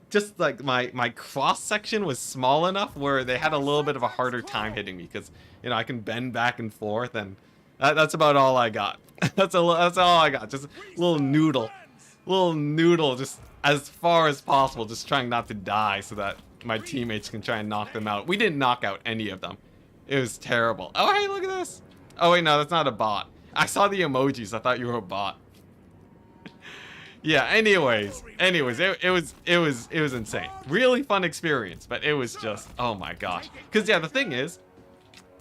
just like my cross section was small enough where they had a little bit of a harder time hitting me because, you know, I can bend back and forth, and that's about all I got. That's all I got. Just a little noodle, just as far as possible, just trying not to die so that my teammates can try and knock them out. We didn't knock out any of them. It was terrible. Oh, hey, look at this. Oh, wait, no, that's not a bot. I saw the emojis. I thought you were a bot. Yeah, anyways, it was insane. Really fun experience, but it was just, oh my gosh. Because, yeah, the thing is,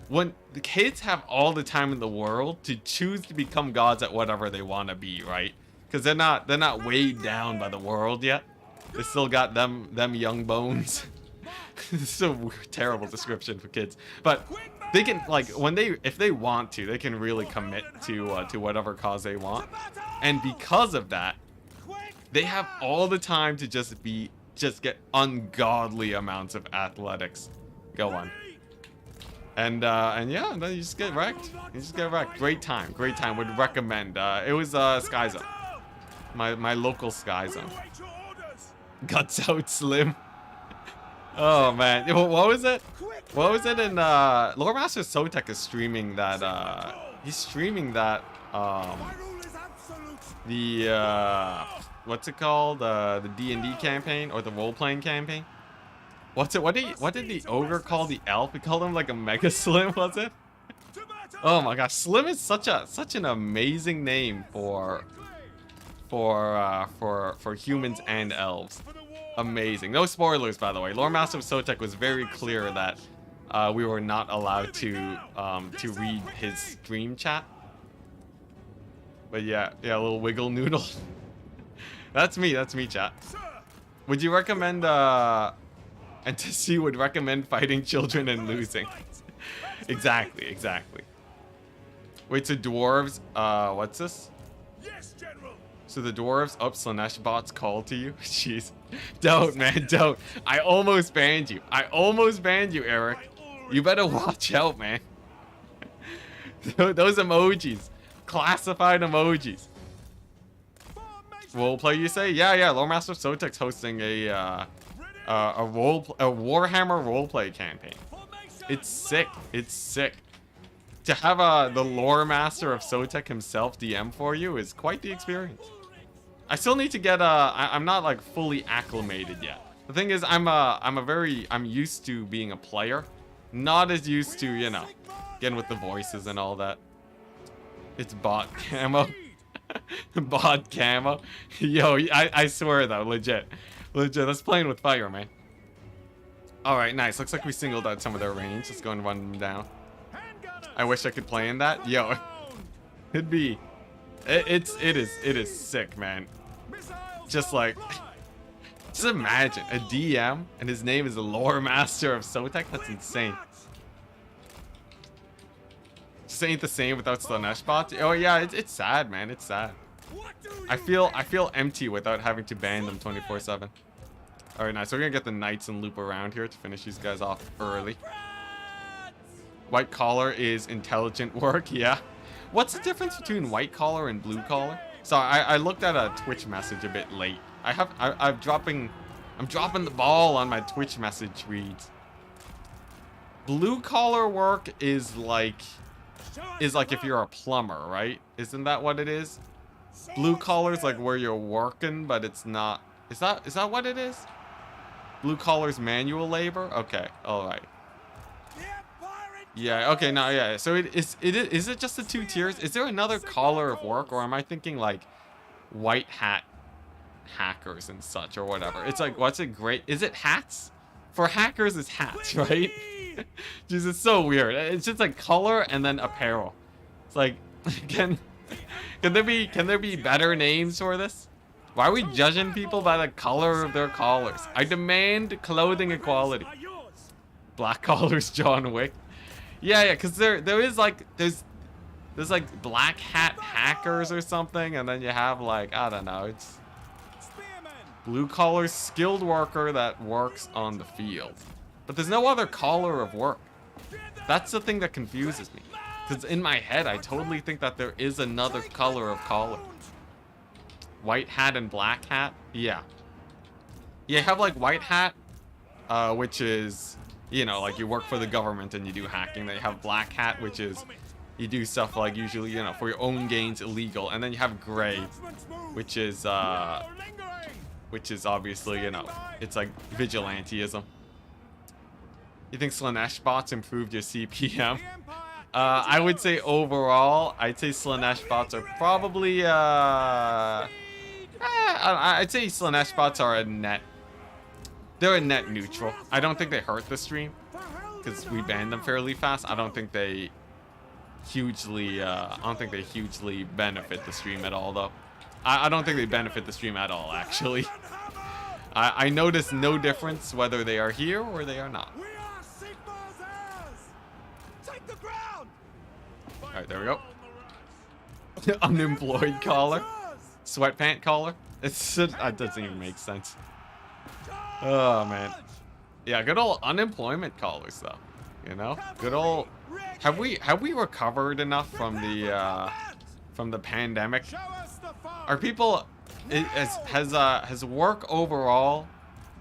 when the kids have all the time in the world to choose to become gods at whatever they want to be, right? Because they're not weighed down by the world yet. They still got them young bones. It's a terrible description for kids, but they can, like, if they want to, they can really commit to whatever cause they want, and because of that, they have all the time to just get ungodly amounts of athletics going. And yeah, then you just get wrecked. You just get wrecked. Great time. Would recommend. It was Sky Zone. My local Sky Zone. Guts out Slim. Oh man. What was it? What was it in Lore Master Sotek is streaming that he's streaming that what's it called? The D&D campaign or the role-playing campaign? What's it? What did the ogre call the elf? We called him like a Mega Slim, was it? Oh my gosh, Slim is such an amazing name for humans and elves. Amazing. No spoilers, by the way. Lore Master of Sotek was very clear that we were not allowed to read his stream chat. But yeah, a little wiggle noodle. That's me, chat. Would you recommend Enticity would recommend fighting children and losing? Exactly. Wait, so dwarves, what's this? Yes, General. So the dwarves, Slanesh bots call to you? Jeez. Don't, man, don't. I almost banned you, Eric. You better watch out, man. Those emojis. Classified emojis. Roleplay, you say? Yeah. Lore Master Sotek's hosting a Warhammer roleplay campaign. It's sick. To have the Lore Master of Sotek himself DM for you is quite the experience. I still need to get I'm not like fully acclimated yet. The thing is, I'm used to being a player, not as used to, you know, getting with the voices and all that. It's bot camo. Bot camo. Yo, I swear though, legit. That's playing with fire, man. Alright, nice. Looks like we singled out some of their range. Let's go and run them down. I wish I could play in that. Yo, it is sick, man. Just like, just imagine a DM and his name is the Lore Master of Sotek. That's insane. Just ain't the same without Slanesh bots. Oh yeah, it's sad, man. It's sad. I feel empty without having to ban them 24/7. All right, nice. So we're gonna get the knights and loop around here to finish these guys off early. White collar is intelligent work. Yeah. What's the difference between white collar and blue collar? So I looked at a Twitch message a bit late. I'm dropping the ball on my Twitch message reads. Blue collar work is like if you're a plumber, right? Isn't that what it is? Blue collar is like where you're working, but it's not. Is that what it is? Blue collar's manual labor? Okay, all right. Yeah, okay, now, yeah. So is it just the two tiers? Is there another collar of work, or am I thinking like white hat hackers and such or whatever? It's like, what's it great? Is it hats? For hackers, it's hats, right? Jeez, it's so weird. It's just like color and then apparel. It's like, can there be better names for this? Why are we judging people by the color of their collars? I demand clothing equality. Black collars, John Wick. Yeah, because there is like there's like black hat hackers or something, and then you have like, I don't know, it's blue collar skilled worker that works on the field. But there's no other collar of work. That's the thing that confuses me. Because in my head, I totally think that there is another color of collar. White hat and black hat? Yeah. Yeah, you have like white hat, which is, you know, like you work for the government and you do hacking. Then you have black hat, which is you do stuff like usually, you know, for your own gains illegal. And then you have gray, which is obviously, you know, it's like vigilanteism. You think Slanesh bots improved your CPM? I would say overall, I'd say Slanesh bots are probably, I'd say Slanesh bots are they're a net neutral. I don't think they hurt the stream, because we banned them fairly fast. I don't think they hugely benefit the stream at all, though. I don't think they benefit the stream at all, actually. I notice no difference whether they are here or they are not. We are Sigmar's heirs! Take the ground! Alright, there we go. Unemployed collar. Sweatpant collar. That doesn't even make sense. Oh, man. Yeah, good old unemployment collars, though. You know? Good old... Have we recovered enough from the pandemic? Are people... Has work overall...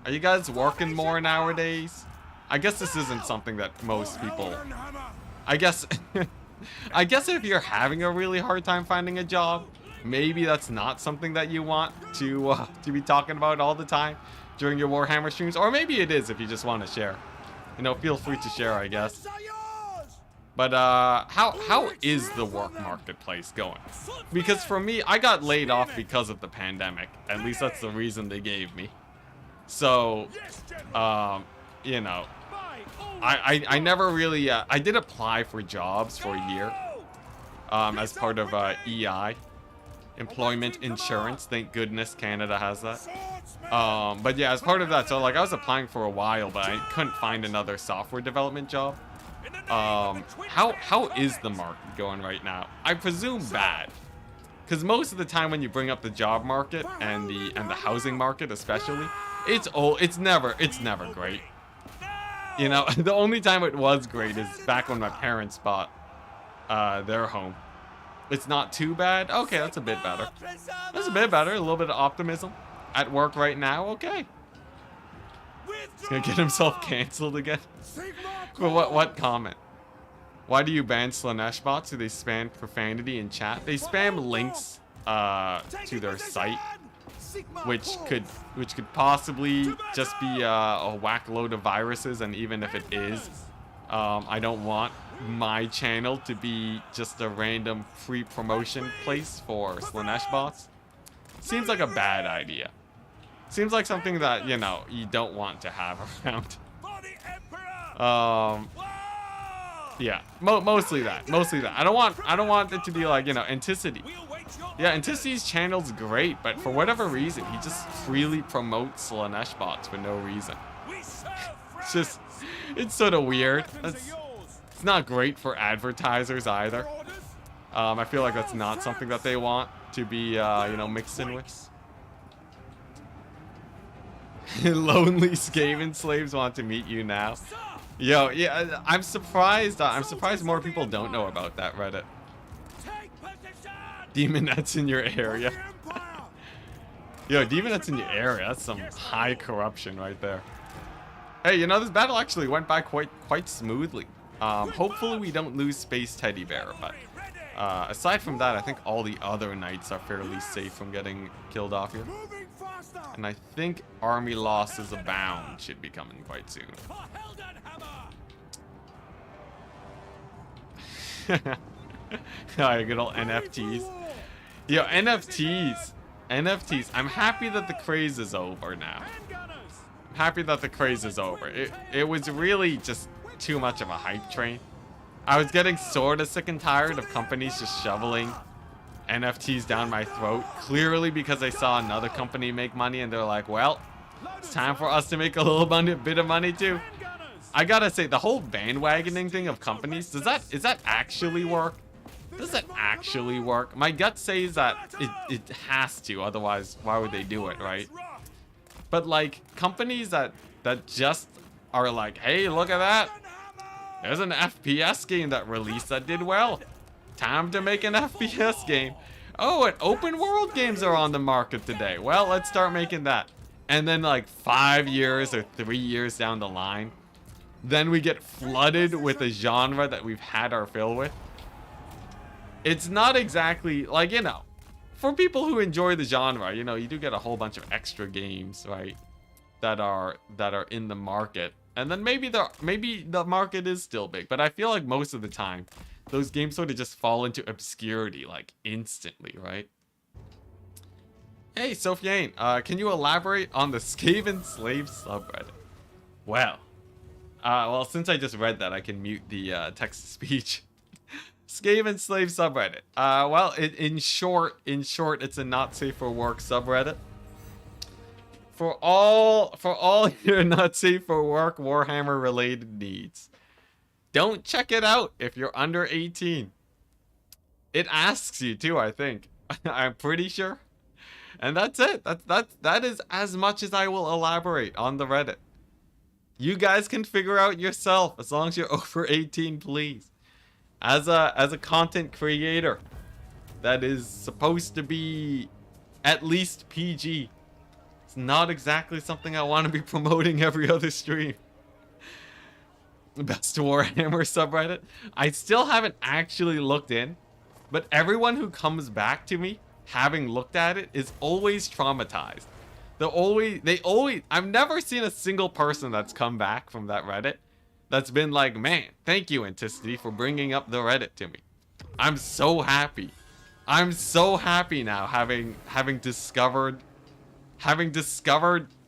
Are you guys working more nowadays? I guess this isn't something that most people... I guess... I guess if you're having a really hard time finding a job, maybe that's not something that you want to be talking about all the time during your Warhammer streams. Or maybe it is if you just want to share. You know, feel free to share, I guess. But how is the work marketplace going? Because for me, I got laid off because of the pandemic. At least that's the reason they gave me. So, you know, I never really, I did apply for jobs for a year as part of EI, Employment Insurance. Thank goodness Canada has that. But yeah, as part of that, so like I was applying for a while, but I couldn't find another software development job. How is the market going right now? I presume bad, because most of the time when you bring up the job market and the housing market especially, it's never great. You know, the only time it was great is back when my parents bought their home. It's not too bad. Okay, that's a bit better. That's a bit better. A little bit of optimism at work right now. Okay. He's gonna get himself canceled again. For what comment? Why do you ban Slanesh bots? Do they spam profanity in chat? They spam links to their site, which could possibly just be a whack load of viruses. And even if it is, I don't want my channel to be just a random free promotion place for Slanesh bots. Seems like a bad idea. Seems like something that, you know, you don't want to have around. Yeah, mostly that. I don't want it to be like, you know, Enticity. Yeah, Anticity's channel's great, but for whatever reason, he just freely promotes Slanesh bots for no reason. It's sort of weird. It's not great for advertisers either. I feel like that's not something that they want to be, you know, mixed in with. Lonely Skaven slaves want to meet you now. Yo, yeah, I'm surprised more people don't know about that Reddit. Demonettes in your area. Yo, Demonettes in your area, that's some high corruption right there. Hey, you know, this battle actually went by quite smoothly. Hopefully we don't lose Space Teddy Bear, but aside from that, I think all the other knights are fairly safe from getting killed off here. And I think army losses abound should be coming quite soon. Alright, good old NFTs. Yo, NFTs. I'm happy that the craze is over now. I'm happy that the craze is over. It was really just too much of a hype train. I was getting sort of sick and tired of companies just shoveling NFTs down my throat, clearly because they saw another company make money and they're like, well, it's time for us to make a little bit of money too. I gotta say, the whole bandwagoning thing of companies, is that actually work? Does that actually work? My gut says that it has to, otherwise why would they do it, right? But like companies that just are like, hey, look at that, there's an FPS game that released that did well. Time to make an FPS game. Oh, and open world games are on the market today. Well, let's start making that. And then like 5 years or 3 years down the line, then we get flooded with a genre that we've had our fill with. It's not exactly like, you know, for people who enjoy the genre, you know, you do get a whole bunch of extra games, right, that are in the market. And then maybe the market is still big, but I feel like most of the time those games sort of just fall into obscurity like instantly, right? Hey, Sophiane, can you elaborate on the Skaven slave subreddit? Well, since I just read that, I can mute the text-to-speech. Skaven slave subreddit. Well, in short, it's a not safe for work subreddit. For all your not safe for work Warhammer related needs. Don't check it out if you're under 18. It asks you to, I think. I'm pretty sure. And that's it. That is as much as I will elaborate on the Reddit. You guys can figure out yourself as long as you're over 18, please. As a content creator that is supposed to be at least PG. It's not exactly something I want to be promoting every other stream. Best Warhammer subreddit. I still haven't actually looked in, but everyone who comes back to me having looked at it is always traumatized. I've never seen a single person that's come back from that Reddit that's been like, man, thank you, Enticity, for bringing up the Reddit to me. I'm so happy. I'm so happy now having discovered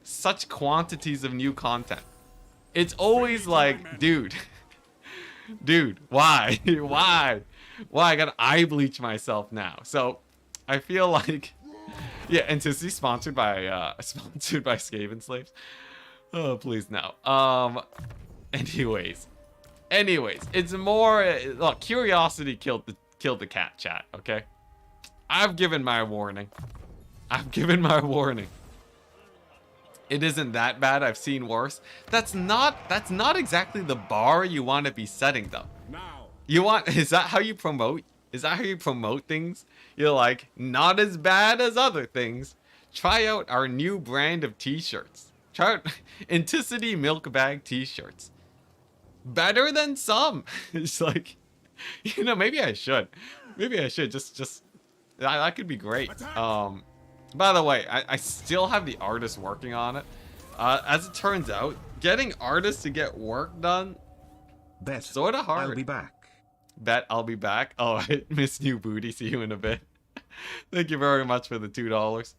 such quantities of new content. It's always like, dude, why? Why I gotta eye bleach myself now? So I feel like, yeah, Enticity sponsored by Skaven Slaves. Oh, please no. Anyways, it's more, look, curiosity killed the cat, chat, okay? I've given my warning. It isn't that bad. I've seen worse. That's not exactly the bar you want to be setting, though. Is that how you promote things? You're like, not as bad as other things. Try out our new brand of t-shirts. Try out Enticity milk bag t-shirts. Better than some. It's like, maybe I should just that could be great. By the way, I still have the artist working on it. As it turns out, getting artists to get work done, sort of hard. I'll be back. Bet I'll be back. Oh, I miss New Booty. See you in a bit. Thank you very much for the $2.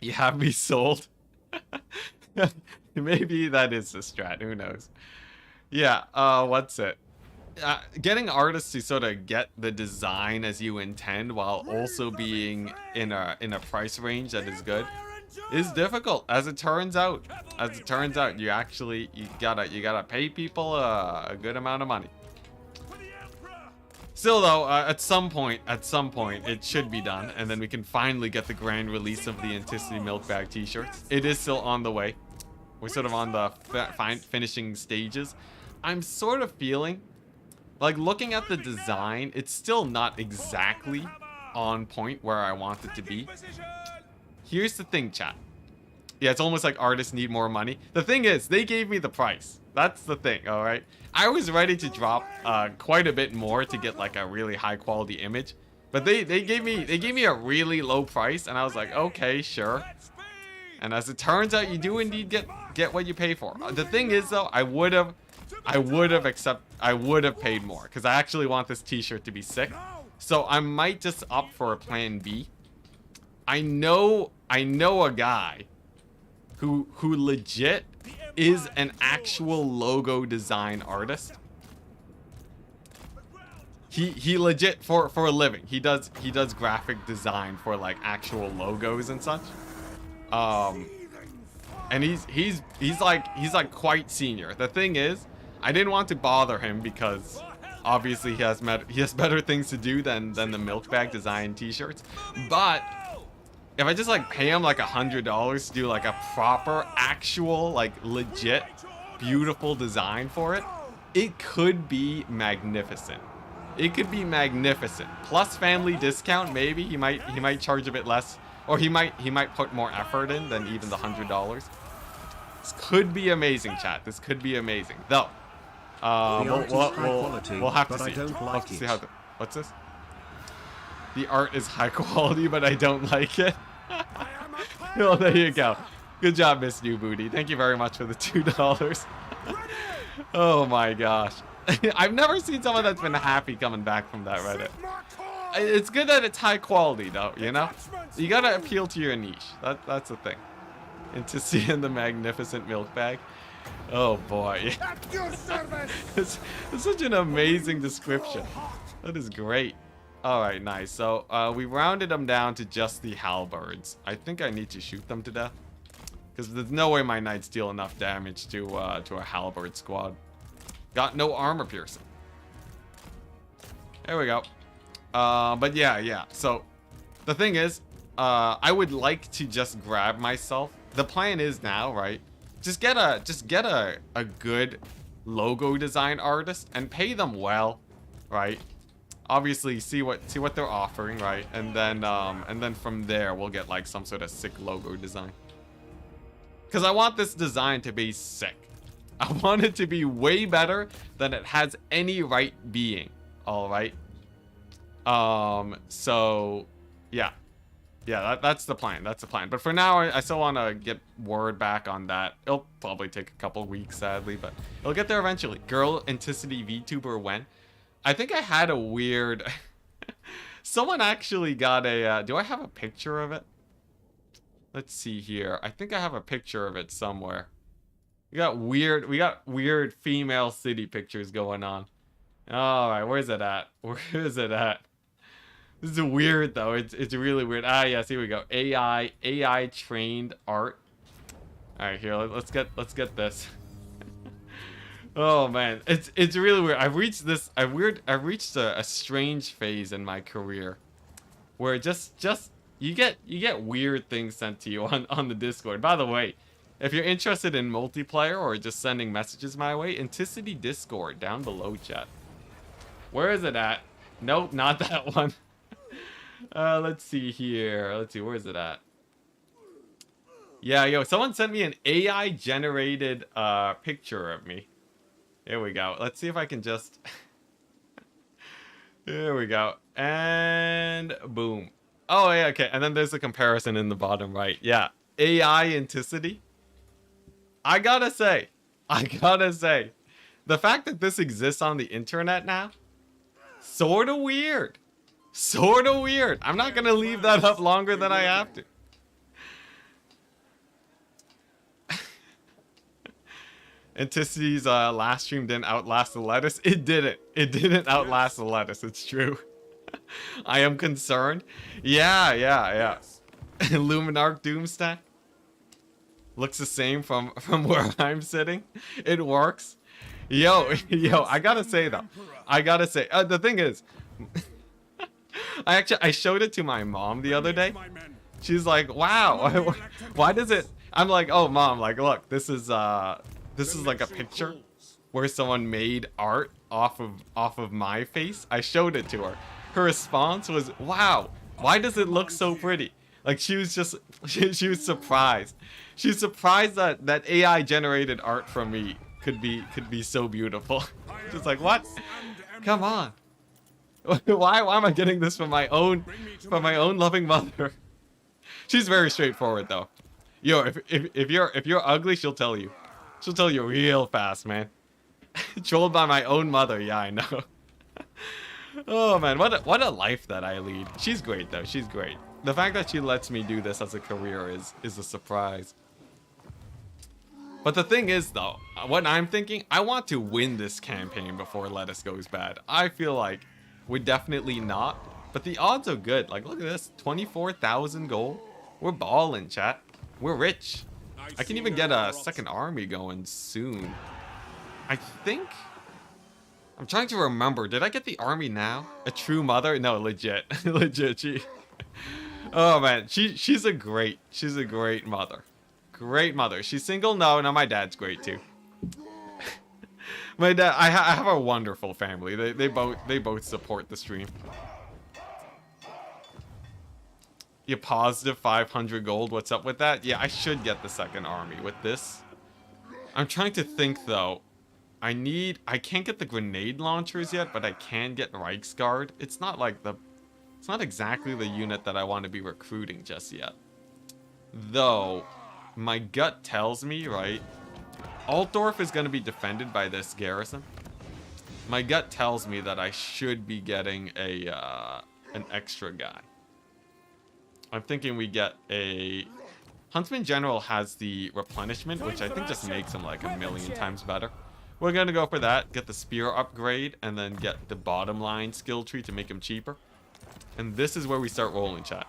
You have me sold. Maybe that is the strat. Who knows? Yeah. What's it? Getting artists to sort of get the design as you intend while also being in a price range that is good is difficult. As it turns out, you gotta pay people a good amount of money. Still though, at some point it should be done, and then we can finally get the grand release of the Enticity milk bag t-shirts. It is still on the way. We're sort of on the finishing stages. I'm sort of feeling like, looking at the design, it's still not exactly on point where I want it to be. Here's the thing, chat. Yeah, it's almost like artists need more money. The thing is, they gave me the price. That's the thing, all right? I was ready to drop quite a bit more to get like a really high quality image, but they gave me a really low price, and I was like, okay, sure. And as it turns out, you do indeed get what you pay for. The thing is, though, I would have paid more because I actually want this t-shirt to be sick. So I might just opt for a plan B. I know a guy who legit is an actual logo design artist. He legit for a living. He does graphic design for like actual logos and such. And he's like quite senior. The thing is, I didn't want to bother him because obviously he has better things to do than the milk bag design t-shirts. But if I just like pay him like $100 to do like a proper, actual, like legit, beautiful design for it, it could be magnificent. It could be magnificent. Plus family discount, maybe he might charge a bit less, or he might put more effort in than even the $100. This could be amazing, chat. This could be amazing, though. We'll have to see. We'll have to see how. What's this? The art is high quality, but I don't like it. Well, there you go. Good job, Miss New Booty. Thank you very much for the $2. Oh my gosh. I've never seen someone that's been happy coming back from that Reddit. It's good that it's high quality, though, you know? You gotta appeal to your niche. That's the thing. And to see in the magnificent milk bag. Oh boy. It's such an amazing description. That is great. Alright, nice. So, we rounded them down to just the halberds. I think I need to shoot them to death. Because there's no way my knights deal enough damage to a halberd squad. Got no armor piercing. There we go. But yeah. So the thing is, I would like to just grab myself. The plan is now, right? Just get a good logo design artist and pay them well, right? Obviously, see what they're offering, right? And then from there we'll get like some sort of sick logo design. Because I want this design to be sick. I want it to be way better than it has any right being. All right. So yeah, that's the plan. That's the plan. But for now, I still want to get word back on that. It'll probably take a couple weeks, sadly, but it'll get there eventually. Girl Enticity VTuber when? I think I had a weird. Someone actually got a. Do I have a picture of it? Let's see here. I think I have a picture of it somewhere. We got weird female city pictures going on. All right, where's it at? Where is it at? This is weird though. It's really weird. Ah, yes, here we go. AI trained art. All right, here. Let's get this. Oh man, it's really weird. I've reached a strange phase in my career where just you get weird things sent to you on the Discord. By the way, if you're interested in multiplayer or just sending messages my way, Enticity Discord down below, chat. Where is it at? Nope, not that one. Let's see here. Let's see, where is it at? Yeah, yo, someone sent me an AI generated picture of me. There we go. Let's see if I can just. There we go. And boom. Oh yeah, okay. And then there's a comparison in the bottom right. Yeah, AI Enticity. I gotta say, the fact that this exists on the internet now, sorta weird. Sorta weird. I'm not gonna leave that up longer than I have to. Anticity's last stream didn't outlast the lettuce. It didn't. It didn't outlast the lettuce. It's true. I am concerned. Yeah. Luminarch Doomstack. Looks the same from where I'm sitting. It works. Yo, I gotta say though. The thing is, I showed it to my mom the other day. She's like, wow, why does it? I'm like, oh mom, like look, this is like a picture where someone made art off of my face. I showed it to her. Her response was, wow, why does it look so pretty? Like she was just, she was surprised. She's surprised that AI generated art from me could be so beautiful. Just like, what? Come on. Why am I getting this from my own loving mother? She's very straightforward though. Yo, if you're ugly, she'll tell you. She'll tell you real fast, man. Trolled by my own mother. Yeah, I know. Oh man, what a life that I lead. She's great though. She's great. The fact that she lets me do this as a career is a surprise. But the thing is though, what I'm thinking, I want to win this campaign before Lettuce goes bad. I feel like we're definitely not, but the odds are good. Like look at this, 24,000 gold. We're balling, chat. We're rich. I can even get a second army going soon. I think. I'm trying to remember. Did I get the army now? A true mother? No, legit. Legit. Oh man, she's a great mother. Great mother. She's single? No, my dad's great too. My dad, I have a wonderful family. They both support the stream. You positive 500 gold. What's up with that? Yeah, I should get the second army with this. I'm trying to think though. I can't get the grenade launchers yet, but I can get Reichsguard. It's not exactly the unit that I want to be recruiting just yet. Though, my gut tells me, right? Altdorf is going to be defended by this garrison. My gut tells me that I should be getting an extra guy. I'm thinking we get a... Huntsman General has the replenishment, which I think just makes him like a million times better. We're going to go for that, get the spear upgrade, and then get the bottom line skill tree to make him cheaper. And this is where we start rolling, chat.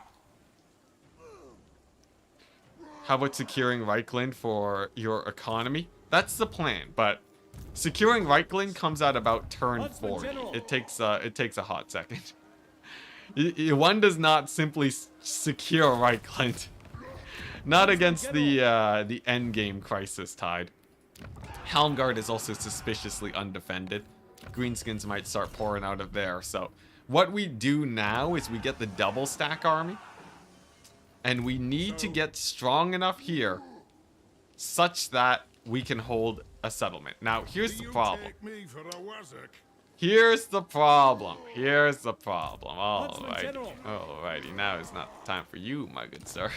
How about securing Reichland for your economy? That's the plan, but securing Reichland comes out about turn 40. It takes a hot second. One does not simply secure Reichland. Not against the endgame crisis tide. Helmgard is also suspiciously undefended. Greenskins might start pouring out of there. So what we do now is we get the double stack army. And we need to get strong enough here such that we can hold a settlement. Now, here's the problem. Here's the problem. Alrighty. Now is not the time for you, my good sir.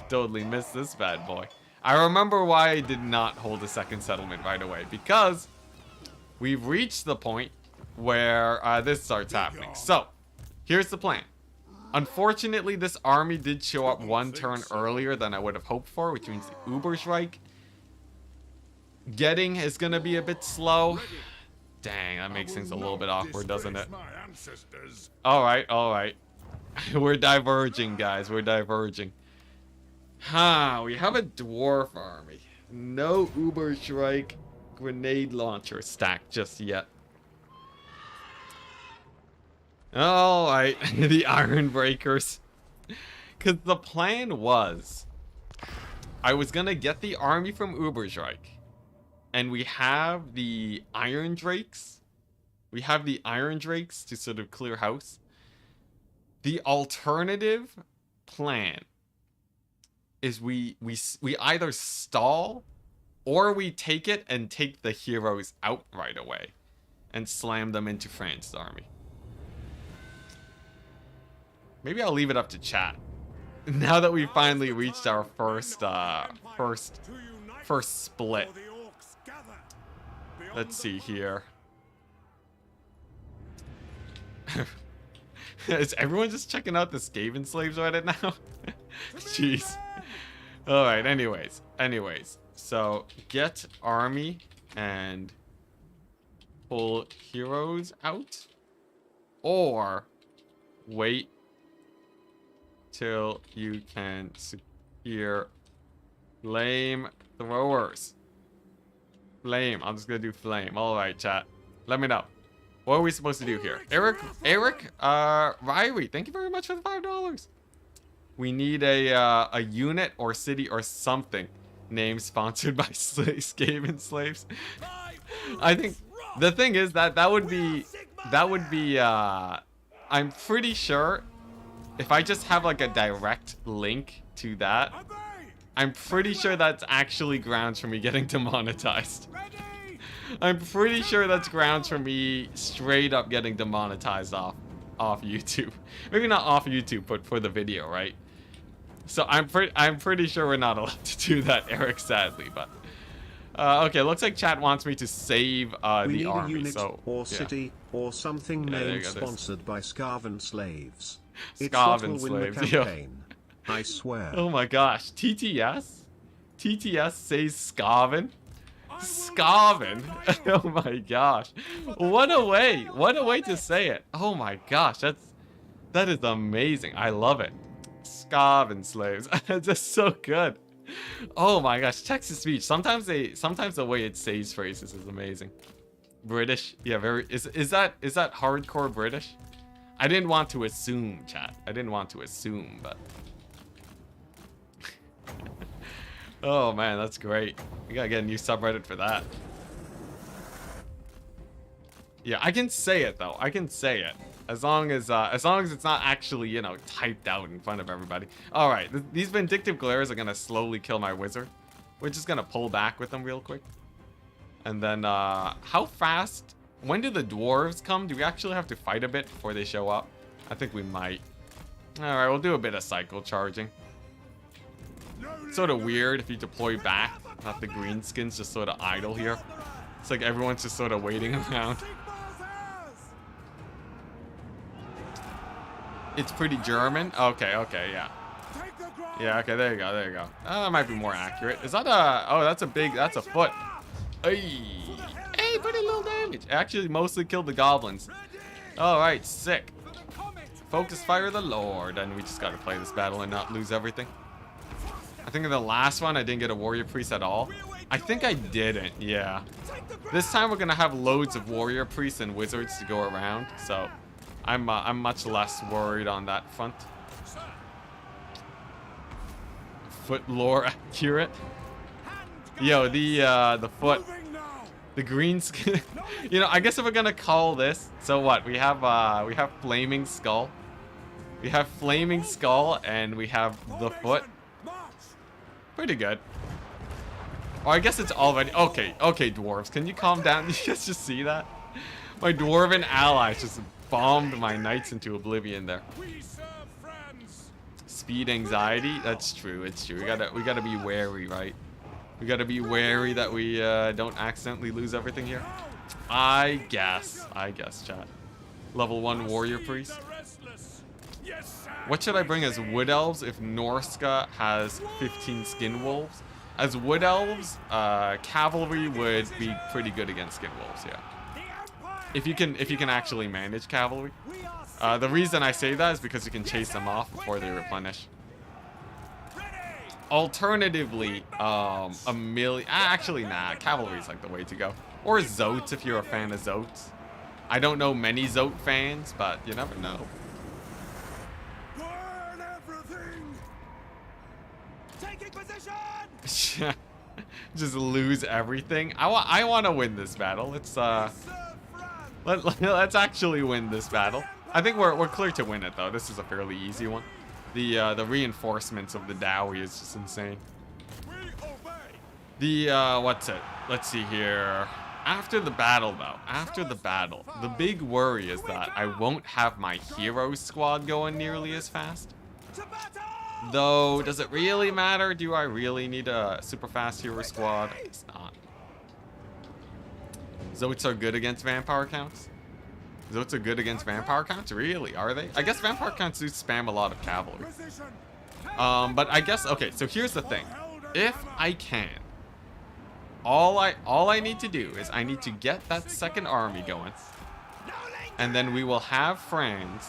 Totally missed this bad boy. I remember why I did not hold a second settlement right away. Because we've reached the point where this starts happening. So, here's the plan. Unfortunately, this army did show up one turn earlier than I would have hoped for, which means the Ubersreich getting is going to be a bit slow. Dang, that makes things a little bit awkward, doesn't it? Alright. We're diverging, guys. We're diverging. We have a dwarf army. No Ubersreich grenade launcher stack just yet. Alright, the Iron Breakers. Because the plan was, I was going to get the army from Ubersreich. And we have the Iron Drakes. We have the Iron Drakes to sort of clear house. The alternative plan is we either stall or we take it and take the heroes out right away and slam them into France's army. Maybe I'll leave it up to chat. Now that we finally reached our first split. Let's see here. Is everyone just checking out the Skaven slaves right now? Jeez. Alright, anyways. So, get army and pull heroes out. Or wait till you can secure flame throwers. Flame. I'm just gonna do flame. Alright, chat. Let me know. What are we supposed to do here? Eric, Ryrie, thank you very much for the $5. We need a unit or city or something name sponsored by Skaven slaves. I think the thing is that would be I'm pretty sure if I just have like a direct link to that, I'm pretty sure that's actually grounds for me getting demonetized. I'm pretty sure that's grounds for me straight up getting demonetized off YouTube. Maybe not off YouTube, but for the video, right? So I'm pretty sure we're not allowed to do that, Eric, sadly, but okay, looks like chat wants me to save the army. A unit so or city or something name sponsored by Skaven slaves. It's Skaven what will win the slaves, campaign. I swear. Oh my gosh, TTS says Skaven. Skaven. Oh my gosh. What a way to say it. Oh my gosh, that is amazing. I love it. Skaven slaves. That's just so good. Oh my gosh, text to speech. Sometimes the way it says phrases is amazing. British. Yeah, very is that hardcore British? I didn't want to assume, chat. I didn't want to assume, but oh man, that's great. We gotta get a new subreddit for that. Yeah, I can say it though. I can say it as long as it's not actually, you know, typed out in front of everybody. All right, these vindictive glares are gonna slowly kill my wizard. We're just gonna pull back with them real quick, and then how fast? When do the dwarves come? Do we actually have to fight a bit before they show up? I think we might. All right, we'll do a bit of cycle charging. Sort of weird if you deploy back, not the greenskins just sort of idle here. It's like everyone's just sort of waiting around. It's pretty German. Okay, yeah. Yeah, okay, there you go. That might be more accurate. Is that that's a foot. Hey, pretty little damage. Actually, mostly killed the goblins. All right, sick. Focus fire the Lord, and we just gotta play this battle and not lose everything. I think in the last one I didn't get a warrior priest at all. I think I didn't, yeah. This time we're gonna have loads of warrior priests and wizards to go around, so I'm much less worried on that front. Foot lore accurate. Yo, the foot, the green skin. You know, I guess if we're gonna call this, so what? We have flaming skull. We have flaming skull and we have the foot. Pretty good. Oh, I guess it's already okay. Okay, dwarves, can you calm down? You guys just see that? My dwarven allies just bombed my knights into oblivion there. Speed anxiety. That's true. It's true. We gotta be wary, right? We gotta be wary that we don't accidentally lose everything here. I guess, chat. Level 1 warrior priest. What should I bring as wood elves if Norska has 15 skin wolves? As wood elves, cavalry would be pretty good against skin wolves, yeah. If you can actually manage cavalry. The reason I say that is because you can chase them off before they replenish. Alternatively, actually nah, cavalry's like the way to go. Or Zotes if you're a fan of Zotes. I don't know many Zote fans, but you never know. Burn everything. Taking position. Just lose everything. I want to win this battle. Let's actually win this battle. I think we're clear to win it though. This is a fairly easy one. The reinforcements of the Dowie is just insane. What's it? Let's see here. After the battle though, the big worry is that I won't have my hero squad going nearly as fast. Though, does it really matter? Do I really need a super fast hero squad? It's not. Zotes are good against vampire counts? Zotes are good against vampire counts? Really? Are they? I guess vampire counts do spam a lot of cavalry. But I guess, okay, so here's the thing. If I can, all I need to do is I need to get that second army going. And then we will have friends.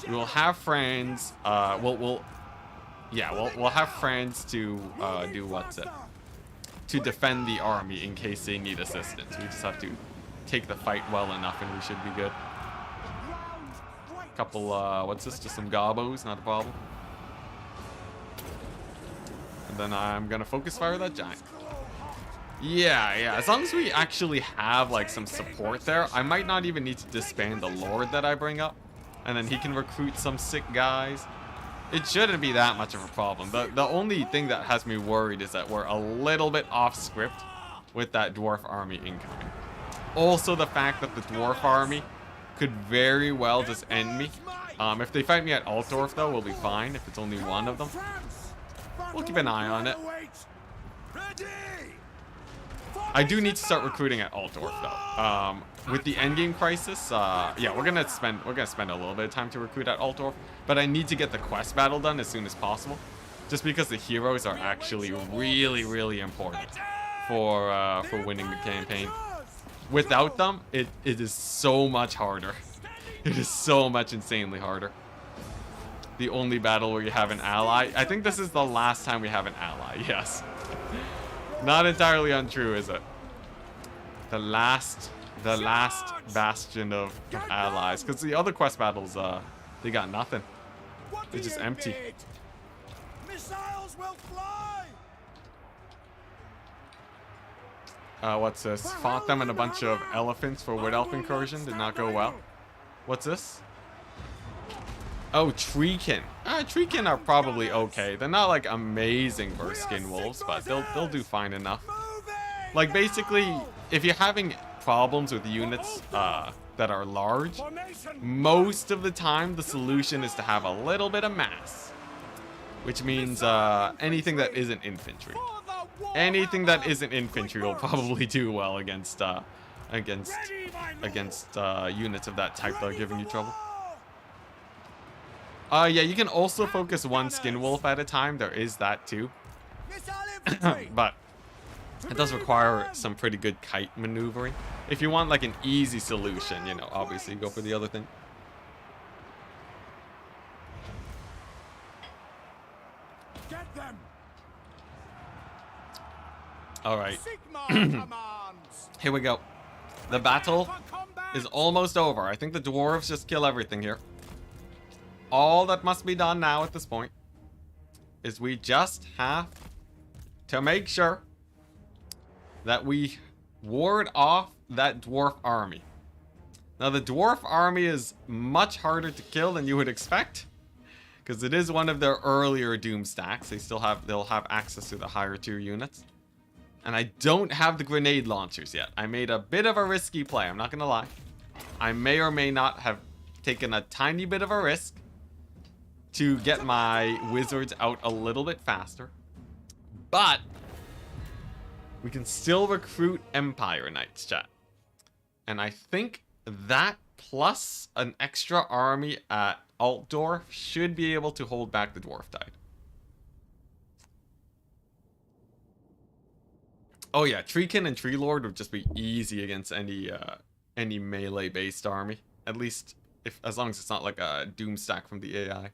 We'll have friends, we'll have friends to, do what's it? To defend the army in case they need assistance. We just have to take the fight well enough and we should be good. Couple, what's this? Just some gobos, not a problem. And then I'm gonna focus fire that giant. Yeah, as long as we actually have, like, some support there, I might not even need to disband the Lord that I bring up. And then he can recruit some sick guys. It shouldn't be that much of a problem. The only thing that has me worried is that we're a little bit off script with that dwarf army incoming. Also, the fact that the dwarf army could very well just end me. If they fight me at Altdorf, though, we'll be fine. If it's only one of them, we'll keep an eye on it. I do need to start recruiting at Altdorf, though. With the endgame crisis, yeah, we're gonna spend a little bit of time to recruit at Altdorf, but I need to get the quest battle done as soon as possible, just because the heroes are actually really important for winning the campaign. Without them, it is so much harder. It is so much insanely harder. The only battle where you have an ally. I think this is the last time we have an ally. Yes. Not entirely untrue, is it? The last bastion of allies, because the other quest battles, they got nothing. They're just empty. Missiles will fly. What's this? Fought them in a bunch of elephants for wood elf incursion. Did not go well. What's this? Oh, treekin. Treekin are probably okay. They're not like amazing versus skin wolves, but they'll do fine enough. Like basically, if you're having problems with units that are large, most of the time the solution is to have a little bit of mass, which means anything that isn't infantry. Anything that isn't infantry will probably do well against units of that type that are giving you trouble. Yeah, you can also focus one skin wolf at a time. There is that too. But it does require some pretty good kite maneuvering. If you want like an easy solution, you know, obviously go for the other thing. Get them. Alright. Sigma commands. Here we go. The battle is almost over. I think the dwarves just kill everything here. All that must be done now at this point is we just have to make sure that we ward off that dwarf army. Now, the dwarf army is much harder to kill than you would expect, because it is one of their earlier doom stacks. They'll have access to the higher tier units. And I don't have the grenade launchers yet. I made a bit of a risky play, I'm not gonna lie. I may or may not have taken a tiny bit of a risk to get my wizards out a little bit faster. But we can still recruit Empire Knights, chat. And I think that plus an extra army at Altdorf should be able to hold back the Dwarf Tide. Oh yeah, Treekin and Tree Lord would just be easy against any melee-based army. At least, as long as it's not like a doom stack from the AI.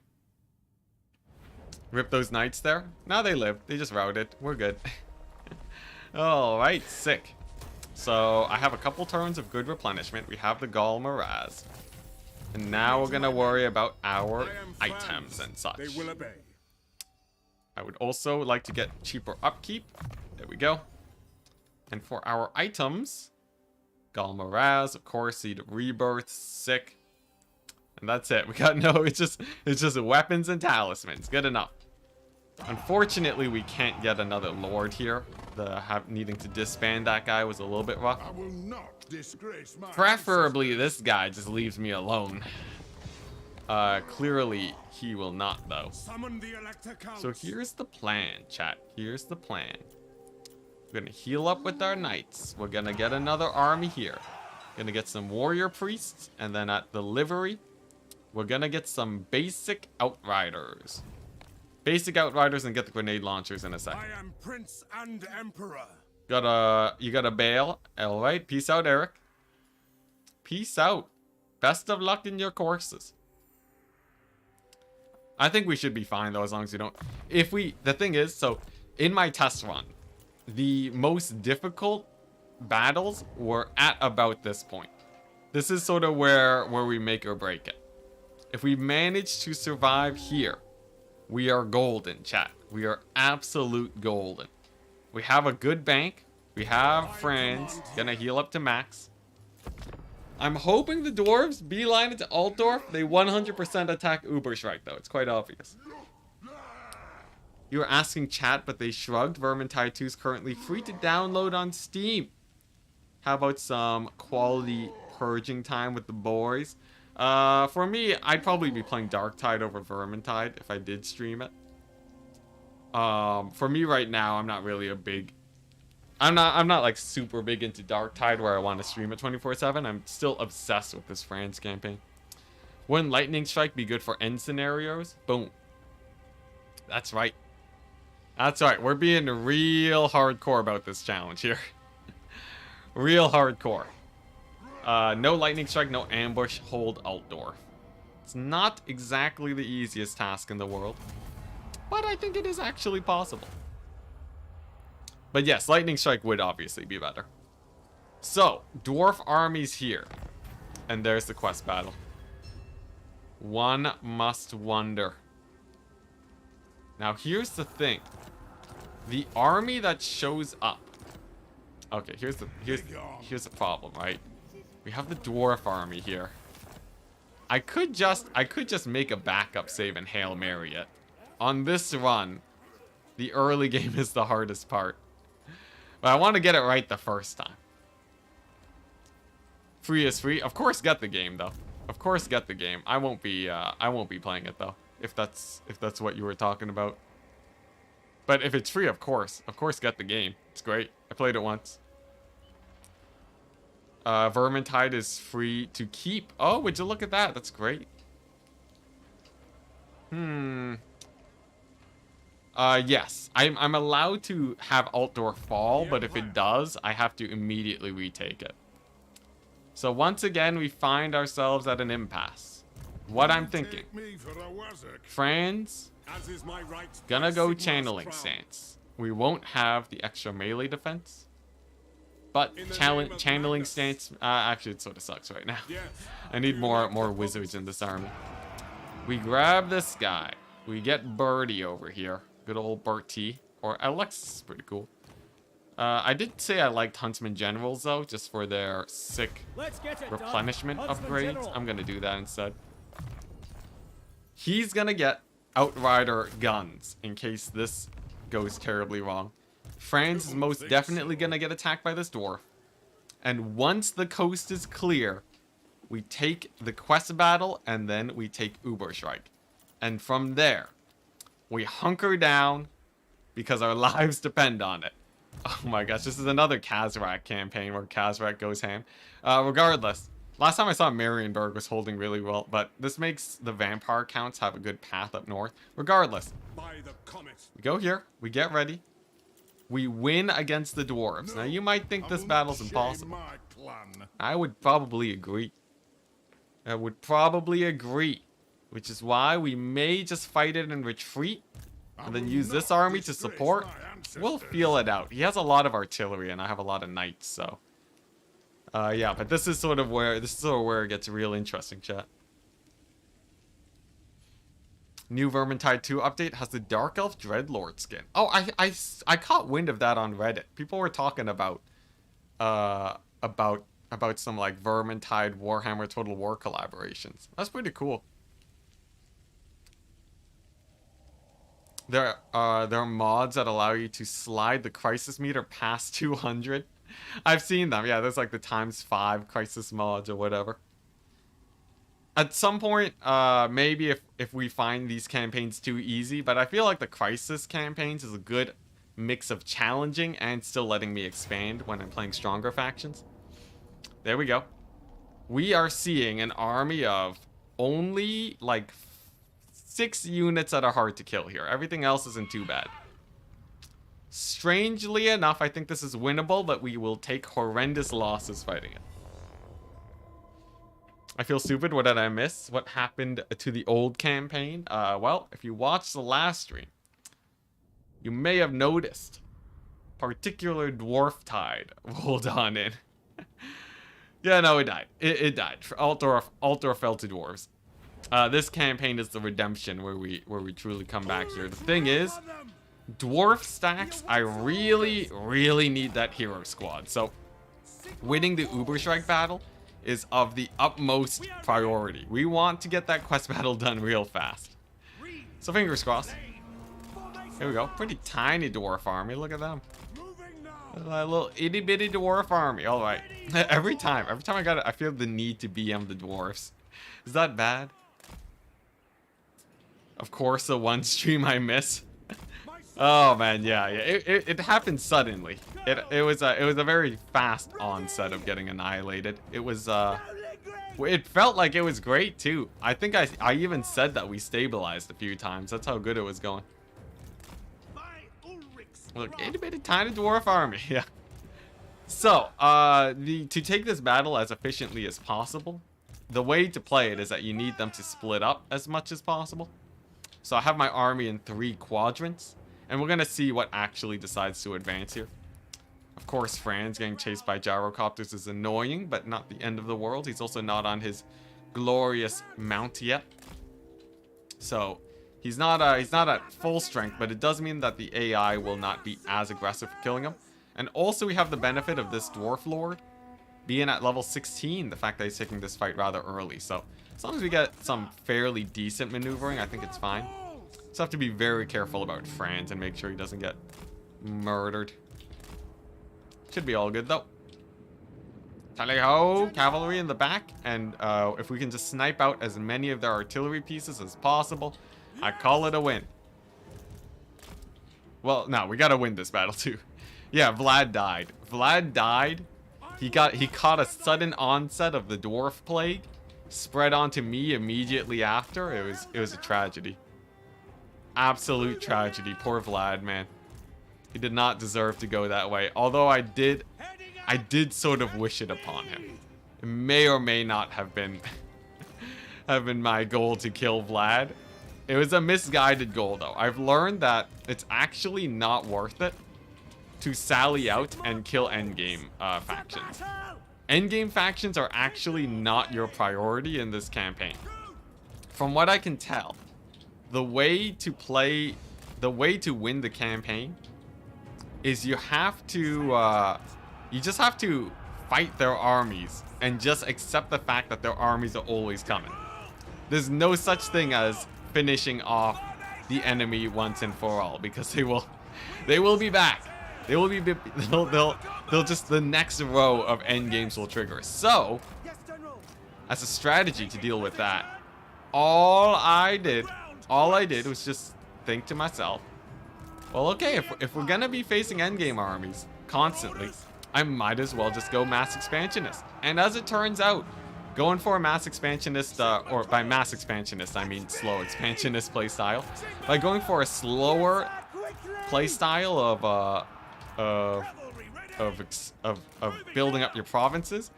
Rip those knights there. Now they live. They just routed. We're good. Alright, sick. So, I have a couple turns of good replenishment. We have the Gall Miraz. And now we're gonna worry about our items and such. They will obey. I would also like to get cheaper upkeep. There we go. And for our items, Gall Miraz, of course, Seed of Rebirth, sick. And that's it. We got no, it's just weapons and talismans. Good enough. Unfortunately, we can't get another Lord here. Needing to disband that guy was a little bit rough. I will not disgrace my Preferably, this guy just leaves me alone. Clearly, he will not, though. Summon the Elector Council. So here's the plan, chat. Here's the plan. We're gonna heal up with our knights. We're gonna get another army here. Gonna get some warrior priests, and then at the livery, we're gonna get some basic outriders. Basic outriders and get the grenade launchers in a second. I am Prince and Emperor. You got a bail. All right, peace out, Eric. Peace out. Best of luck in your courses. I think we should be fine though, as long as we don't. The thing is, so in my test run, the most difficult battles were at about this point. This is sort of where we make or break it. If we manage to survive here, we are golden, chat. We are absolute golden. We have a good bank. We have friends. Gonna heal up to max. I'm hoping the dwarves beeline it to Altdorf. They 100% attack Uberschreck, though. It's quite obvious. You were asking chat, but they shrugged. Vermintide 2 is currently free to download on Steam. How about some quality purging time with the boys? For me, I'd probably be playing Darktide over Vermintide if I did stream it. For me right now, I'm not really a big... I'm not like super big into Darktide where I want to stream it 24/7. I'm still obsessed with this France campaign. Wouldn't Lightning Strike be good for end scenarios? Boom. That's right. That's right. We're being real hardcore about this challenge here. Real hardcore. No Lightning Strike, no ambush, hold Altdorf. It's not exactly the easiest task in the world, but I think it is actually possible. But yes, Lightning Strike would obviously be better. So, dwarf armies here. And there's the quest battle. One must wonder. Now, here's the thing. The army that shows up. Okay, here's the problem, right? We have the dwarf army here. I could just make a backup save and Hail Mary it. On this run, the early game is the hardest part. But I want to get it right the first time. Free is free. Of course, get the game though. Of course, get the game. I won't be playing it though. If that's what you were talking about. But if it's free, of course get the game. It's great. I played it once. Vermintide is free to keep. Oh, would you look at that? That's great. Yes. I'm allowed to have Altdorf fall, but if it does, I have to immediately retake it. So once again, we find ourselves at an impasse. What I'm thinking. Franz, gonna go channeling stance. We won't have the extra melee defense. But channeling stance, actually it sort of sucks right now. I need more wizards in this army. We grab this guy. We get Birdie over here. Good old Bertie. Or Alexis is pretty cool. I did say I liked Huntsman Generals though, just for their sick replenishment upgrades. I'm gonna do that instead. He's gonna get Outrider guns in case this goes terribly wrong. Franz is most definitely gonna get attacked by this dwarf. And once the coast is clear, we take the quest battle and then we take Uberstrike. And from there, we hunker down because our lives depend on it. Oh my gosh, this is another Kazrak campaign where Kazrak goes ham. Regardless, last time I saw Marienburg was holding really well, but this makes the vampire counts have a good path up north. Regardless, we go here, we get ready. We win against the dwarves. Now, you might think this battle's impossible. I would probably agree. Which is why we may just fight it and retreat. And then use this army to support. We'll feel it out. He has a lot of artillery and I have a lot of knights, so. Yeah, but this is sort of where it gets real interesting, chat. New Vermintide 2 update has the Dark Elf Dreadlord skin. Oh, I caught wind of that on Reddit. People were talking about some like Vermintide Warhammer Total War collaborations. That's pretty cool. There are mods that allow you to slide the crisis meter past 200. I've seen them. Yeah, there's like the ×5 crisis mods or whatever. At some point, maybe if we find these campaigns too easy, but I feel like the Crisis campaigns is a good mix of challenging and still letting me expand when I'm playing stronger factions. There we go. We are seeing an army of only like 6 units that are hard to kill here. Everything else isn't too bad. Strangely enough, I think this is winnable, but we will take horrendous losses fighting it. I feel stupid. What did I miss? What happened to the old campaign? Well, if you watched the last stream, you may have noticed particular dwarf tide rolled on in. Yeah, no, it died. It died. Altdorf fell to dwarves. This campaign is the redemption where we truly come back here. The thing is, dwarf stacks, I really need that hero squad. So, winning the Uberstrike battle is of the utmost priority. We want to get that quest battle done real fast. So fingers crossed. Here we go. Pretty tiny dwarf army. Look at them. A little itty bitty dwarf army. All right. Every time I got it, I feel the need to BM the dwarfs. Is that bad? Of course, the one stream I miss. Oh man, yeah. It happened suddenly. It was a very fast onset of getting annihilated. It was it felt like it was great too. I think I even said that we stabilized a few times. That's how good it was going. Look, itty bitty tiny dwarf army. Yeah. So, to take this battle as efficiently as possible, the way to play it is that you need them to split up as much as possible. So I have my army in 3 quadrants. And we're going to see what actually decides to advance here. Of course, Franz getting chased by gyrocopters is annoying, but not the end of the world. He's also not on his glorious mount yet. So, he's not at full strength, but it does mean that the AI will not be as aggressive for killing him. And also we have the benefit of this Dwarf Lord being at level 16, the fact that he's taking this fight rather early. So, as long as we get some fairly decent maneuvering, I think it's fine. Just have to be very careful about Franz and make sure he doesn't get murdered. Should be all good though. Tally-ho! Cavalry in the back, and if we can just snipe out as many of their artillery pieces as possible, I call it a win. Well, no, we gotta win this battle too. Yeah, Vlad died. Vlad died. He caught a sudden onset of the dwarf plague, spread onto me immediately after. It was a tragedy. Absolute tragedy. Poor Vlad, man. He did not deserve to go that way. Although I did sort of wish it upon him. It may or may not have been my goal to kill Vlad. It was a misguided goal, though. I've learned that it's actually not worth it to sally out and kill endgame factions. Endgame factions are actually not your priority in this campaign. From what I can tell, the way to win the campaign is you just have to fight their armies and just accept the fact that their armies are always coming. There's no such thing as finishing off the enemy once and for all, because they will be back. They'll just, the next row of end games will trigger. So, as a strategy to deal with that, all I did was just think to myself, well, okay, if we're gonna be facing endgame armies constantly, I might as well just go mass expansionist. And as it turns out, going for a mass expansionist, or by mass expansionist I mean slow expansionist playstyle, by going for a slower playstyle of building up your provinces,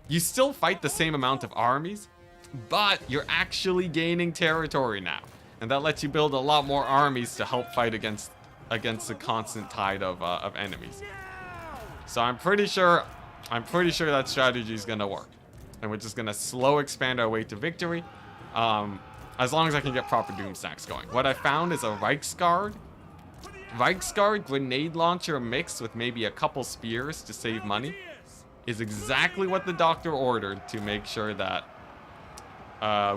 you still fight the same amount of armies, but you're actually gaining territory now, and that lets you build a lot more armies to help fight against the constant tide of enemies. So I'm pretty sure that strategy is gonna work, and we're just gonna slow expand our way to victory, as long as I can get proper doom stacks going. What I found is a Reichsguard grenade launcher mixed with maybe a couple spears to save money is exactly what the doctor ordered to make sure that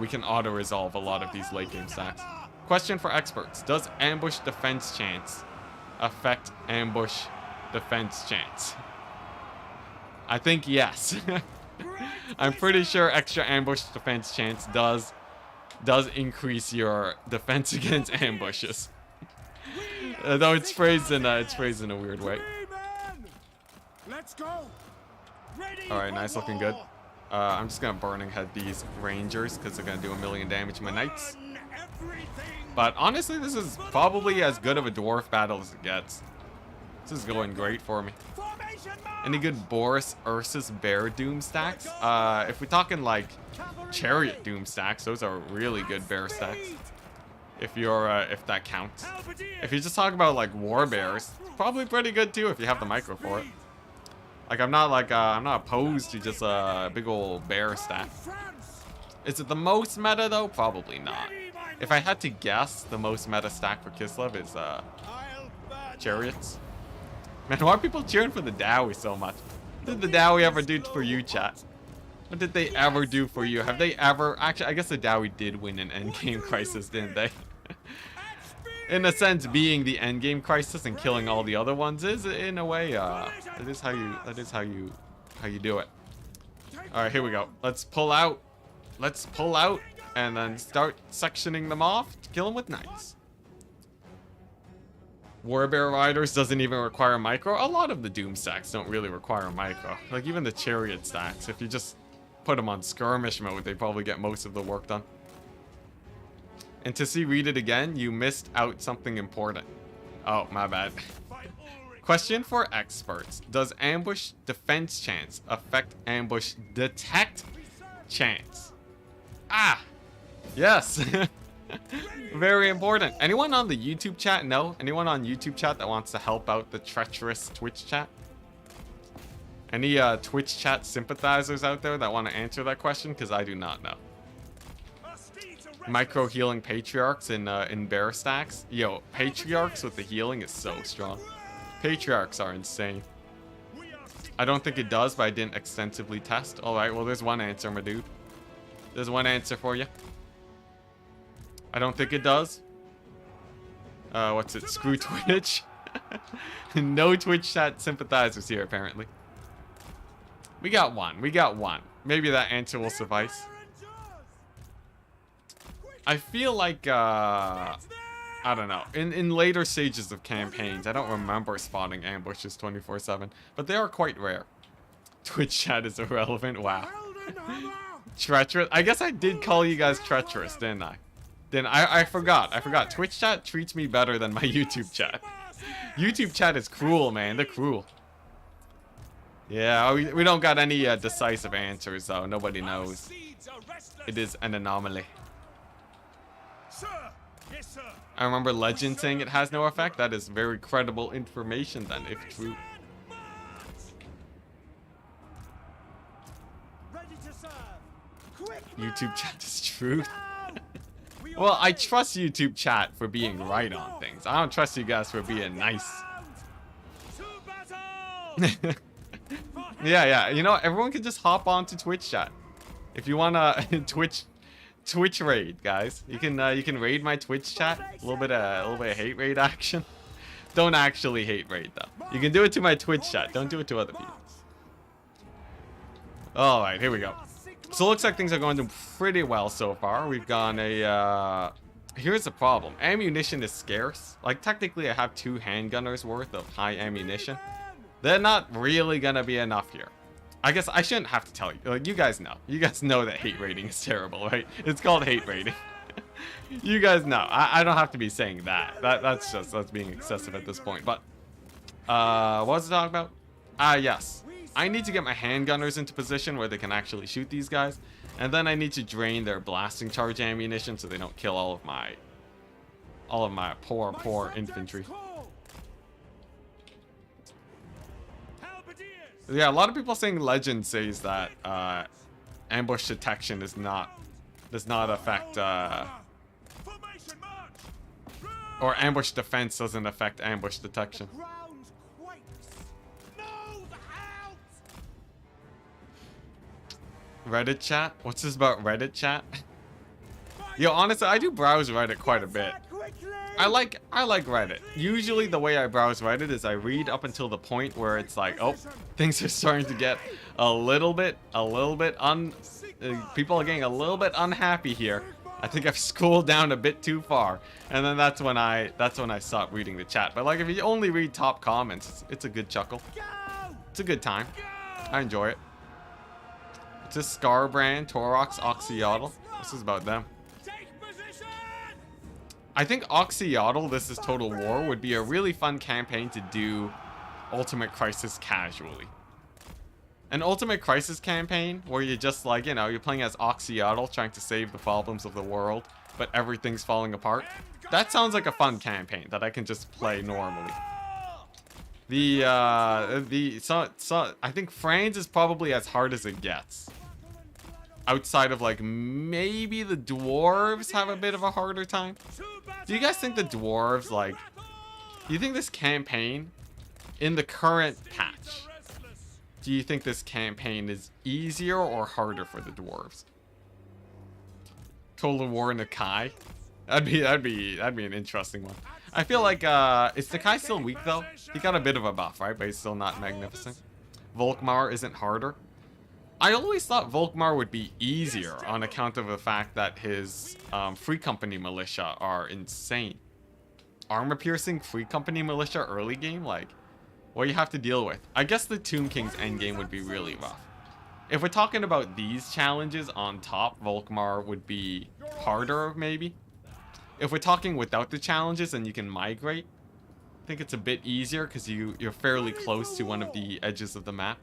we can auto-resolve a lot of these late game stacks. Question for experts: does ambush defense chance affect ambush defense chance? I think yes. I'm pretty sure extra ambush defense chance does increase your defense against ambushes. Though it's phrased in a weird way. Let's go. All right, nice, looking good. I'm just gonna burning head these rangers because they're gonna do 1,000,000 damage to my knights. But honestly, this is probably as good of a dwarf battle as it gets. This is going great for me. Any good Boris Ursus bear doom stacks? If we're talking like chariot doom stacks, those are really good bear stacks. If that counts. If you just talk about like war bears, it's probably pretty good too if you have the micro for it. Like I'm not opposed to just a big old bear stack. Is it the most meta though? Probably not. If I had to guess, the most meta stack for Kislev is chariots. Man, why are people cheering for the Dowie so much? What did the Dowie ever do for you, chat? What did they ever do for you? Have they ever... Actually, I guess the Dowie did win an endgame crisis, didn't they? In a sense, being the endgame crisis and killing all the other ones is, in a way, that is how you do it. All right, here we go. Let's pull out. Let's pull out and then start sectioning them off to kill them with knights. Warbear Riders doesn't even require micro. A lot of the Doom stacks don't really require micro. Like even the Chariot stacks, if you just put them on skirmish mode, they probably get most of the work done. And to see, read it again, you missed out something important. Oh, my bad. Question for experts. Does ambush defense chance affect ambush detect chance? Ah, yes. Very important. Anyone on the YouTube chat know? Anyone on YouTube chat that wants to help out the treacherous Twitch chat? Any Twitch chat sympathizers out there that want to answer that question? Because I do not know. Micro healing patriarchs in bear stacks. Yo, patriarchs with the healing is so strong. Patriarchs are insane. I don't think it does, but I didn't extensively test. All right, well, there's one answer, my dude. There's one answer for you. I don't think it does. What's it? Screw Twitch. No Twitch chat sympathizers here, apparently. We got one. We got one. Maybe that answer will suffice. I feel like, I don't know. In later stages of campaigns, I don't remember spotting ambushes 24/7, but they are quite rare. Twitch chat is irrelevant. Wow. Treacherous. I guess I did call you guys treacherous, didn't I? Then I forgot. Twitch chat treats me better than my YouTube chat. YouTube chat is cruel, man. They're cruel. Yeah, we don't got any decisive answers, though. Nobody knows. It is an anomaly. Sir, Yes, sir. I remember Legend saying it has no effect. That is very credible information then, if true. Ready to serve. Quick, YouTube march! chat is truth. Now! We Well, I obey. trust YouTube chat for being right on things. I don't trust you guys for being nice. To battle! Yeah. You know, everyone can just hop on to Twitch chat. If you wanna Twitch raid, guys, you can raid my Twitch chat. A little bit of hate raid action. Don't actually hate raid though. You can do it to my Twitch chat. Don't do it to other people. All right, here we go. So it looks like things are going pretty well so far. We've gone a here's the problem. Ammunition is scarce. Like technically I have 2 handgunners worth of high ammunition. They're not really gonna be enough here. I guess I shouldn't have to tell you. Like, you guys know. You guys know that hate rating is terrible, right? It's called hate rating. You guys know. I don't have to be saying that. That's being excessive at this point. But what was I talking about? Yes. I need to get my handgunners into position where they can actually shoot these guys. And then I need to drain their blasting charge ammunition so they don't kill all of my poor infantry. Yeah, a lot of people saying Legend says that ambush detection does not affect or ambush defense doesn't affect ambush detection. Reddit chat? What's this about Reddit chat? Yo, honestly, I do browse Reddit quite a bit. I like Reddit. Usually the way I browse Reddit is I read up until the point where it's like, oh, things are starting to get a little bit people are getting a little bit unhappy here. I think I've scrolled down a bit too far, and then that's when I stop reading the chat. But like if you only read top comments, it's a good chuckle. It's a good time. I enjoy it. It's a Scar brand, Torox, Oxyotl. This is about them. I think Oxyotl, This Is Total War, would be a really fun campaign to do Ultimate Crisis casually. An Ultimate Crisis campaign where you just like, you know, you're playing as Oxyotl trying to save the problems of the world, but everything's falling apart. That sounds like a fun campaign that I can just play normally. I think France is probably as hard as it gets. Outside of like maybe the dwarves have a bit of a harder time. Do you guys think the dwarves like? Do you think this campaign, in the current patch, do you think this campaign is easier or harder for the dwarves? Total War Nakai, that'd be an interesting one. I feel like is Nakai still weak though? He got a bit of a buff, right? But he's still not magnificent. Volkmar isn't harder. I always thought Volkmar would be easier on account of the fact that his Free Company militia are insane. Armor-piercing Free Company militia early game? Like, what you have to deal with. I guess the Tomb King's endgame would be really rough. If we're talking about these challenges on top, Volkmar would be harder, maybe. If we're talking without the challenges and you can migrate, I think it's a bit easier because you're fairly close to one of the edges of the map.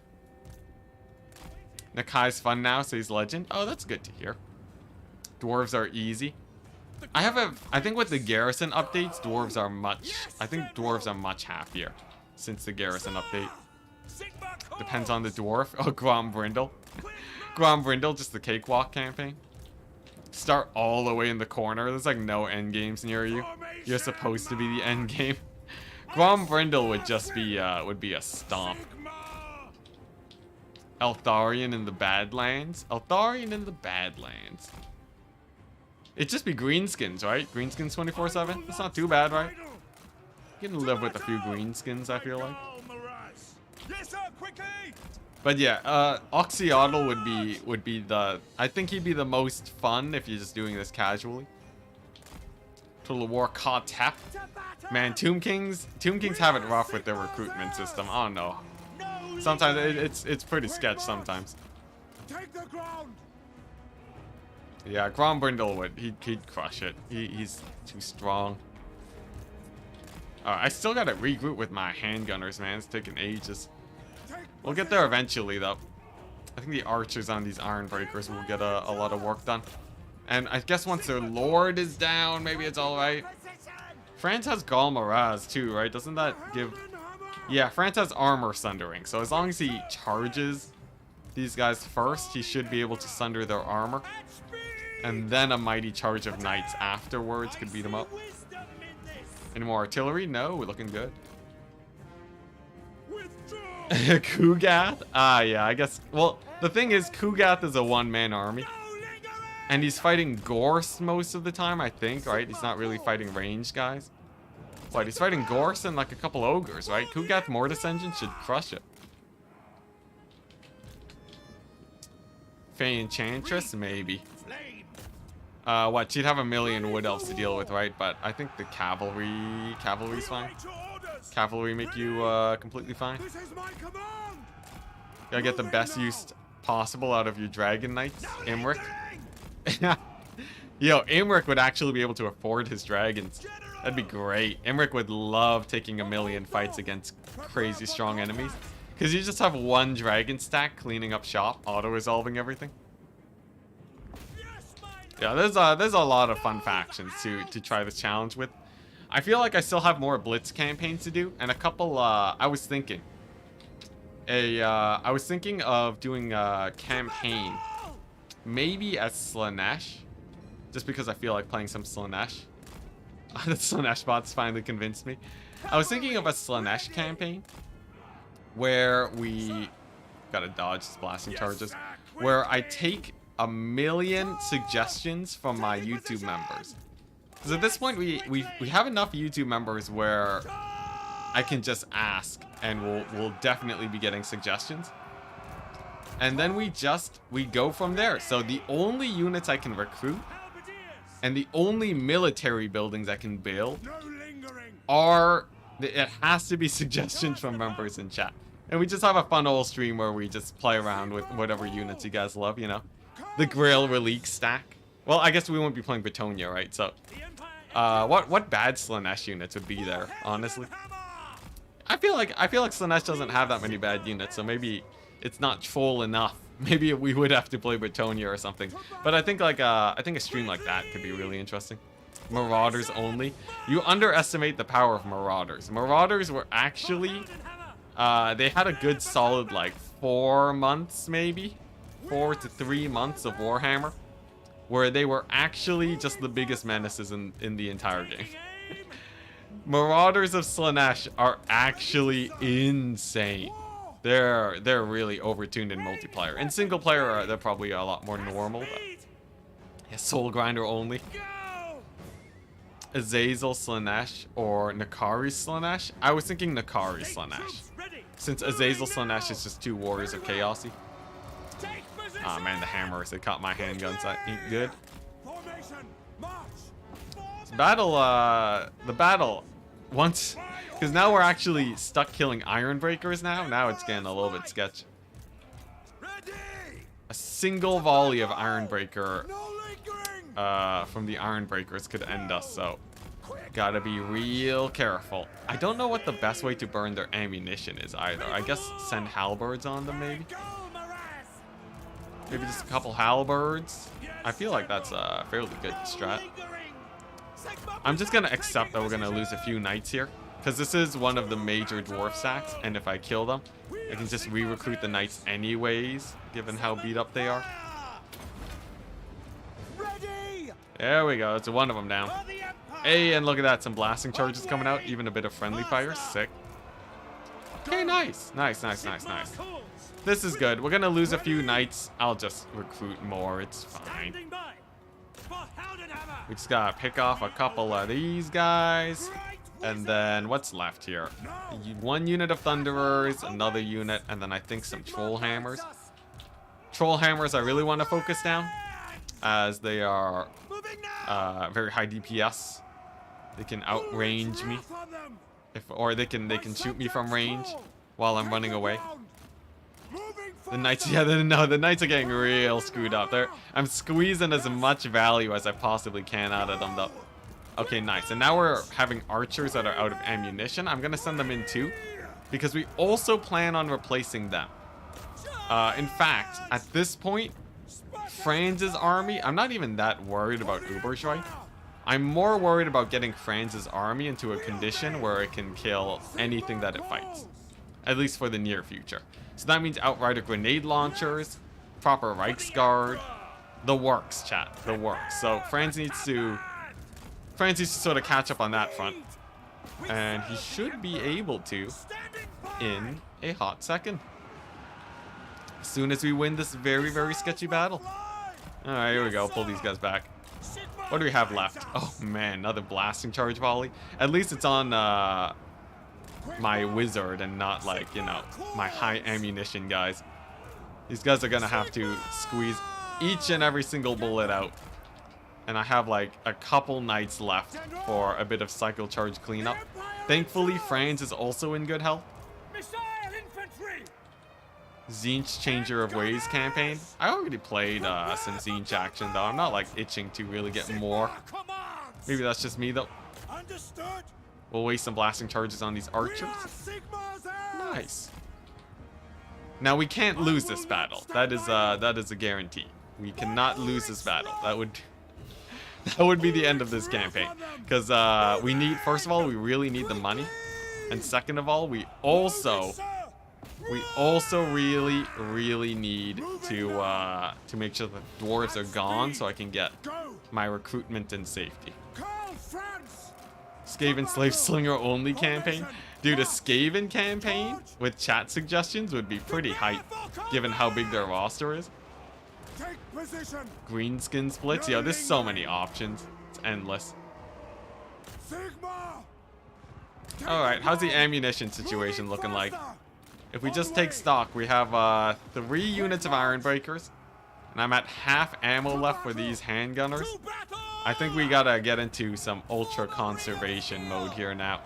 Nakai's fun now, so he's legend. Oh, that's good to hear. Dwarves are easy. I think with the garrison updates, dwarves are much happier since the garrison update. Depends on the dwarf. Oh, Grombrindle. Grombrindle, just the cakewalk campaign. Start all the way in the corner. There's like no end games near you. You're supposed to be the end game. Grombrindle would just be a stomp. Eltharion in the Badlands. Eltharion in the Badlands. It'd just be greenskins, right? Greenskins 24/7. That's not too bad, right? You can live with a few greenskins, I feel like. But yeah, Oxyotl would be the. I think he'd be the most fun if you're just doing this casually. Total War Kotep. Man, Tomb Kings have it rough with their recruitment system. I don't know. Sometimes it's pretty sketch sometimes. Take the ground. Yeah, Grombrindle he'd crush it. He's too strong. I still gotta regroup with my handgunners, man. It's taking ages. We'll get there eventually, though. I think the archers on these iron breakers will get a lot of work done. And I guess once their lord is down, maybe it's alright. France has Galmaraz too, right? Doesn't that give... Yeah, France has armor sundering. So as long as he charges these guys first, he should be able to sunder their armor. And then a mighty charge of knights afterwards could beat them up. Any more artillery? No, we're looking good. Kugath? Ah, yeah, I guess... Well, the thing is, Kugath is a one-man army. And he's fighting Gorse most of the time, I think, right? He's not really fighting ranged guys. What, he's fighting Gorse and like a couple ogres, right? Kugath Mortis Engine should crush it. Fey Enchantress? Maybe. What, she'd have a million Wood Elves to deal with, right? But I think the cavalry's fine. Cavalry make you completely fine. Gotta get the best use possible out of your Dragon Knights, Imric. Yo, Imric would actually be able to afford his dragons. That'd be great. Imric would love taking a million fights against crazy strong enemies. Because you just have one dragon stack cleaning up shop, auto-resolving everything. Yeah, there's a lot of fun factions to try this challenge with. I feel like I still have more Blitz campaigns to do, and a couple, I was thinking of doing a campaign, maybe as Slaanesh, just because I feel like playing some Slaanesh. The Slaanesh bots finally convinced me. I was thinking of a Slaanesh campaign, where we gotta dodge blasting charges, where I take a million suggestions from my YouTube members. Because at this point, we have enough YouTube members where I can just ask, and we'll definitely be getting suggestions. And then we go from there. So the only units I can recruit, and the only military buildings I can build are... It has to be suggestions from members in chat. And we just have a fun old stream where we just play around with whatever units you guys love, you know? The Grail Relique stack. Well, I guess we won't be playing Bretonia, right? So, what bad Slaanesh units would be there, honestly? I feel like Slaanesh doesn't have that many bad units, so maybe it's not troll enough. Maybe we would have to play Bretonia or something. But I think a stream like that could be really interesting. Marauders only. You underestimate the power of Marauders. Marauders were actually, they had a good solid like 4 months maybe, 4 to 3 months of Warhammer, where they were actually just the biggest menaces in the entire game. Marauders of Slaanesh are actually insane. They're really overtuned in multiplayer. In single player, they're probably a lot more normal. But yeah, Soul Grinder only. Azazel Slaanesh or Nakari Slaanesh? I was thinking Nakari Slaanesh, since Azazel Slaanesh is just 2 Warriors of Chaosy. Ah, man, the hammers, they caught my handguns. That ain't good. The battle, once, because now we're actually stuck killing Ironbreakers now it's getting a little bit sketchy. A single volley of Ironbreaker from the Ironbreakers could end us, so gotta be real careful. I don't know what the best way to burn their ammunition is either. I guess send halberds on them, maybe? Maybe just a couple halberds? I feel like that's a fairly good strat. I'm just gonna accept that we're gonna lose a few knights here, because this is one of the major dwarf sacks, and if I kill them, I can just re-recruit the knights anyways, given how beat up they are. There we go, it's one of them down. Hey, and look at that, some blasting charges coming out, even a bit of friendly fire, sick. Okay, nice. This is good. We're gonna lose a few knights. I'll just recruit more, it's fine. We just gotta pick off a couple of these guys. And then what's left here? 1 unit of Thunderers, another unit, and then I think some Troll Hammers. Troll Hammers I really want to focus down, as they are very high DPS. They can outrange me, or they can shoot me from range while I'm running away. The knights, yeah, the knights are getting real screwed up. I'm squeezing as much value as I possibly can out of them, though. Okay, nice. And now we're having archers that are out of ammunition. I'm gonna send them in too, because we also plan on replacing them. In fact, at this point, Franz's army, I'm not even that worried about Uberschweig. I'm more worried about getting Franz's army into a condition where it can kill anything that it fights. At least for the near future. So that means outrider grenade launchers, proper Reichsguard, the works, chat, the works. So Franz needs to sort of catch up on that front. And he should be able to in a hot second. As soon as we win this very, very sketchy battle. Alright, here we go. Pull these guys back. What do we have left? Oh man, another blasting charge volley. At least it's on my wizard and not like, you know, my high ammunition guys. These guys are gonna have to squeeze each and every single bullet out. And I have like a couple knights left for a bit of cycle charge cleanup. Thankfully, Franz is also in good health. Tzeentch Changer of Ways campaign. I already played some Tzeentch action though. I'm not like itching to really get more. Maybe that's just me though. We'll waste some blasting charges on these archers. Nice. Now we can't lose this battle. That is a guarantee. We cannot lose this battle. That would be the end of this campaign. Because we need, first of all, we really need the money. And second of all, we also really need to make sure the dwarves are gone so I can get my recruitment in safety. Skaven Slave Slinger only campaign? Dude, a Skaven campaign with chat suggestions would be pretty hype, given how big their roster is. Green skin splits? Yo, there's so many options. It's endless. Alright, how's the ammunition situation looking like? If we just take stock, we have 3 units of Iron Breakers. And I'm at half ammo left for these handgunners. I think we gotta get into some ultra conservation mode here now.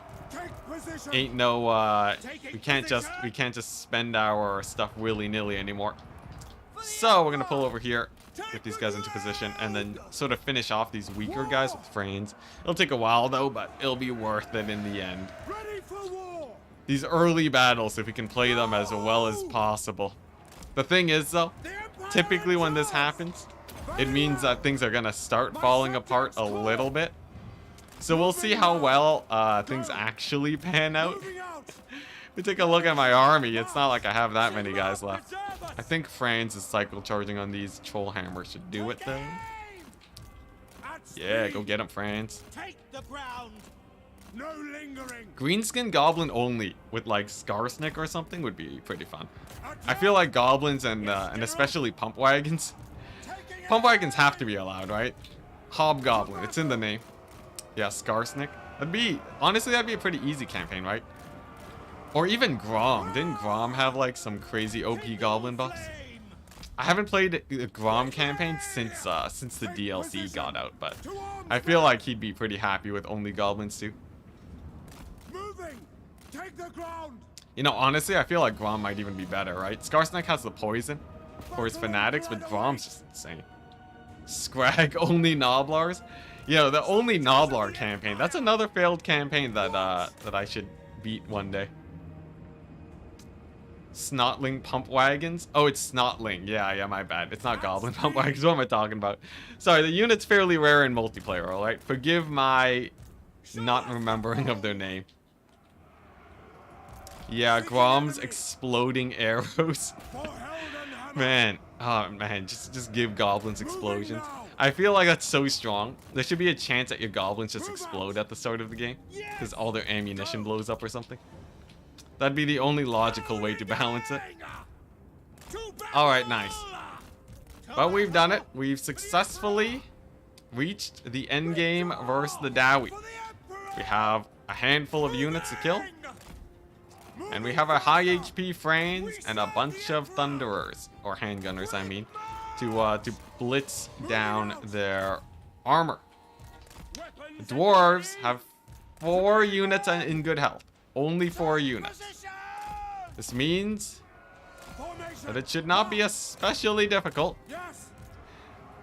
Ain't no we can't just spend our stuff willy-nilly anymore. So we're gonna pull over here, get these guys into position, and then sort of finish off these weaker guys with Franz. It'll take a while though, but it'll be worth it in the end. These early battles, if we can play them as well as possible. The thing is though, typically when this happens, it means that things are gonna start falling apart a little bit. So we'll see how well things actually pan out. If we take a look at my army, it's not like I have that many guys left. I think Franz is cycle charging on these troll hammers should do it though. Yeah, go get him, Franz. Greenskin goblin only with like Skarsnik or something would be pretty fun. I feel like goblins and especially pump wagons. Pump wagons have to be allowed, right? Hobgoblin, it's in the name. Yeah, Skarsnik. Honestly, that'd be a pretty easy campaign, right? Or even Grom. Didn't Grom have like some crazy OP goblin buffs? I haven't played the Grom campaign since the DLC got out, but I feel like he'd be pretty happy with only goblins too. You know, honestly, I feel like Grom might even be better, right? Skarsnik has the poison for his fanatics, but Grom's just insane. Scrag only Noblars? Yo, the only Noblar campaign. That's another failed campaign that I should beat one day. Snotling pump wagons? Oh, it's Snotling. Yeah, my bad. It's not goblin pump wagons. What am I talking about? Sorry, the unit's fairly rare in multiplayer, alright? Forgive my not remembering of their name. Yeah, Grom's exploding arrows. Man, oh man, just give goblins explosions. I feel like that's so strong. There should be a chance that your goblins just explode at the start of the game, because all their ammunition blows up or something. That'd be the only logical way to balance it. Alright, nice. But we've done it. We've successfully reached the end game versus the Dowie. We have a handful of units to kill. And we have a high HP Franz and a bunch of Thunderers, or handgunners I mean, to blitz down their armor. The dwarves have 4 units in good health. Only 4 units. This means that it should not be especially difficult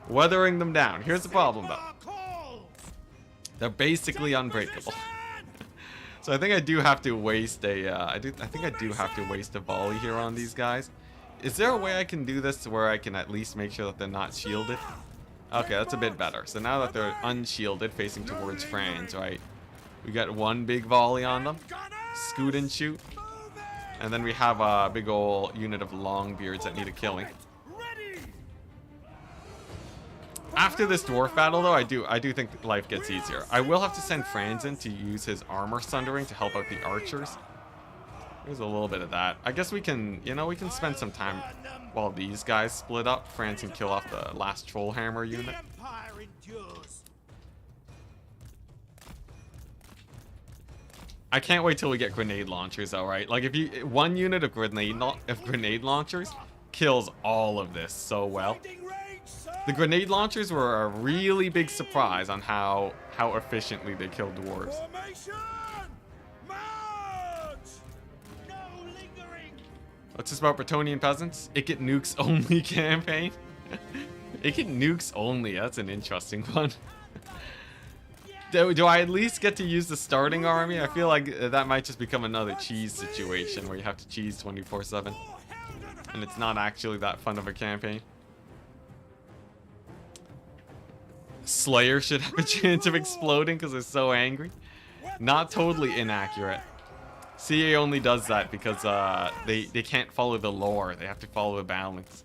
weathering them down. Here's the problem though. They're basically unbreakable. So I think I do have to waste a I think I do have to waste a volley here on these guys Is there a way I can do this where I can at least make sure that they're not shielded? Okay, that's a bit better. So now that they're unshielded, facing towards France, right? We got one big volley on them. Scoot and shoot. And then we have a big ol' unit of longbeards that need a killing. After this dwarf battle, though, I do think life gets easier. I will have to send Franz in to use his armor sundering to help out the archers. There's a little bit of that. I guess we can, you know, we can spend some time while these guys split up. Franz can kill off the last troll hammer unit. I can't wait till we get grenade launchers, though, right? Like, if you one unit of grenade launchers kills all of this so well. The grenade launchers were a really big surprise on how efficiently they killed dwarves. What's this about Bretonnian peasants? It get nukes only campaign. It get nukes only. That's an interesting one. Do I at least get to use the starting army? I feel like that might just become another cheese situation where you have to cheese 24/7, and it's not actually that fun of a campaign. Slayer should have a chance of exploding because they're so angry. Not totally inaccurate. CA only does that because they can't follow the lore. They have to follow the balance.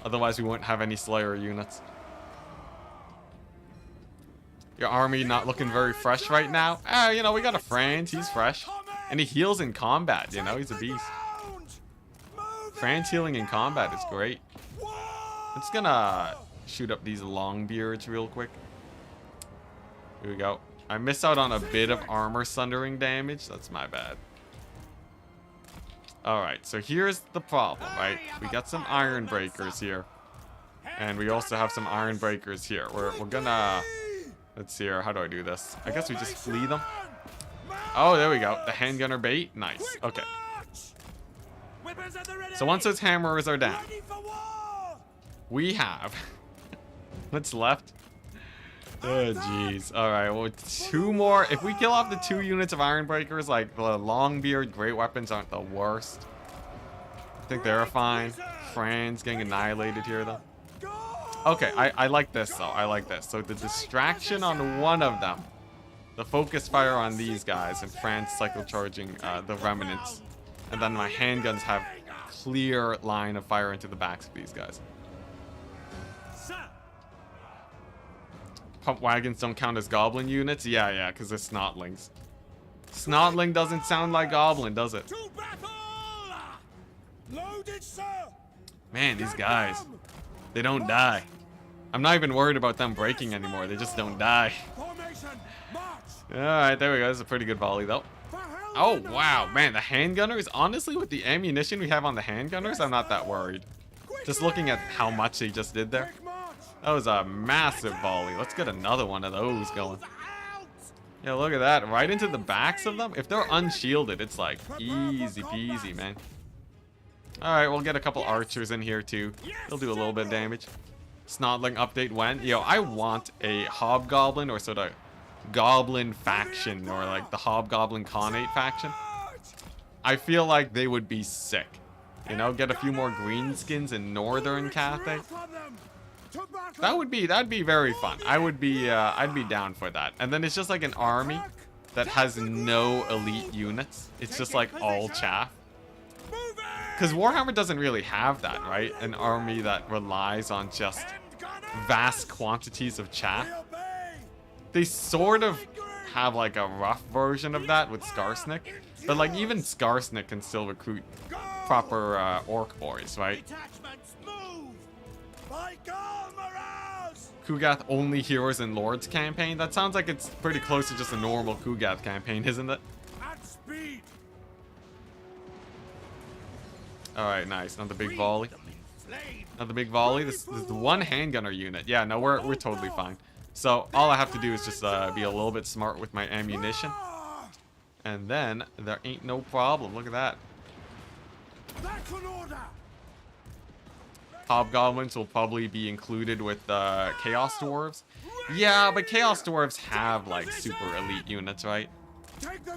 Otherwise, we won't have any Slayer units. Your army not looking very fresh right now? You know, we got a Franz. He's fresh. And he heals in combat, you know? He's a beast. Franz healing in combat is great. I'm just gonna shoot up these longbeards real quick. Here we go. I missed out on a bit of armor sundering damage. That's my bad. Alright, so here's the problem, right? We got some iron breakers here. And we also have some iron breakers here. We're gonna... Let's see here. How do I do this? I guess we just flee them. Oh, there we go. The handgunner bait. Nice. Okay. So once those hammers are down, we have... What's left? Oh, jeez. Alright, well, 2 more. If we kill off the 2 units of iron breakers, like, the Longbeard great weapons aren't the worst. I think they're fine. Franz getting annihilated here, though. Okay, I like this, though. I like this. So the distraction on one of them. The focus fire on these guys. And Franz cycle charging the remnants. And then my handguns have clear line of fire into the backs of these guys. Pump wagons don't count as goblin units? Yeah, because they're snotlings. Snotling doesn't sound like goblin, does it? Man, these guys. They don't die. I'm not even worried about them breaking anymore. They just don't die. Alright, there we go. That's a pretty good volley, though. Oh, wow. Man, the handgunners, honestly, with the ammunition we have on the handgunners, I'm not that worried. Just looking at how much they just did there. That was a massive volley. Let's get another one of those going. Yeah, look at that. Right into the backs of them. If they're unshielded, it's like easy peasy, man. Alright, we'll get a couple archers in here, too. They'll do a little bit of damage. Snotling update when? Yo, I want a hobgoblin or sort of goblin faction or like the hobgoblin Khanate faction. I feel like they would be sick. You know, get a few more greenskins in Northern Cathay. That'd be very fun. I'd be down for that. And then it's just like an army that has no elite units. It's just like all chaff. Because Warhammer doesn't really have that, right? An army that relies on just vast quantities of chaff. They sort of have like a rough version of that with Skarsnik. But like even Skarsnik can still recruit proper orc boys, right? Kugath only heroes and lords campaign? That sounds like it's pretty close to just a normal Kugath campaign, isn't it? Alright, nice. Another big volley. Another big volley. This is the one handgunner unit. Yeah, no, we're totally fine. So all I have to do is just be a little bit smart with my ammunition. And then there ain't no problem. Look at that. Hobgoblins will probably be included with Chaos Dwarves. Yeah, but Chaos Dwarves have like super elite units, right?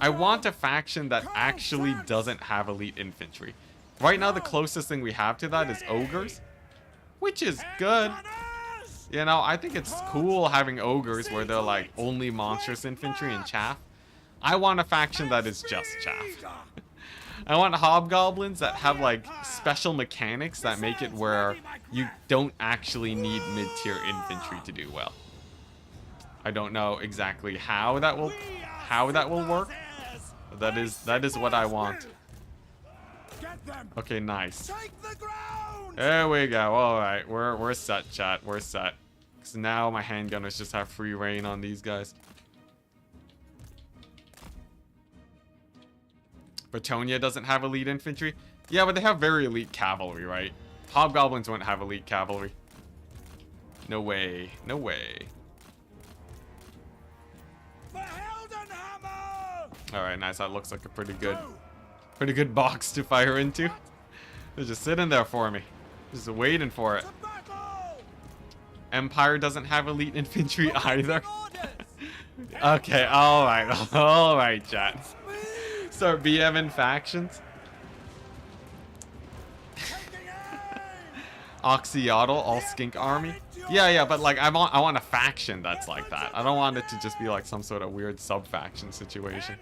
I want a faction that actually doesn't have elite infantry. Right now, the closest thing we have to that is ogres, which is good. You know, I think it's cool having ogres where they're like only monstrous infantry and chaff. I want a faction that is just chaff. I want hobgoblins that have like special mechanics that make it where you don't actually need mid-tier infantry to do well. I don't know exactly how that will work. But that is what I want. Okay, nice. There we go. All right, we're set, chat. We're set. So now my handgunners just have free reign on these guys. Bretonia doesn't have elite infantry. Yeah, but they have very elite cavalry, right? Hobgoblins won't have elite cavalry. No way. No way. Alright, nice. That looks like a pretty good box to fire into. They're just sitting there for me. Just waiting for it. Empire doesn't have elite infantry either. Okay, alright. Alright, chat. Start BMing factions. Oxyotl, all skink army. Yeah, but like I want a faction that's like that. I don't want it to just be like some sort of weird sub-faction situation.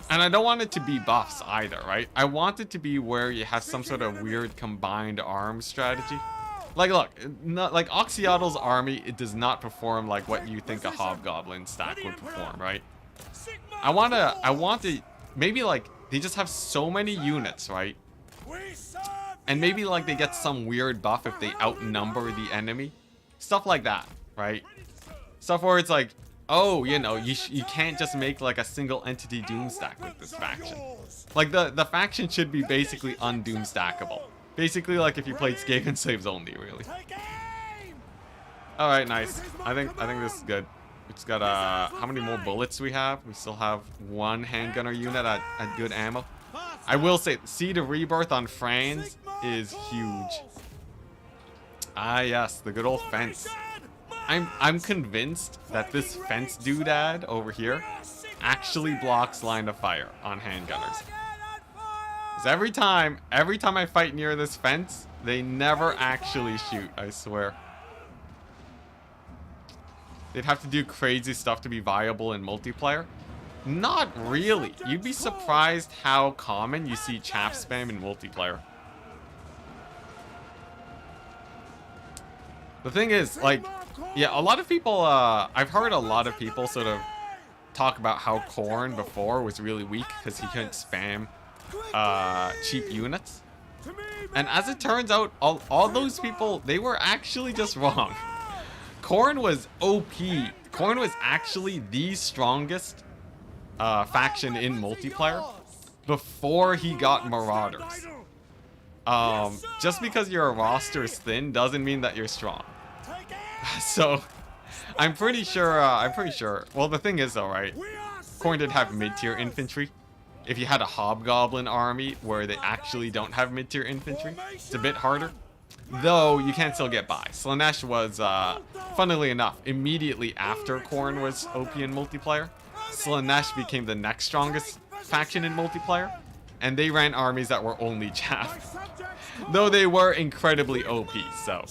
And I don't want it to be buffs either, right? I want it to be where you have some sort of weird combined arms strategy. Like, look, like Oxyotl's army, it does not perform like what you think a hobgoblin stack would perform, right? I want to, maybe like, they just have so many units, right? And maybe like they get some weird buff if they outnumber the enemy. Stuff like that, right? Stuff where it's like, oh, you know, you can't just make like a single entity doom stack with this faction. Like the faction should be basically undoom stackable. Basically like if you played Skaven Slaves only, really. Alright, nice. I think this is good. We just got how many more bullets we have? We still have one handgunner unit at good ammo. I will say, Seed of Rebirth on Franz is huge. Ah yes, the good old fence. I'm convinced that this fence doodad over here actually blocks line of fire on handgunners. Because every time I fight near this fence, they never actually shoot, I swear. They'd have to do crazy stuff to be viable in multiplayer. Not really. You'd be surprised how common you see chaff spam in multiplayer. The thing is, like, yeah, a lot of people, I've heard a lot of people sort of talk about how Khorne before was really weak because he couldn't spam cheap units. And as it turns out, all those people, they were actually just wrong. Khorne was OP. Khorne was actually the strongest faction in multiplayer before he got Marauders. Just because your roster is thin doesn't mean that you're strong. So, I'm pretty sure, well, the thing is though, right? Khorne did have mid-tier infantry. If you had a hobgoblin army where they actually don't have mid-tier infantry, it's a bit harder. Though, you can still get by. Slaanesh was, funnily enough, immediately after Khorne was OP in multiplayer, Slaanesh became the next strongest faction in multiplayer, and they ran armies that were only chaff. Though they were incredibly OP, so,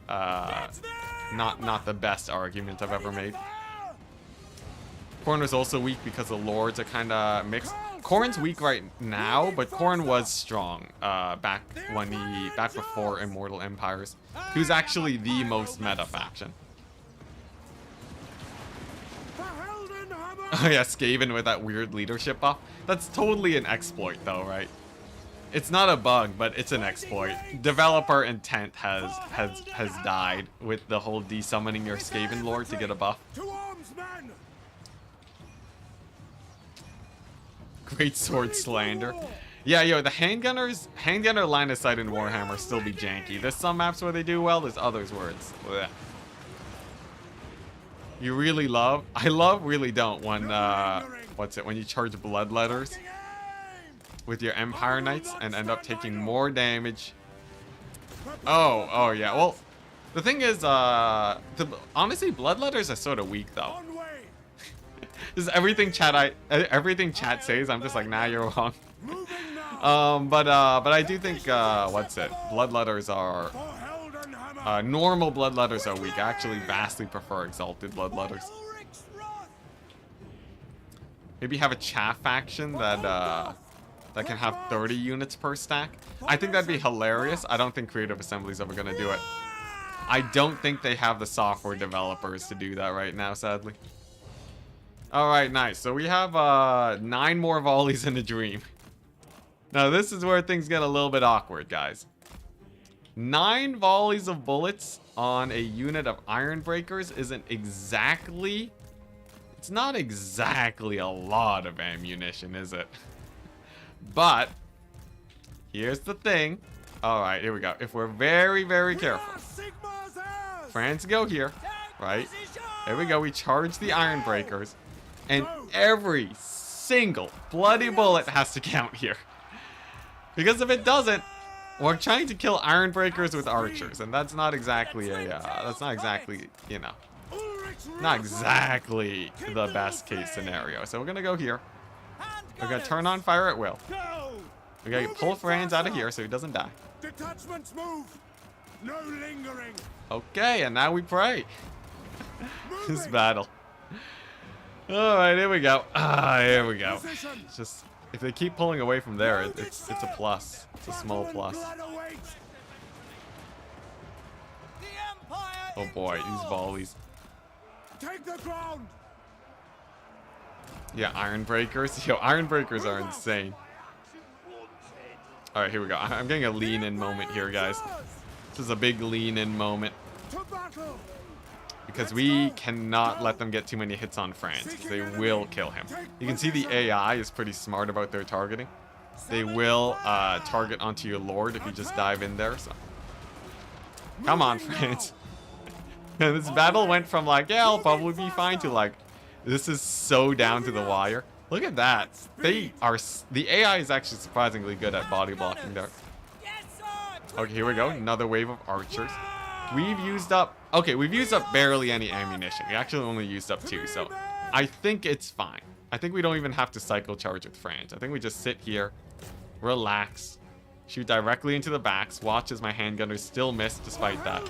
not the best argument I've ever made. Khorne was also weak because the lords are kind of mixed. Khorne's weak right now, but Khorne was strong back before Immortal Empires. He was actually the most meta faction. Oh yeah, Skaven with that weird leadership buff. That's totally an exploit though, right? It's not a bug, but it's an exploit. Developer intent has died with the whole desummoning your Skaven lord to get a buff. Great sword slander. Yeah, yo, the handgunner line of sight in Warhammer still be janky. There's some maps where they do well, there's others where it's bleh. You really love? I really don't when, when you charge bloodletters with your Empire Knights and end up taking more damage. Oh yeah, well, the thing is, honestly, bloodletters are sort of weak though. Just everything chat says, I'm just like, nah, you're wrong. But I do think, what's it? Bloodletters are, normal bloodletters are weak. I actually vastly prefer exalted bloodletters. Maybe have a chaff faction that can have 30 units per stack. I think that'd be hilarious. I don't think Creative Assembly's ever gonna do it. I don't think they have the software developers to do that right now, sadly. Alright, nice. So we have 9 more volleys in a dream. Now this is where things get a little bit awkward, guys. 9 volleys of bullets on a unit of iron breakers isn't exactly... It's not exactly a lot of ammunition, is it? But here's the thing. Alright, here we go. If we're very, very careful. Franz go here, right? Here we go. We charge the iron breakers. And every single bloody bullet has to count here. Because if it doesn't, we're trying to kill iron breakers with archers. And that's not exactly you know, not exactly the best case scenario. So we're going to go here. We're going to turn on fire at will. We're going to pull Franz out of here so he doesn't die. Detachments move. No lingering. Okay, and now we pray. This battle. Alright, here we go. Here we go. It's just, if they keep pulling away from there, it's a plus. It's a small plus. Oh boy, these volleys. Take the ground. Yeah, iron breakers. Yo, iron breakers are insane. Alright, here we go. I'm getting a lean in moment here, guys. This is a big lean in moment. Because we cannot let them get too many hits on Franz, because they will kill him. You can see the AI is pretty smart about their targeting. They will target onto your lord if you just dive in there. So, come on, Franz. And this battle went from like, yeah, I'll probably be fine, to like, this is so down to the wire. Look at that. The AI is actually surprisingly good at body blocking there. Okay, here we go. Another wave of archers. We've used up barely any ammunition. We actually only used up 2, so I think it's fine. I think we don't even have to cycle charge with Franz. I think we just sit here, relax, shoot directly into the backs, watch as my handgunners still miss despite that,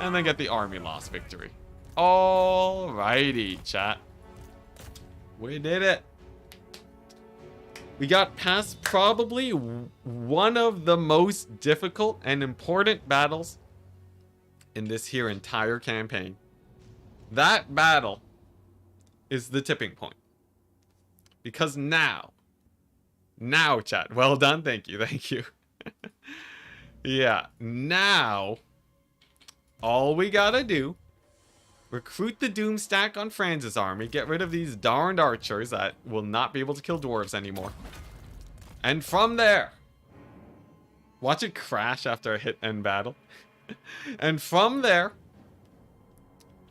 and then get the army loss victory. Alrighty, chat. We did it. We got past probably one of the most difficult and important battles in this here entire campaign. That battle is the tipping point. Because now, chat, well done, thank you. Yeah, now, all we gotta do, recruit the Doom stack on Franz's army, get rid of these darned archers that will not be able to kill dwarves anymore. And from there, watch it crash after a hit end battle. And from there,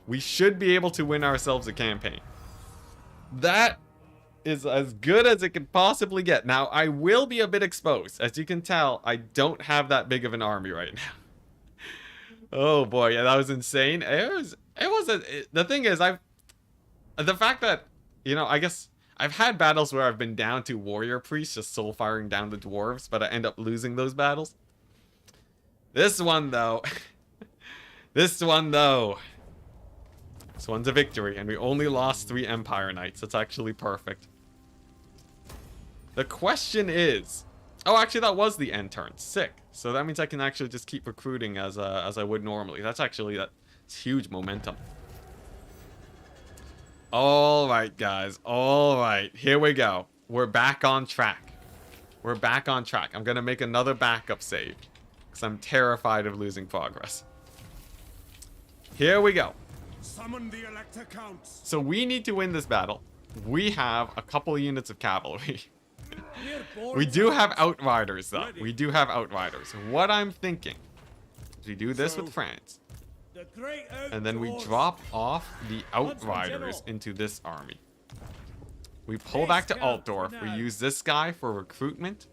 we should be able to win ourselves a campaign. That is as good as it could possibly get. Now, I will be a bit exposed. As you can tell, I don't have that big of an army right now. Oh boy, yeah, that was insane. The thing is, the fact that, you know, I guess I've had battles where I've been down to warrior priests just soul firing down the dwarves, but I end up losing those battles. This one, though. This one's a victory, and we only lost 3 Empire Knights. That's actually perfect. The question is... Oh, actually, that was the end turn. Sick. So that means I can actually just keep recruiting as I would normally. That's huge momentum. Alright, guys. Alright. Here we go. We're back on track. We're back on track. I'm going to make another backup save, because I'm terrified of losing progress. Here we go. Summon the Elector Counts. So we need to win this battle. We have a couple of units of cavalry. We do have outriders, though. We do have outriders. What I'm thinking is we do this with Franz. And then we drop off the outriders into this army. We pull back to Altdorf. We use this guy for recruitment.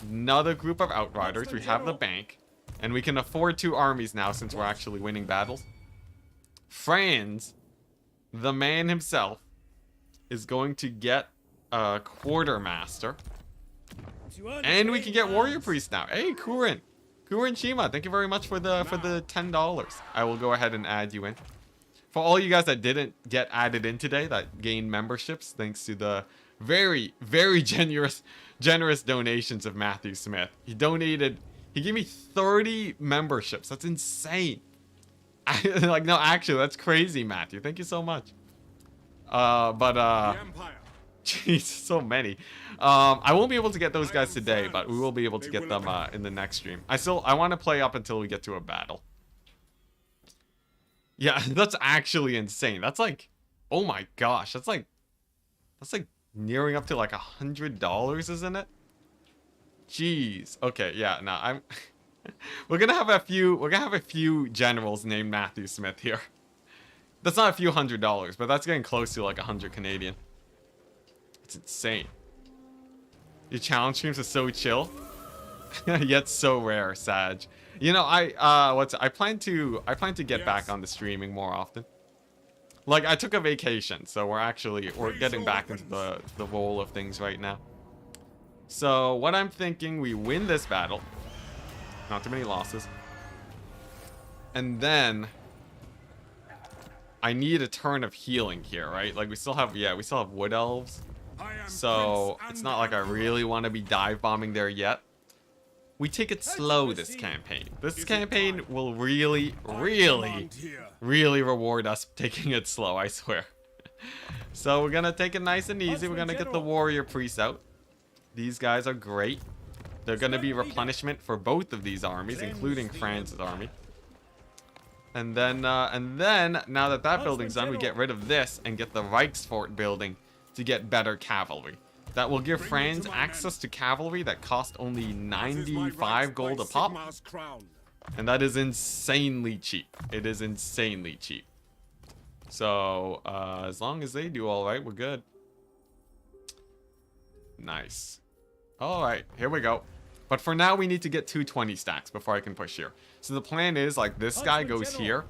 Another group of outriders. We have the bank. And we can afford 2 armies now since we're actually winning battles. Franz, the man himself, is going to get a quartermaster And we can get Warrior Priest now. Hey, Kurin Shima, thank you very much for the $10. I will go ahead and add you in. For all you guys that didn't get added in today, that gained memberships, thanks to the very, very generous donations of Matthew Smith. He gave me 30 memberships. That's insane. Like, no, actually, that's crazy, Matthew. Thank you so much. Jeez, so many. I won't be able to get those guys today, but we will be able to get them in the next stream. I want to play up until we get to a battle. Yeah, that's actually insane. That's like, oh my gosh, that's like nearing up to like $100, isn't it? Jeez. Okay, yeah, no, I'm we're gonna have a few generals named Matthew Smith here. That's not a few $100, but that's getting close to like 100 Canadian. It's insane. Your challenge streams are so chill, yet so rare, Sag. You know, I plan to get back on the streaming more often. Like, I took a vacation, so we're getting back into the role of things right now. So what I'm thinking, we win this battle, not too many losses, and then I need a turn of healing here, right? Like, we still have wood elves, so it's not like I really want to be dive bombing there yet. We take it slow this campaign. This campaign will really reward us taking it slow, I swear. So we're gonna take it nice and easy. We're gonna get the warrior priests out. These guys are great. They're gonna be replenishment for both of these armies, including France's army. And then now that building's done, we get rid of this and get the Reichsfort building to get better cavalry. That will give France access to cavalry that cost only 95 gold a pop. And that is insanely cheap. It is insanely cheap. So, as long as they do alright, we're good. Nice. Alright, here we go. But for now, we need to get 220 stacks before I can push here. So the plan is, like, this guy goes here.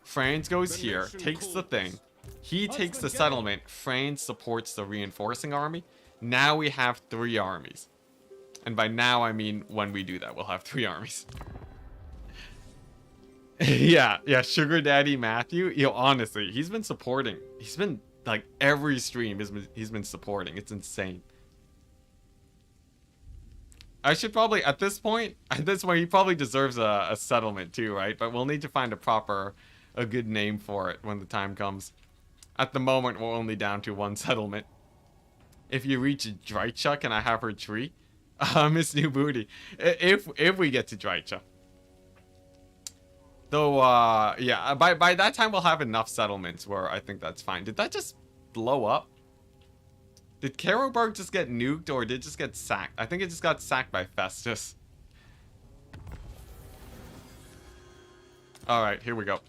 France goes here, takes the thing. He takes the settlement. France supports the reinforcing army. Now we have 3 armies. And by now, I mean when we do that, we'll have 3 armies. yeah, Sugar Daddy Matthew. Yo, honestly, he's been supporting. He's been, like, every stream he's been supporting. It's insane. I should probably, at this point, he probably deserves a settlement too, right? But we'll need to find a good name for it when the time comes. At the moment, we're only down to 1 settlement. If you reach Drycha, can I have her tree? Miss New Booty. If we get to Drycha. Though, yeah, by that time we'll have enough settlements where I think that's fine. Did that just blow up? Did Karoburg just get nuked or did it just get sacked? I think it just got sacked by Festus. Alright, here we go.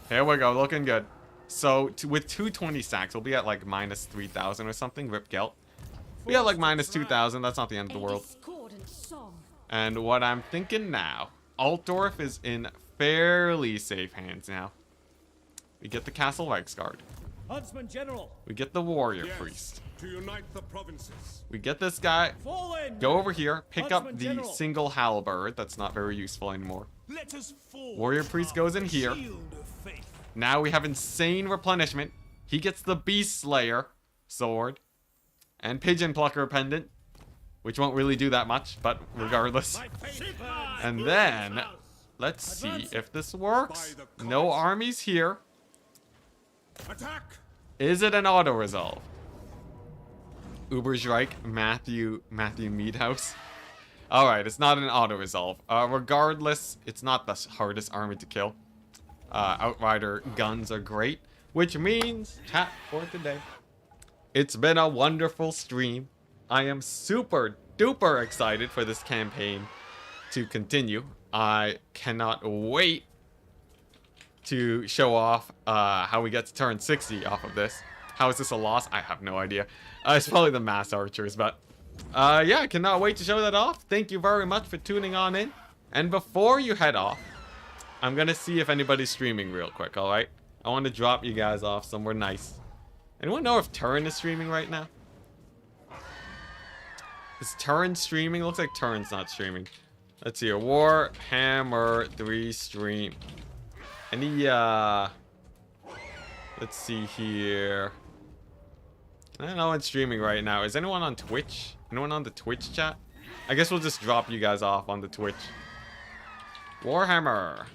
Here we go, looking good. So, with 220 stacks, we'll be at like minus 3,000 or something. Rip Gelt. We have like minus 2,000, that's not the end of the world. And what I'm thinking now, Altdorf is in fairly safe hands now. We get the Castle Reichsguard. Huntsman General. We get the Warrior Priest. To unite the provinces. We get this guy. Go over here, pick up the single halberd. That's not very useful anymore. Let us Warrior Priest goes in here. Now we have insane replenishment. He gets the Beast Slayer sword and Pigeon Plucker pendant, which won't really do that much, but regardless. And then let's see if this works. No armies here. Attack! Is it an auto resolve? Ubersreich, Matthew Meadhouse. Alright, it's not an auto resolve. Regardless, it's not the hardest army to kill. Outrider guns are great, which means chat for today. It's been a wonderful stream. I am super duper excited for this campaign to continue. I cannot wait to show off how we get to turn 60 off of this. How is this a loss? I have no idea. It's probably the mass archers, but yeah, I cannot wait to show that off. Thank you very much for tuning on in. And before you head off, I'm gonna see if anybody's streaming real quick, alright? I want to drop you guys off somewhere nice. Anyone know if Turin is streaming right now? Is Turn streaming? Looks like Turn's not streaming. Let's see here. Warhammer 3 stream. Any, let's see here. I don't know what's streaming right now. Is anyone on Twitch? Anyone on the Twitch chat? I guess we'll just drop you guys off on the Twitch. Warhammer.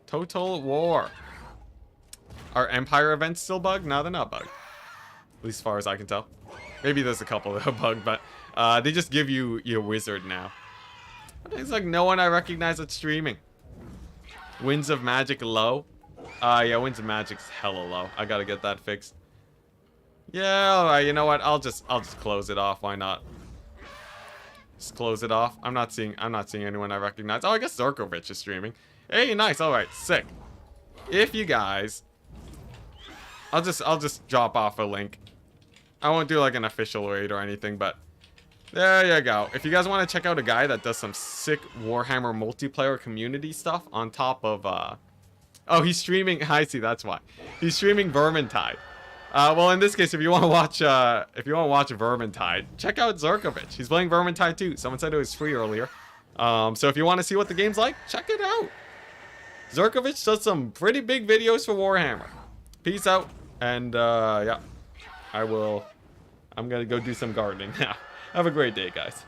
Total War. Are Empire events still bugged? No, they're not bugged. At least as far as I can tell. Maybe there's a couple that are bugged, but they just give you your wizard now. It's like no one I recognize that's streaming. Winds of Magic low. Yeah, Winds of Magic's hella low. I gotta get that fixed. Yeah, alright, you know what? I'll just close it off. Why not? Just close it off. I'm not seeing anyone I recognize. Oh, I guess Zerkovich is streaming. Hey, nice. Alright, sick. If you guys, I'll just drop off a link. I won't do like an official raid or anything, but there you go. If you guys want to check out a guy that does some sick Warhammer multiplayer community stuff on top of oh, he's streaming. I see, that's why. He's streaming Vermintide. Well, in this case, if you want to watch Vermintide, check out Zerkovich. He's playing Vermintide too. Someone said it was free earlier. So if you want to see what the game's like, check it out. Zerkovich does some pretty big videos for Warhammer. Peace out, and yeah, I'm gonna go do some gardening now. Have a great day, guys.